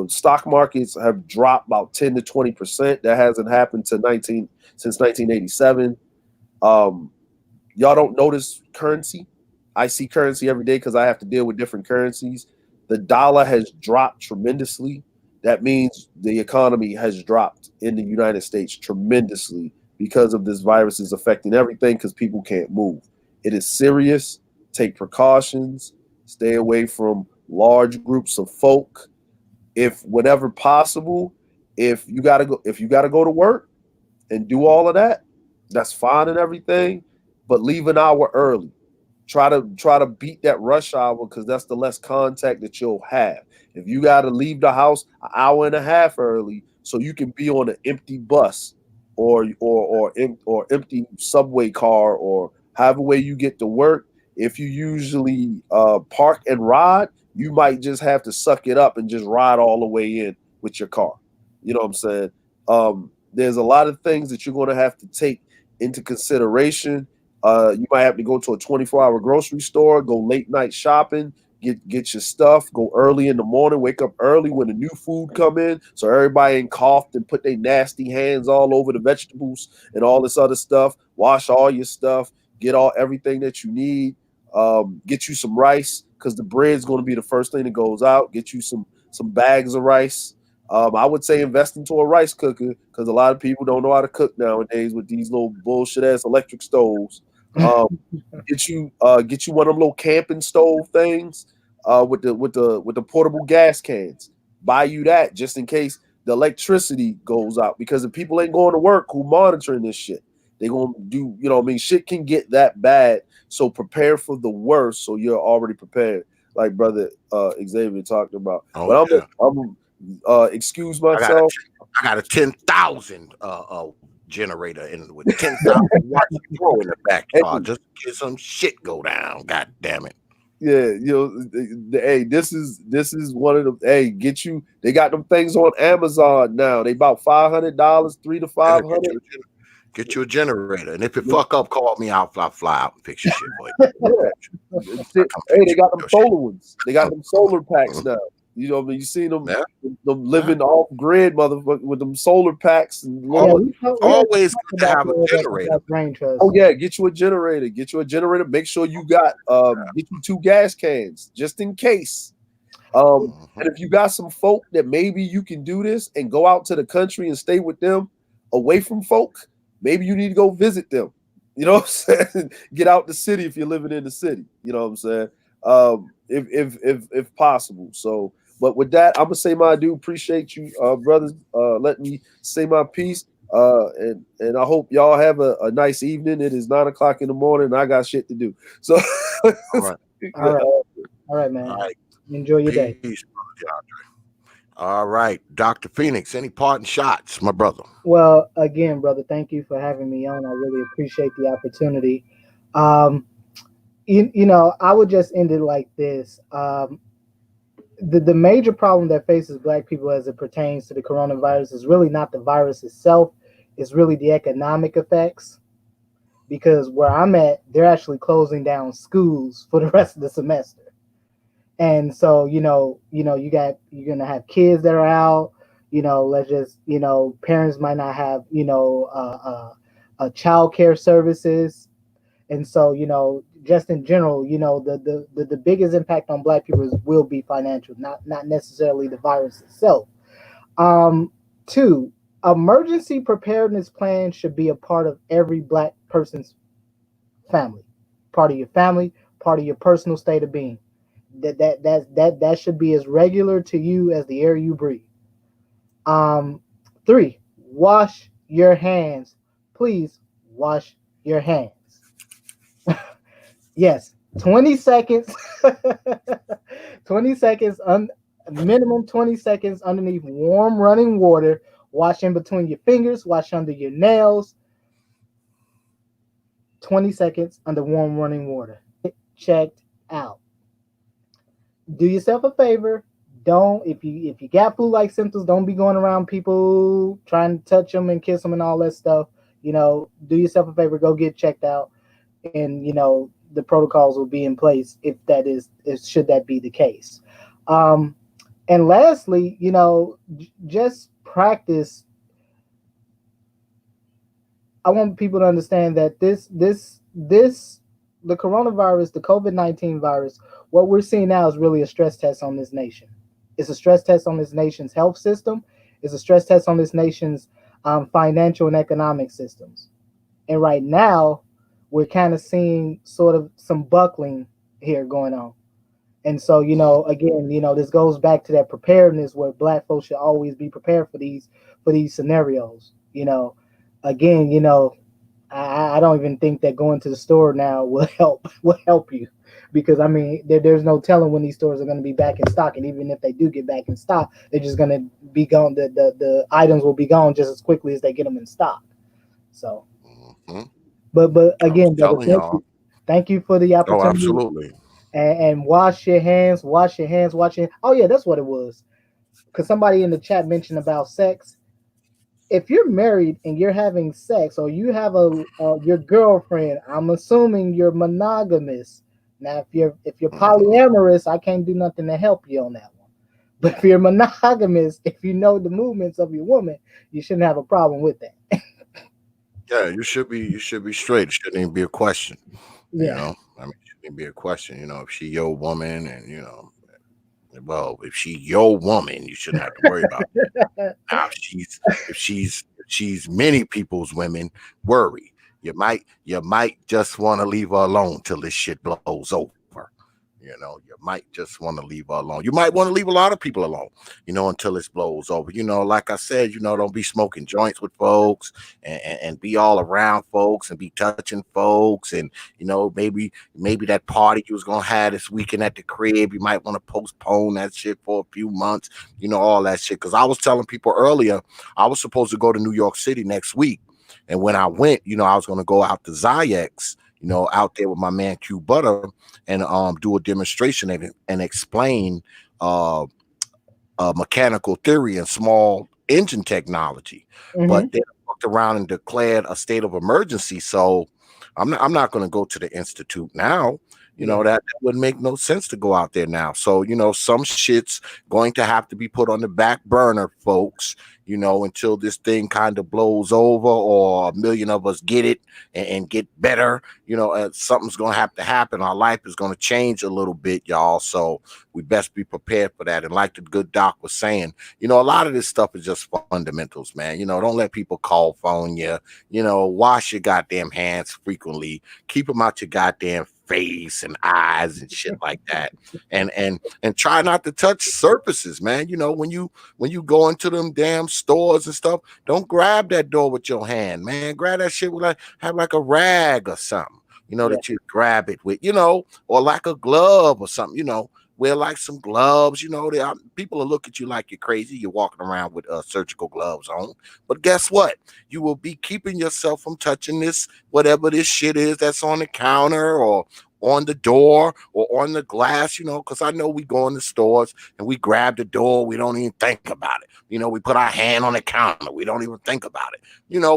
stock markets have dropped about 10 to 20%. That hasn't happened since 1987. Y'all don't notice currency. I see currency every day because I have to deal with different currencies. The dollar has dropped tremendously. That means the economy has dropped in the United States tremendously because of this virus is affecting everything because people can't move. It is serious. Take precautions. Stay away from large groups of folk. If whenever possible, if you gotta go to work and do all of that, that's fine and everything, but leave an hour early. Try to beat that rush hour because that's the less contact that you'll have. If you got to leave the house an hour and a half early so you can be on an empty bus or empty subway car or however way you get to work, if you usually park and ride, you might just have to suck it up and just ride all the way in with your car. You know what I'm saying? There's a lot of things that you're going to have to take into consideration. You might have to go to a 24-hour grocery store, go late night shopping, get your stuff, go early in the morning, wake up early when the new food come in, so everybody ain't coughed and put their nasty hands all over the vegetables and all this other stuff. Wash all your stuff, get everything that you need. Get you some rice because the bread's going to be the first thing that goes out. Get you some bags of rice. I would say invest into a rice cooker because a lot of people don't know how to cook nowadays with these little bullshit ass electric stoves. Get you one of them little camping stove things with the portable gas cans. Buy you that just in case the electricity goes out, because if people ain't going to work who monitoring this shit, they gonna do, you know what I mean, shit can get that bad. So prepare for the worst so you're already prepared, like brother Xavier talked about. Oh But yeah. I'm excuse I got a, myself. I got a 10,000 generator in with 10,000 watts of throw in the backyard just in case some shit go down. God damn it. Yeah, you know, hey, this is one of the, hey, they got them things on Amazon now. They about $500, $300 to Yeah, $500. get you a generator, and if it fuck up, call me. I'll fly out and fix your shit for you. Yeah. Hey, they got them solar ones. They got them solar packs now. You know what I mean? You seen them, them living off grid, motherfucker, with them solar packs and always good to have a generator. Oh yeah, get you a generator. Get you a generator. Make sure you got get you 2 gas cans just in case. And if you got some folk that maybe you can do this and go out to the country and stay with them away from folk, maybe you need to go visit them. You know what I'm saying? Get out the city if you're living in the city. You know what I'm saying? If possible. So, but with that, I'm gonna say my adieu. Appreciate you, brothers. Let me say my piece. And I hope y'all have a nice evening. It is 9 o'clock in the morning. And I got shit to do. So, all right, all right, man. All right. Enjoy your day. All right, Dr. Phoenix, any parting shots, my brother? Well, again, brother, thank you for having me on. I really appreciate the opportunity. You know, I would just end it like this. The major problem that faces Black people as it pertains to the coronavirus is really not the virus itself. It's really the economic effects. Because where I'm at, they're actually closing down schools for the rest of the semester. And so, you're gonna have kids that are out. Let's just, parents might not have, child care services. And so, just in general, the biggest impact on Black people will be financial, not necessarily the virus itself. 2, emergency preparedness plan should be a part of every Black person's family, part of your family, part of your personal state of being. That should be as regular to you as the air you breathe. 3, wash your hands. Please wash your hands. Yes, 20 seconds. 20 seconds, minimum 20 seconds underneath warm running water. Wash in between your fingers, wash under your nails. 20 seconds under warm running water. Checked out. Do yourself a favor. Don't, if you got flu-like symptoms, don't be going around people trying to touch them and kiss them and all that stuff. Do yourself a favor, go get checked out, and the protocols will be in place if should that be the case. And lastly, just practice. I want people to understand that the coronavirus, the COVID-19 virus, what we're seeing now is really a stress test on this nation. It's a stress test on this nation's health system. It's a stress test on this nation's financial and economic systems. And right now, we're kind of seeing sort of some buckling here going on. And so, again, this goes back to that preparedness where Black folks should always be prepared for these scenarios. Again, I don't even think that going to the store now will help you, because I mean there's no telling when these stores are going to be back in stock, and even if they do get back in stock, they're just going to be gone. The items will be gone just as quickly as they get them in stock. So, but again, thank you for the opportunity. Oh, absolutely. And wash your hands. Oh yeah, that's what it was. Because somebody in the chat mentioned about sex. If you're married and you're having sex, or you have your girlfriend, I'm assuming you're monogamous. Now, if you're polyamorous, I can't do nothing to help you on that one. But if you're monogamous, if you know the movements of your woman, you shouldn't have a problem with that. Yeah, you should be straight. It shouldn't even be a question. Yeah. I mean, it shouldn't even be a question. If she your woman, and well, if she your woman, you shouldn't have to worry about it. Now, if she's many people's women, worry. you might just want to leave her alone till this shit blows over. You might just want to leave her alone. You might want to leave a lot of people alone, until this blows over. Like I said, don't be smoking joints with folks and be all around folks and be touching folks. And, maybe that party you was going to have this weekend at the crib, you might want to postpone that shit for a few months, all that shit. Because I was telling people earlier, I was supposed to go to New York City next week. And when I went, I was going to go out to Zyx, out there with my man Q Butter and do a demonstration and explain mechanical theory and small engine technology. But they walked around and declared a state of emergency. So I'm not going to go to the institute now. That would make no sense to go out there now. So, some shit's going to have to be put on the back burner, folks, until this thing kind of blows over or a million of us get it and get better. Something's going to have to happen. Our life is going to change a little bit, y'all. So we best be prepared for that. And like the good doc was saying, a lot of this stuff is just fundamentals, man. Don't let people call phone you. Wash your goddamn hands frequently. Keep them out your goddamn face and eyes and shit like that, and try not to touch surfaces, man. When you go into them damn stores and stuff, don't grab that door with your hand, man. Grab that shit with have like a rag or something, that you grab it with, or like a glove or something, wear like some gloves. People will look at you like you're crazy. You're walking around with surgical gloves on, but guess what? You will be keeping yourself from touching this, whatever this shit is that's on the counter or on the door or on the glass, because I know we go in the stores and we grab the door. We don't even think about it. We put our hand on the counter. We don't even think about it.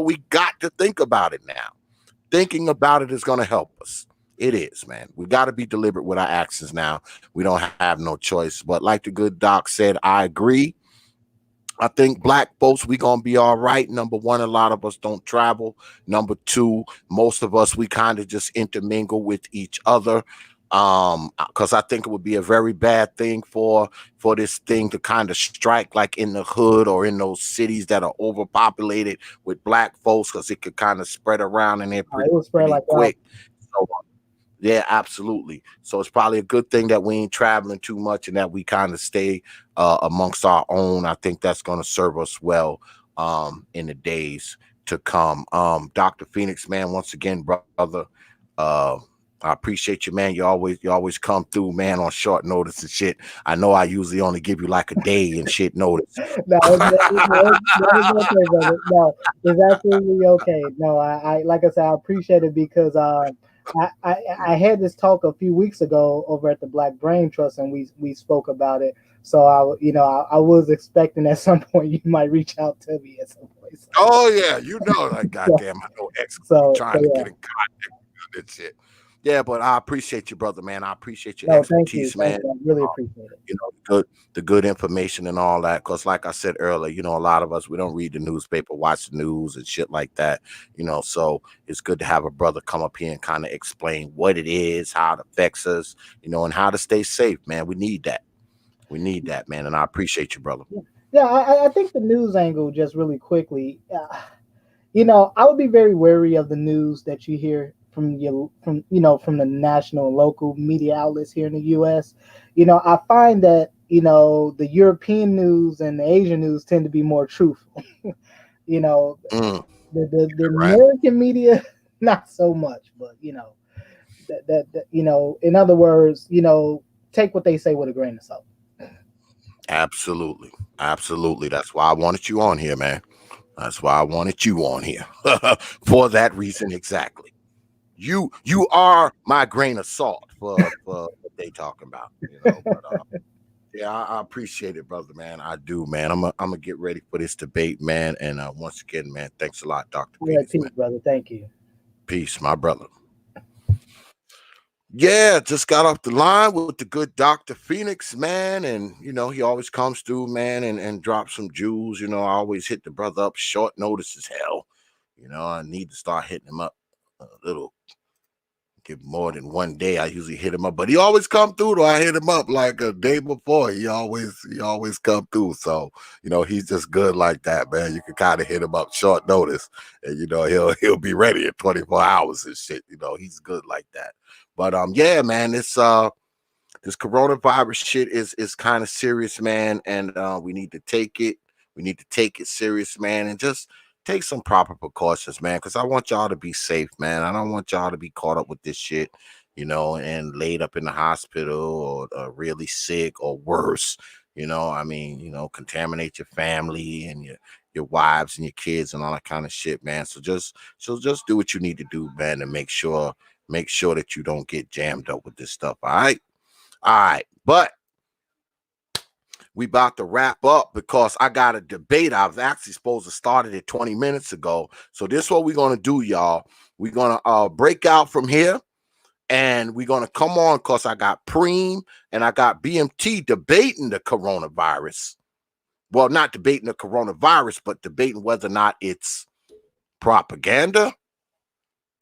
We got to think about it now. Thinking about it is going to help us. It is, man. We got to be deliberate with our actions now. We don't have no choice. But like the good doc said, I agree. I think black folks, we going to be all right. Number one, a lot of us don't travel. Number two, most of us, we kind of just intermingle with each other. Because I think it would be a very bad thing for this thing to kind of strike like in the hood or in those cities that are overpopulated with black folks, because it could kind of spread around in there pretty like quick. So, yeah, absolutely. So it's probably a good thing that we ain't traveling too much and that we kind of stay amongst our own. I think that's going to serve us well in the days to come. Dr. Phoenix, man, once again, brother, I appreciate you, man. You always come through, man, on short notice and shit. I know I usually only give you like a day and shit notice. No, it's okay, brother. No, it's absolutely okay. No, I like I said, I appreciate it because I had this talk a few weeks ago over at the Black Brain Trust, and we spoke about it. So I was expecting at some point you might reach out to me at some point. So. Oh yeah, like goddamn, I know X trying to get in contact with that shit. Yeah, but I appreciate you, brother, man. I appreciate your expertise, man. I really appreciate it. The good information and all that. Because, like I said earlier, a lot of us, we don't read the newspaper, watch the news and shit like that. So it's good to have a brother come up here and kind of explain what it is, how it affects us, and how to stay safe, man. We need that. We need that, man. And I appreciate you, brother. Yeah, I think the news angle, just really quickly, I would be very wary of the news that you hear from the national and local media outlets here in the U.S. I find that the European news and the Asian news tend to be more truthful. The American media not so much, but that in other words, take what they say with a grain of salt. Absolutely. That's why I wanted you on here, man. That's why I wanted you on here. For that reason, exactly. You are my grain of salt for what they talking about. But, yeah, I appreciate it, brother, man. I do, man. I'm gonna get ready for this debate, man. And once again, man, thanks a lot, Dr. Phoenix, peace, brother. Thank you. Peace, my brother. Yeah, just got off the line with the good Dr. Phoenix, man. And, he always comes through, man, and drops some jewels. I always hit the brother up short notice as hell. I need to start hitting him up a little, give more than one day. I usually hit him up, but he always come through. Though I hit him up like a day before. He always come through. So he's just good like that, man. You can kind of hit him up short notice, and he'll be ready in 24 hours and shit. He's good like that. But yeah, man, it's this coronavirus shit is kind of serious, man, and we need to take it. We need to take it serious, man, and just take some proper precautions, man, because I want y'all to be safe, man. I don't want y'all to be caught up with this shit, and laid up in the hospital or really sick or worse. Contaminate your family and your wives and your kids and all that kind of shit, man. So just do what you need to do, man, and make sure that you don't get jammed up with this stuff. All right, but we about to wrap up because I got a debate. I was actually supposed to start it 20 minutes ago. So this is what we're going to do, y'all. We're going to break out from here, and we're going to come on because I got Preem and I got BMT debating the coronavirus. Well, not debating the coronavirus, but debating whether or not it's propaganda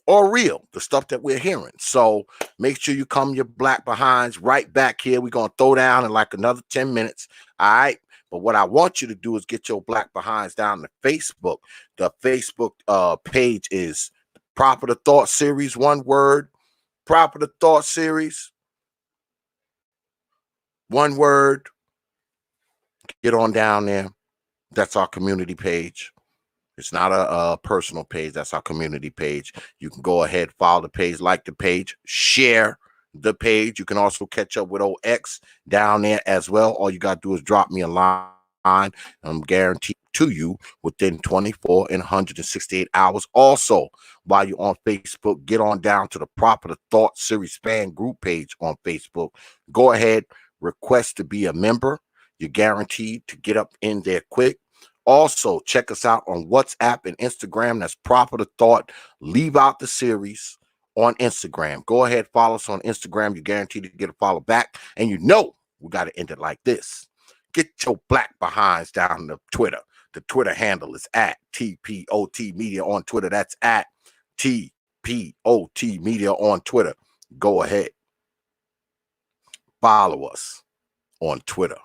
or real, the stuff that we're hearing. So make sure you come your black behinds right back here. We're going to throw down in like another 10 minutes. All right. But what I want you to do is get your black behinds down to Facebook. The Facebook page is Proper the Thought Series, one word. Proper the Thought Series, one word. Get on down there. That's our community page. It's not a personal page. That's our community page. You can go ahead, follow the page, like the page, share the page. You can also catch up with old X down there as well. All you got to do is drop me a line. I'm guaranteed to you within 24 and 168 hours. Also, while you're on Facebook, get on down to the Proper the Thought Series fan group page on Facebook. Go ahead, request to be a member. You're guaranteed to get up in there quick. Also, check us out on WhatsApp and Instagram. That's Proper the Thought. Leave out the series on Instagram. Go ahead, follow us on Instagram. You're guaranteed to get a follow back. And we got to end it like this. Get your black behinds down to Twitter. The Twitter handle is at T.P.O.T Media on Twitter. That's at T.P.O.T Media on Twitter. Go ahead. Follow us on Twitter.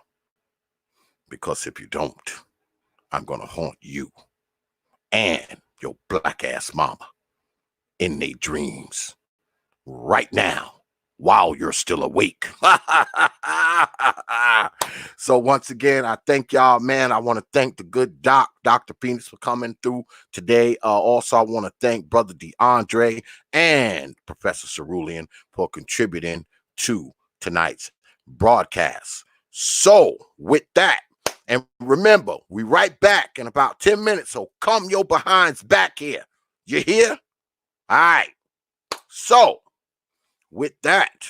Because if you don't, I'm going to haunt you and your black ass mama in their dreams right now while you're still awake. So once again, I thank y'all, man. I want to thank the good doc, Dr. Phoenix, for coming through today. Also, I want to thank Brother DeAndre and Professor Cerulean for contributing to tonight's broadcast. So with that, and remember, we right back in about 10 minutes, so come your behinds back here. You hear? All right. So, with that,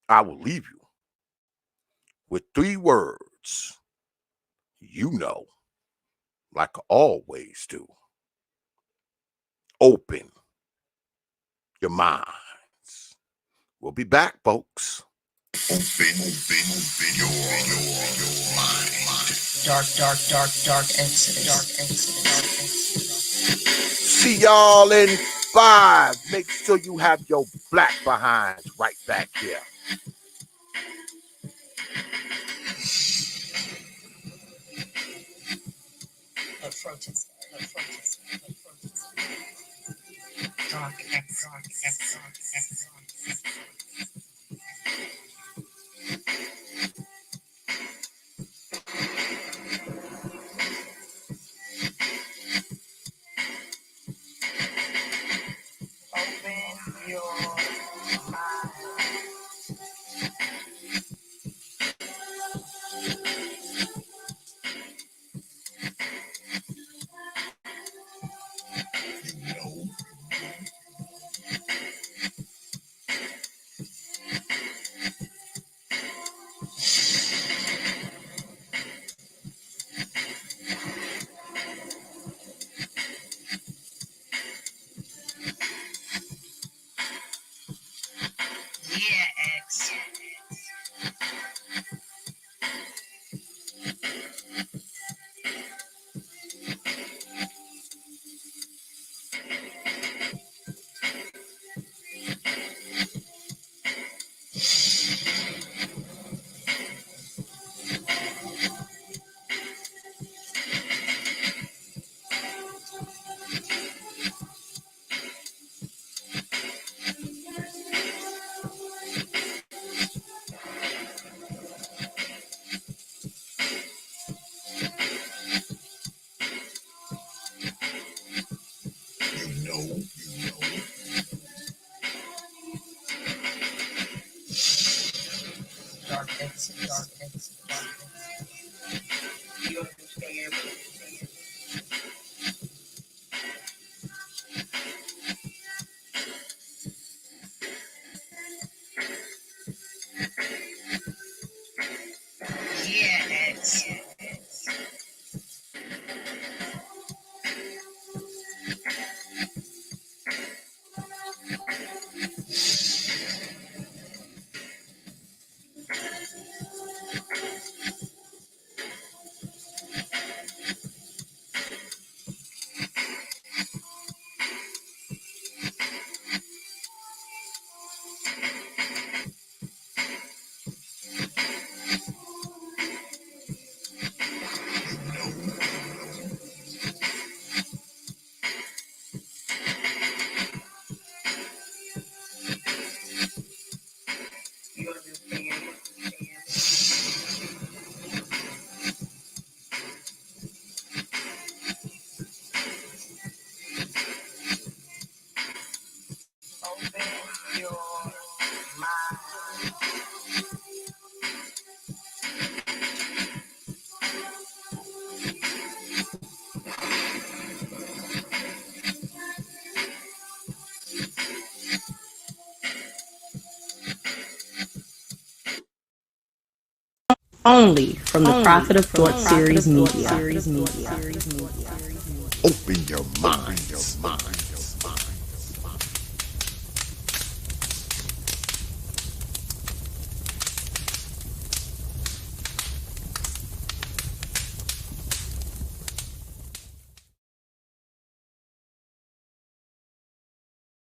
I will leave you with 3 words like I always do. Open your minds. We'll be back, folks. Open your mind. Dark incidents. See y'all in 5. Make sure you have your black behinds right back here. Open your mind. Yeah, X. Dark exit, dark exit, dark exit. You understand? Yes. You understand? Open your mind. Only from the Prophet of Thought Series Media. Open your mind.